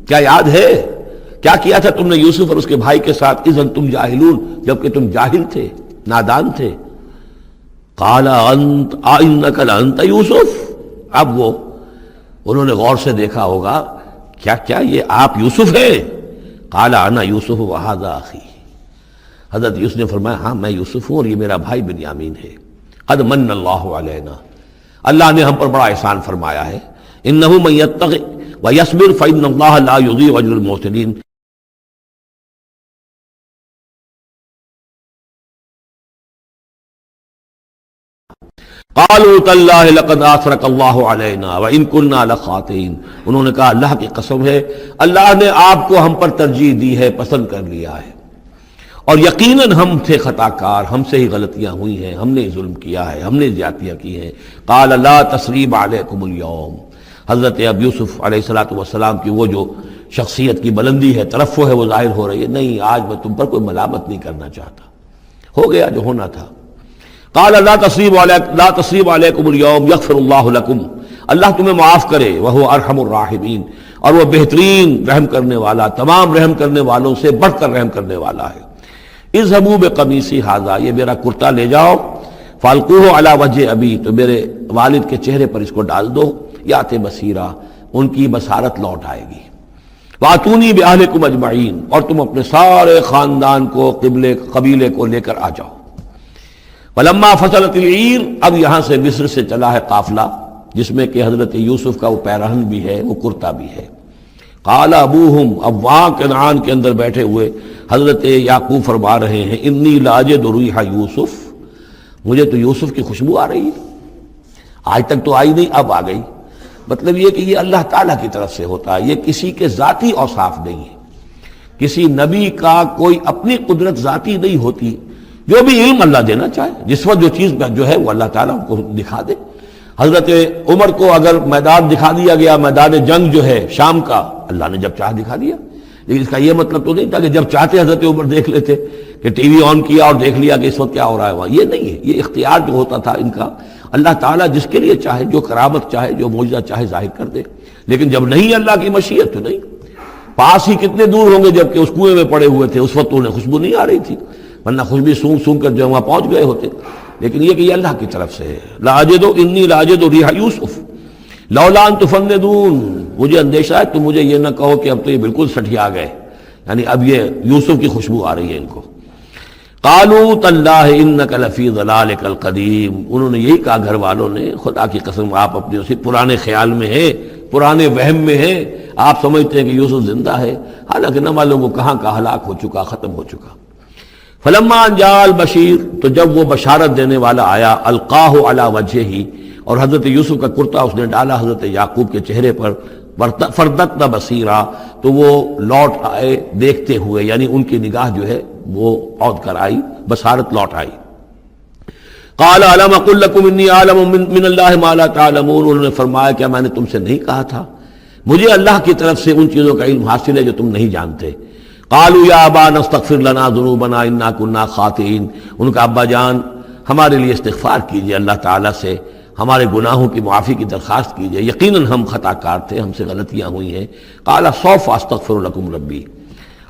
کیا یاد ہے کیا کیا تھا تم نے یوسف اور اس کے بھائی کے ساتھ؟ اذ انتم جاہلون، جبکہ تم جاہل تھے، نادان تھے۔ قال انت انک لانت یوسف، اب وہ انہوں نے غور سے دیکھا ہوگا کیا کیا یہ آپ یوسف ہیں؟ قال انا یوسف وہذا اخی، حضرت یوسف نے فرمایا ہاں میں یوسف ہوں اور یہ میرا بھائی بنیامین ہے۔ قد من اللہ علینا، اللہ نے ہم پر بڑا احسان فرمایا ہے۔ انہ من یتق ویصبر فإن اللہ لا یضیع اجر المحسنین، قالوا تاللہ لقد آثرک اللہ علینا وإن كنا لخاطئین، انہوں نے کہا اللہ کی قسم ہے اللہ نے آپ کو ہم پر ترجیح دی ہے، پسند کر لیا ہے، اور یقیناً ہم تھے خطا کار، ہم سے ہی غلطیاں ہوئی ہیں، ہم نے ظلم کیا ہے، ہم نے زیادتیاں کی ہیں۔ قال لا تثریب علیکم اليوم، حضرت اب یوسف علیہ السلام کی وہ جو شخصیت کی بلندی ہے، ترفع ہے، وہ ظاہر ہو رہی ہے، نہیں آج میں تم پر کوئی ملامت نہیں کرنا چاہتا، ہو گیا جو ہونا تھا۔ قال لا تصریب علیکم اليوم یغفر اللہ لکم، اللہ تمہیں معاف کرے، وہو ارحم الراحمین، اور وہ بہترین رحم کرنے والا، تمام رحم کرنے والوں سے بڑھ کر رحم کرنے والا ہے۔ اذهبوا بقمیصی ھذا، یہ میرا کرتا لے جاؤ، فالقوہ علی وجہ ابی، تو میرے والد کے چہرے پر اس کو ڈال دو، یات بصیرہ، ان کی بصارت لوٹ آئے گی۔ واتونی باہلکم اجمعین، اور تم اپنے سارے خاندان کو، قبیلے کو لے کر آ جاؤ۔ ولما فصلت العیر، اب یہاں سے مصر سے چلا ہے قافلہ جس میں کہ حضرت یوسف کا وہ پیرہن بھی ہے، وہ کرتا بھی ہے۔ قال ابوہم، اب وہاں کنعان کے اندر بیٹھے ہوئے حضرت یعقوب فرما رہے ہیں انی لاجد ریح یوسف، مجھے تو یوسف کی خوشبو آ رہی ہے، آج تک تو آئی نہیں اب آ گئی۔ مطلب یہ کہ یہ اللہ تعالیٰ کی طرف سے ہوتا ہے، یہ کسی کے ذاتی اوصاف نہیں ہے، کسی نبی کا کوئی اپنی قدرت ذاتی نہیں ہوتی، جو بھی علم اللہ دینا چاہے، جس وقت جو چیز جو ہے وہ اللہ تعالیٰ کو دکھا دے۔ حضرت عمر کو اگر میدان دکھا دیا گیا، میدان جنگ جو ہے شام کا، اللہ نے جب چاہ دکھا دیا، لیکن اس کا یہ مطلب تو نہیں تھا کہ جب چاہتے حضرت عمر دیکھ لیتے، کہ ٹی وی آن کیا اور دیکھ لیا کہ اس وقت کیا ہو رہا ہے وہاں، یہ نہیں ہے، یہ اختیار جو ہوتا تھا ان کا اللہ تعالیٰ جس کے لیے چاہے جو کرامت چاہے جو معجزہ چاہے ظاہر کر دے، لیکن جب نہیں اللہ کی مشیت تو نہیں۔ پاس ہی کتنے دور ہوں گے جبکہ اس کنویں میں پڑے ہوئے تھے، اس وقت انہیں خوشبو نہیں آ رہی تھی، ورنہ خوشبو سونگ سونگ کر جو وہاں پہنچ گئے ہوتے، لیکن یہ کہ یہ اللہ کی طرف سے ہے۔ لاجد انی لاجد ریح یوسف لولا ان تفندون، مجھے اندیشہ ہے تم مجھے یہ نہ کہو کہ اب تو یہ بالکل سٹھیا گئے، یعنی اب یہ یوسف کی خوشبو آ رہی ہے ان کو۔ قالوا تاللہ انک لفی ضلالک القدیم، انہوں نے یہی کہا گھر والوں نے، خدا کی قسم آپ اپنے اسی پرانے خیال میں ہیں، پرانے وہم میں ہیں، آپ سمجھتے ہیں کہ یوسف زندہ ہے، حالانکہ نہ معلوم وہ کہاں کا ہلاک ہو چکا، ختم ہو چکا۔ فلما ان جاء البشیر، تو جب وہ بشارت دینے والا آیا، القاہ علی وجہہ، اور حضرت یوسف کا کرتا اس نے ڈالا حضرت یعقوب کے چہرے پر، فردت بصیرا، تو وہ لوٹ آئے دیکھتے ہوئے، یعنی ان کی نگاہ جو ہے وہ عود کر آئی، بصارت لوٹ آئی۔ قال الم اقل لکم انی اعلم من اللہ ما لا تعلمون، انہوں نے فرمایا کیا میں نے تم سے نہیں کہا تھا مجھے اللہ کی طرف سے ان چیزوں کا علم حاصل ہے جو تم نہیں جانتے۔ قالوا یا ابانا استغفر لنا ذنوبنا انا كنا خاطئین، ان کا ابا جان ہمارے لیے استغفار کیجئے اللہ تعالیٰ سے، ہمارے گناہوں کی معافی کی درخواست کیجئے، یقیناً ہم خطا کار تھے، ہم سے غلطیاں ہوئی ہیں۔ قال سوف استغفر لکم ربی،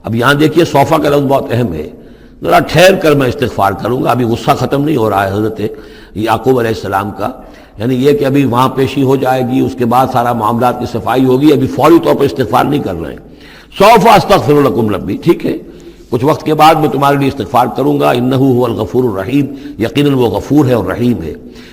اب یہاں دیکھیے صوفہ کا لفظ بہت اہم ہے، ذرا ٹھہر کر میں استغفار کروں گا، ابھی غصہ ختم نہیں ہو رہا ہے حضرت یعقوب علیہ السلام کا، یعنی یہ کہ ابھی وہاں پیشی ہو جائے گی، اس کے بعد سارا معاملات کی صفائی ہوگی، ابھی فوری طور پر استغفار نہیں کر رہے ہیں۔ سوف استغفر لکم ربی، ٹھیک ہے کچھ وقت کے بعد میں تمہارے لیے استغفار کروں گا، انہ هو الغفور الرحیم، یقیناً وہ غفور ہے اور رحیم ہے۔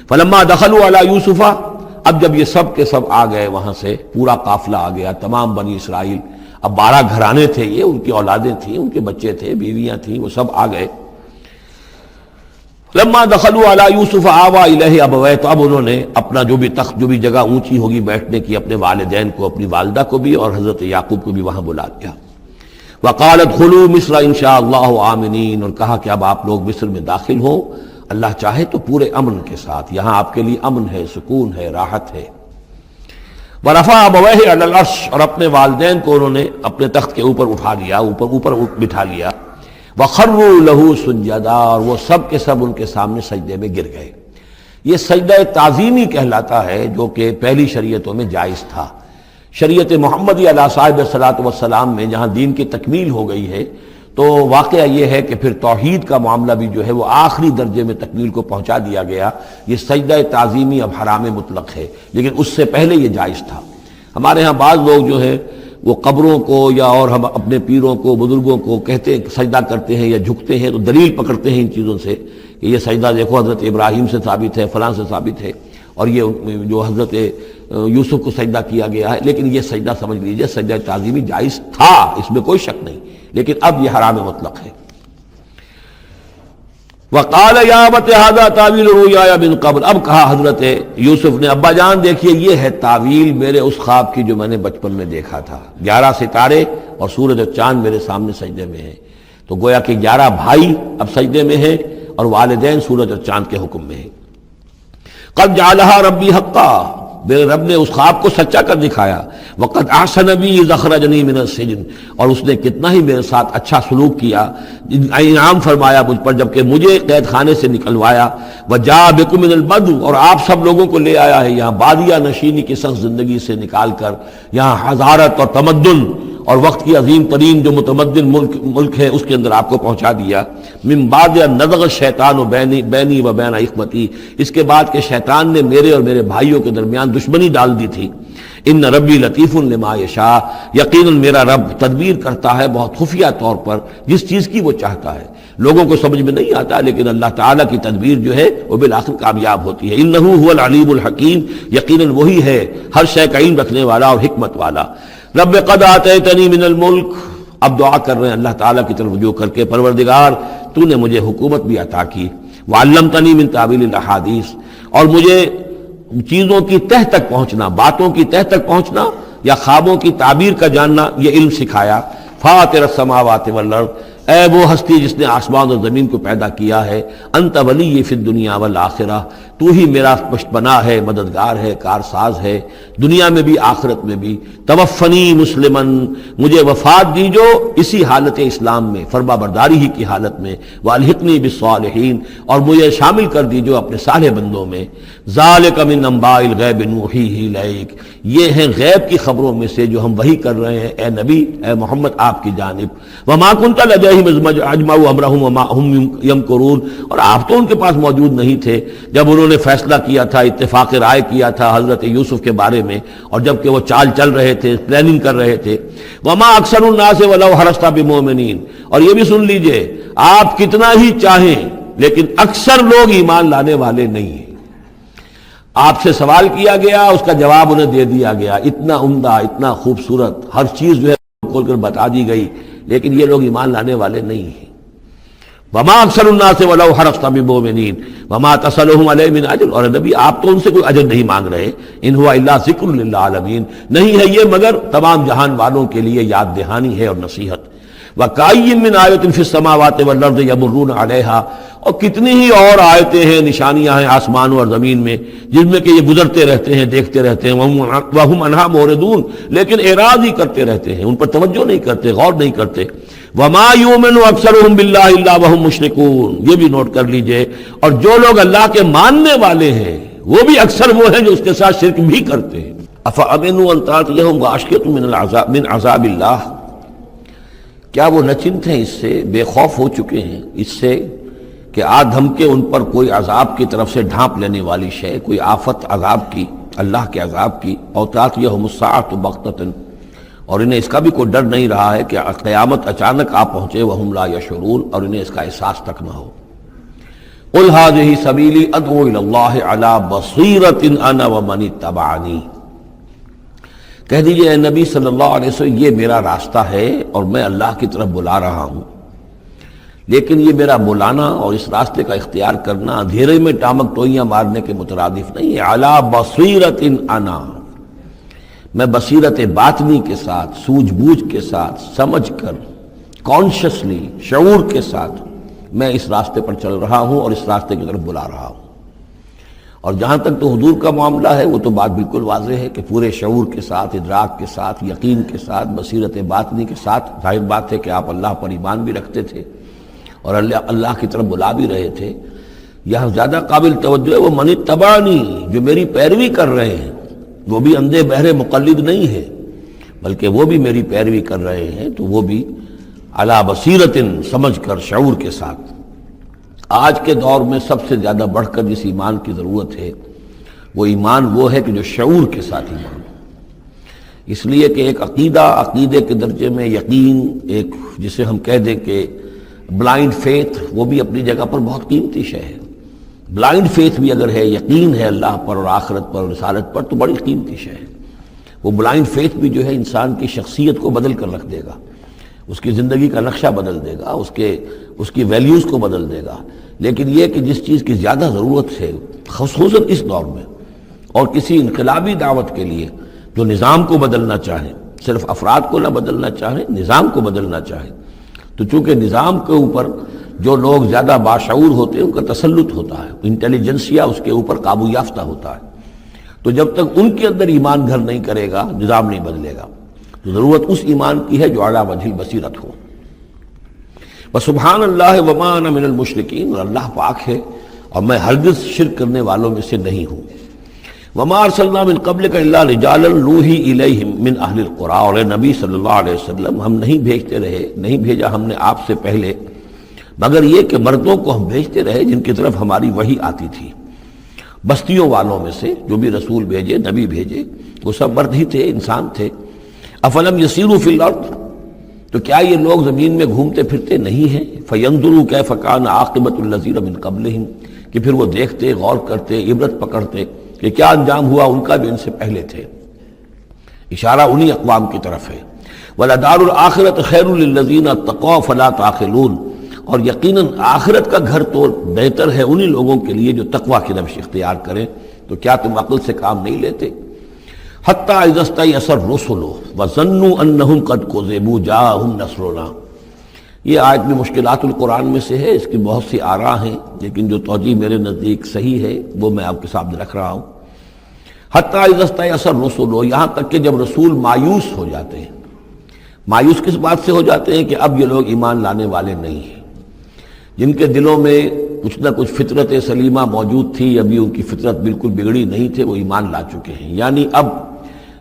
فلما دخلوا علی یوسف، اب جب یہ سب کے سب آ گئے وہاں سے، پورا قافلہ آ گیا، تمام بنی اسرائیل، اب 12 گھرانے تھے یہ، ان کی اولادیں تھیں، ان کے بچے تھے، بیویاں تھیں، وہ سب آ گئے۔ لما دخلوا علی یوسف آویٰ الیہ ابویہ، تو اب انہوں نے اپنا جو بھی تخت، جو بھی جگہ اونچی ہوگی بیٹھنے کی، اپنے والدین کو، اپنی والدہ کو بھی اور حضرت یعقوب کو بھی وہاں بلا دیا۔ وقال ادخلوا مصر ان شاء اللہ آمنین، اور کہا کہ اب آپ لوگ مصر میں داخل ہوں اللہ چاہے تو پورے امن کے ساتھ، یہاں آپ کے لیے امن ہے، سکون ہے، راحت ہے۔ ورفع ابویہ علی العرش، اور اپنے والدین کو انہوں نے اپنے تخت کے اوپر اٹھا لیا، اوپر بٹھا لیا۔ وخروا لہ سجدا، اور وہ سب کے سب ان کے سامنے سجدے میں گر گئے۔ یہ سجدہ تعظیمی کہلاتا ہے، جو کہ پہلی شریعتوں میں جائز تھا۔ شریعت محمدی علیہ صاحب الصلاۃ والسلام میں جہاں دین کی تکمیل ہو گئی ہے، تو واقعہ یہ ہے کہ پھر توحید کا معاملہ بھی جو ہے وہ آخری درجے میں تکمیل کو پہنچا دیا گیا۔ یہ سجدہ تعظیمی اب حرام مطلق ہے، لیکن اس سے پہلے یہ جائز تھا۔ ہمارے ہاں بعض لوگ جو ہے وہ قبروں کو یا اور ہم اپنے پیروں کو، بزرگوں کو کہتے سجدہ کرتے ہیں یا جھکتے ہیں، تو دلیل پکڑتے ہیں ان چیزوں سے کہ یہ سجدہ دیکھو حضرت ابراہیم سے ثابت ہے، فلاں سے ثابت ہے، اور یہ جو حضرت یوسف کو سجدہ کیا گیا ہے، لیکن یہ سجدہ سمجھ لیجئے سجدہ تعظیمی جائز تھا، اس میں کوئی شک نہیں، لیکن اب یہ حرام مطلق ہے۔ وقال یا ابت ھذا تاویل رؤیایا من قبل، اب کہا حضرت یوسف نے ابا جان دیکھیے یہ ہے تعویل میرے اس خواب کی جو میں نے بچپن میں دیکھا تھا، 11 ستارے اور سورج اور چاند میرے سامنے سجدے میں ہیں، تو گویا کہ 11 بھائی اب سجدے میں ہیں اور والدین سورج اور چاند کے حکم میں ہیں۔ قد جعلها ربی حقا، میرے رب نے اس خواب کو سچا کر دکھایا۔ وقد احسن بی اذ اخرجنی من السجن، اور اس نے کتنا ہی میرے ساتھ اچھا سلوک کیا، انعام فرمایا مجھ پر جبکہ مجھے قید خانے سے نکلوایا۔ وجاء بکم من البدو، اور آپ سب لوگوں کو لے آیا ہے یہاں بادیہ نشینی کی سخت زندگی سے نکال کر یہاں حضارت اور تمدن اور وقت کی عظیم ترین جو متمدن ملک ہے اس کے اندر آپ کو پہنچا دیا۔ من بعد نزغ الشیطان بینی و بین اخوتی، اس کے بعد کہ شیطان نے میرے اور میرے بھائیوں کے درمیان دشمنی ڈال دی تھی۔ ان ربی لطیف لما یشاء، یقیناً میرا رب تدبیر کرتا ہے بہت خفیہ طور پر جس چیز کی وہ چاہتا ہے، لوگوں کو سمجھ میں نہیں آتا، لیکن اللہ تعالیٰ کی تدبیر جو ہے وہ بالآخر کامیاب ہوتی ہے۔ انہ هو العلیم الحکیم، یقیناً وہی ہے ہر شے کا علم رکھنے والا اور حکمت والا۔ رب قد آتیتنی من الملک، اب دعا کر رہے ہیں اللہ تعالیٰ کی طرف رجوع کر کے، پروردگار تو نے مجھے حکومت بھی عطا کی، وعلمتنی من تعویل الاحادیث، اور مجھے چیزوں کی تہ تک پہنچنا، باتوں کی تہ تک پہنچنا یا خوابوں کی تعبیر کا جاننا، یہ علم سکھایا۔ فاطر السماوات والارض، اے وہ ہستی جس نے آسمان اور زمین کو پیدا کیا ہے، انت ولی فی الدنیا والآخرہ، تو ہی میرا پشت پناہ ہے، مددگار ہے، کارساز ہے، دنیا میں بھی آخرت میں بھی۔ توفنی مسلمن، مجھے وفات دیجو اسی حالت اسلام میں، فرما برداری ہی کی حالت میں، والحقنی بالصالحین، اور مجھے شامل کر دیجو اپنے صالح بندوں میں۔ ذالک من انباء الغیب نوحیہ الیک، یہ ہیں غیب کی خبروں میں سے جو ہم وحی کر رہے ہیں اے نبی، اے محمد آپ کی جانب۔ وما کنت لدیہم اذ اجمعوا امرہم وما ہم یمکرون، اور آپ تو ان کے پاس موجود نہیں تھے جب انہوں نے فیصلہ کیا تھا، اتفاق رائے کیا تھا حضرت یوسف کے بارے میں، اور جب کہ وہ چال چل رہے تھے، پلاننگ کر رہے تھے۔ وما اکثر الناس ولو حرصت بمؤمنین، اور یہ بھی سن لیجئے آپ کتنا ہی چاہیں لیکن اکثر لوگ ایمان لانے والے نہیں ہیں۔ آپ سے سوال کیا گیا، اس کا جواب انہیں دے دیا گیا، اتنا عمدہ، اتنا خوبصورت، ہر چیز جو ہے کھول کر بتا دی گئی، لیکن یہ لوگ ایمان لانے والے نہیں ہیں۔ وما اکثر الناس ولو حرصت بمؤمنین وما تصلهم علیہ من اجر، اور نبی آپ تو ان سے کوئی اجر نہیں مانگ رہے، ان هو الا ذکر للعالمین، نہیں ہے یہ مگر تمام جہان والوں کے لیے یاد دہانی ہے اور نصیحت۔ وَكَأَيٍّ مِّنْ آیَةٍ فِي السَّمَاوَاتِ وَالْأَرْضِ يَمُرُّونَ عَلَيْهَا، اور کتنی ہی اور آیتیں ہیں، نشانیاں ہیں آسمانوں اور زمین میں جن میں کہ یہ گزرتے رہتے ہیں، دیکھتے رہتے ہیں، وَهُمْ عَنْهَا مُعْرِضُونَ، لیکن اعراض ہی کرتے رہتے ہیں، ان پر توجہ نہیں کرتے، غور نہیں کرتے۔ وَمَا يُؤْمِنُ أَكْثَرُهُم بِاللَّهِ إِلَّا وَهُمْ مُشْرِكُونَ، یہ بھی نوٹ کر لیجئے، اور جو لوگ اللہ کے ماننے والے ہیں وہ بھی اکثر وہ ہیں جو اس کے ساتھ شرک بھی کرتے ہیں۔ أَفَأَمِنُوا أَن تَأْتِيَهُمْ غَاشِيَةٌ مِّنْ عَذَابِ اللَّهِ، کیا وہ نچنت ہیں، اس سے بے خوف ہو چکے ہیں، اس سے کہ آ دھمکے ان پر کوئی عذاب کی طرف سے ڈھانپ لینے والی شے، کوئی آفت عذاب کی، اللہ کے عذاب کی۔ اور تأتیہم الساعۃ بغتۃ، اور انہیں اس کا بھی کوئی ڈر نہیں رہا ہے کہ قیامت اچانک آ پہنچے، وہم لا یشعرون، اور انہیں اس کا احساس تک نہ ہو۔ قل ھذہ سبیلی ادعو الی اللہ علی بصیرۃ انا ومن اتبعنی، کہہ دیجئے اے نبی صلی اللہ علیہ وسلم یہ میرا راستہ ہے اور میں اللہ کی طرف بلا رہا ہوں، لیکن یہ میرا بلانا اور اس راستے کا اختیار کرنا اندھیرے میں ٹامک ٹوئیاں مارنے کے مترادف نہیں ہے۔ علی بصیرۃ انا، میں بصیرت باطنی کے ساتھ، سوجھ بوجھ کے ساتھ، سمجھ کر، کانشسلی، شعور کے ساتھ میں اس راستے پر چل رہا ہوں اور اس راستے کی طرف بلا رہا ہوں۔ اور جہاں تک تو حضور کا معاملہ ہے وہ تو بات بالکل واضح ہے کہ پورے شعور کے ساتھ، ادراک کے ساتھ، یقین کے ساتھ، بصیرت باطنی کے ساتھ، ظاہر بات ہے کہ آپ اللہ پر ایمان بھی رکھتے تھے اور اللہ کی طرف بلا بھی رہے تھے۔ یہاں زیادہ قابل توجہ ہے وہ من اتبعنی، جو میری پیروی کر رہے ہیں، وہ بھی اندھے بہرے مقلد نہیں ہے بلکہ وہ بھی میری پیروی کر رہے ہیں، تو وہ بھی علی بصیرت، سمجھ کر، شعور کے ساتھ۔ آج کے دور میں سب سے زیادہ بڑھ کر جس ایمان کی ضرورت ہے وہ ایمان وہ ہے کہ جو شعور کے ساتھ ایمان ہو، اس لیے کہ ایک عقیدے کے درجے میں یقین، ایک جسے ہم کہہ دیں کہ بلائنڈ فیتھ، وہ بھی اپنی جگہ پر بہت قیمتی شے ہے۔ بلائنڈ فیتھ بھی اگر ہے، یقین ہے اللہ پر اور آخرت پر اور رسالت پر، تو بڑی قیمتی شے ہے۔ وہ بلائنڈ فیتھ بھی جو ہے انسان کی شخصیت کو بدل کر رکھ دے گا، اس کی زندگی کا نقشہ بدل دے گا، اس کی ویلیوز کو بدل دے گا۔ لیکن یہ کہ جس چیز کی زیادہ ضرورت ہے خصوصاً اس دور میں، اور کسی انقلابی دعوت کے لیے جو نظام کو بدلنا چاہیں، صرف افراد کو نہ بدلنا چاہیں، نظام کو بدلنا چاہیں، تو چونکہ نظام کے اوپر جو لوگ زیادہ باشعور ہوتے ہیں ان کا تسلط ہوتا ہے، انٹیلیجنسیا اس کے اوپر قابو یافتہ ہوتا ہے، تو جب تک ان کے اندر ایمان گھر نہیں کرے گا نظام نہیں بدلے گا۔ تو ضرورت اس ایمان کی ہے جو اعلیٰ وجہ البصیرت ہو۔ وسبحان اللہ وما انا من المشرکین، اور اللہ پاک ہے اور میں ہرگز شرک کرنے والوں میں سے نہیں ہوں۔ وما ارسلنا من قبلک الا رجالا نوحی الیہم من اہل القری، اور اے نبی صلی اللہ علیہ وسلم ہم نہیں بھیجا ہم نے آپ سے پہلے مگر یہ کہ مردوں کو ہم بھیجتے رہے جن کی طرف ہماری وحی آتی تھی، بستیوں والوں میں سے جو بھی رسول بھیجے، نبی بھیجے، وہ سب مرد ہی تھے، انسان تھے۔ افلم یسیروا فی الارض، تو کیا یہ لوگ زمین میں گھومتے پھرتے نہیں ہیں؟ فینظروا کیف کان عاقبۃ الذین من قبلہم، کہ پھر وہ دیکھتے، غور کرتے، عبرت پکڑتے کہ کیا انجام ہوا ان کا بھی ان سے پہلے تھے۔ اشارہ انہی اقوام کی طرف ہے۔ وَلَدَارُ الْآخِرَةِ خَيْرٌ لِلَّذِينَ اتَّقَوْا فَلَا تَعْقِلُونَ، اور یقیناً آخرت کا گھر تو بہتر ہے انہی لوگوں کے لیے جو تقویٰ کی روش اختیار کریں، تو کیا تم عقل سے کام نہیں لیتے؟ حتی اذا استیأس الرسل وظنوا انہم قد کذبوا جاءہم نصرنا، یہ آیت بھی مشکلات القرآن میں سے ہے، اس کی بہت سی آراء ہیں، لیکن جو توجیہ میرے نزدیک صحیح ہے وہ میں آپ کے سامنے رکھ رہا ہوں۔ حتیٰ اذا استیأس الرسل، یہاں تک کہ جب رسول مایوس ہو جاتے ہیں۔ مایوس کس بات سے ہو جاتے ہیں کہ اب یہ لوگ ایمان لانے والے نہیں ہیں، جن کے دلوں میں کچھ نہ کچھ فطرت سلیمہ موجود تھی، ابھی ان کی فطرت بالکل بگڑی نہیں تھے، وہ ایمان لا چکے ہیں، یعنی اب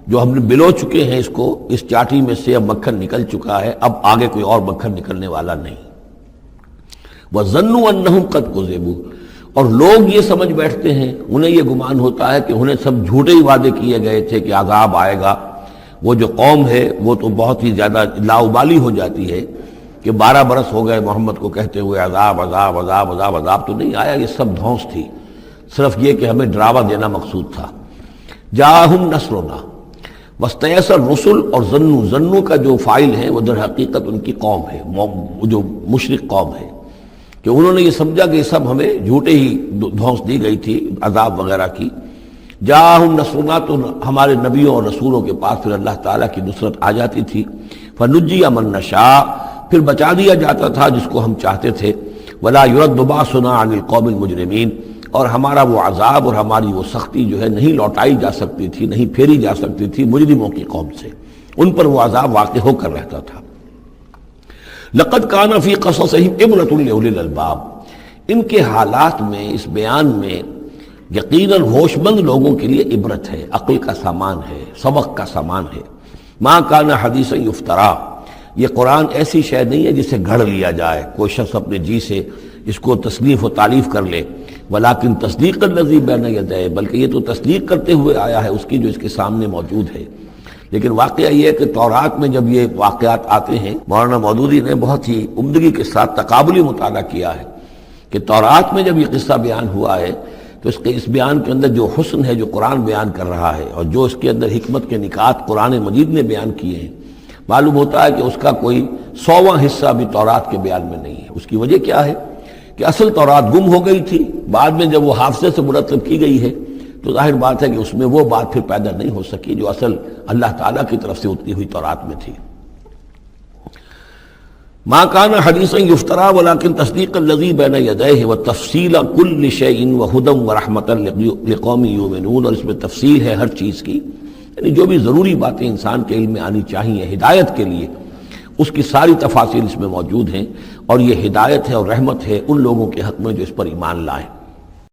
جو ہم نے بلو چکے ہیں اس چاٹی میں سے اب مکھن نکل چکا ہے، اب آگے کوئی اور مکھن نکلنے والا نہیں۔ وَظَنُّوا أَنَّهُمْ قَدْ كُذِبُوا، اور لوگ یہ سمجھ بیٹھتے ہیں، انہیں یہ گمان ہوتا ہے کہ انہیں سب جھوٹے ہی وعدے کیے گئے تھے کہ عذاب آئے گا۔ وہ جو قوم ہے وہ تو بہت ہی زیادہ لاؤبالی ہو جاتی ہے کہ 12 برس ہو گئے محمد کو کہتے ہوئے عذاب عذاب عذاب عذاب، عذاب تو نہیں آیا، یہ سب دھونس تھی، صرف یہ کہ ہمیں ڈراوا دینا مقصود تھا۔ جاءہم نصرنا واستیأس الرسل، اور ظنو کا جو فاعل ہے وہ در حقیقت ان کی قوم ہے، جو مشرک قوم ہے، کہ انہوں نے یہ سمجھا کہ یہ سب ہمیں جھوٹے ہی دھونس دی گئی تھی عذاب وغیرہ کی۔ جاءہم نصرنا، تو ہمارے نبیوں اور رسولوں کے پاس پھر اللہ تعالیٰ کی نصرت آ جاتی تھی۔ فنجی من نشاء، پھر بچا دیا جاتا تھا جس کو ہم چاہتے تھے۔ ولا يرد باسنا عن القوم المجرمین، اور ہمارا وہ عذاب اور ہماری وہ سختی جو ہے نہیں لوٹائی جا سکتی تھی، نہیں پھیری جا سکتی تھی مجرموں کی قوم سے، ان پر وہ عذاب واقع ہو کر رہتا تھا۔ لقد كان في قصصهم عبرة لأولي الألباب، ان کے حالات میں، اس بیان میں یقیناً ہوش مند لوگوں کے لیے عبرت ہے، عقل کا سامان ہے، سبق کا سامان ہے۔ ما كان حدیثا یفترا، یہ قرآن ایسی شے نہیں ہے جسے گھڑ لیا جائے، کوئی شخص اپنے جی سے اس کو تصنیف و تعریف کر لے۔ ولیکن تصدیق الذی بین یدیہ، بلکہ یہ تو تصدیق کرتے ہوئے آیا ہے اس کی جو اس کے سامنے موجود ہے۔ لیکن واقعہ یہ ہے کہ تورات میں جب یہ واقعات آتے ہیں، مولانا مودودی نے بہت ہی عمدگی کے ساتھ تقابلی مطالعہ کیا ہے کہ تورات میں جب یہ قصہ بیان ہوا ہے تو اس بیان کے اندر جو حسن ہے جو قرآن بیان کر رہا ہے، اور جو اس کے اندر حکمت کے نکات قرآن مجید نے بیان کیے ہیں، معلوم ہوتا ہے کہ اس کا کوئی 100واں حصہ بھی تورات کے بیان میں نہیں ہے۔ اس کی وجہ کیا ہے کہ اصل تورات گم ہو گئی تھی، بعد میں جب وہ حافظے سے مرتب کی گئی ہے تو ظاہر بات ہے کہ اس میں وہ بات پھر پیدا نہیں ہو سکی جو اصل اللہ تعالیٰ کی طرف سے اتری ہوئی تورات میں تھی۔ ما كان حدیثا یفترا ولكن تصدیق الذی بین یدیہ وتفصیل کل شیء وہدی ورحمۃ لقوم یؤمنون، اور اس میں تفصیل ہے ہر چیز کی، یعنی جو بھی ضروری باتیں انسان کے علم میں آنی چاہیے ہدایت کے لیے، اس کی ساری تفاصیل اس میں موجود ہیں، اور یہ ہدایت ہے اور رحمت ہے ان لوگوں کے حق میں جو اس پر ایمان لائیں۔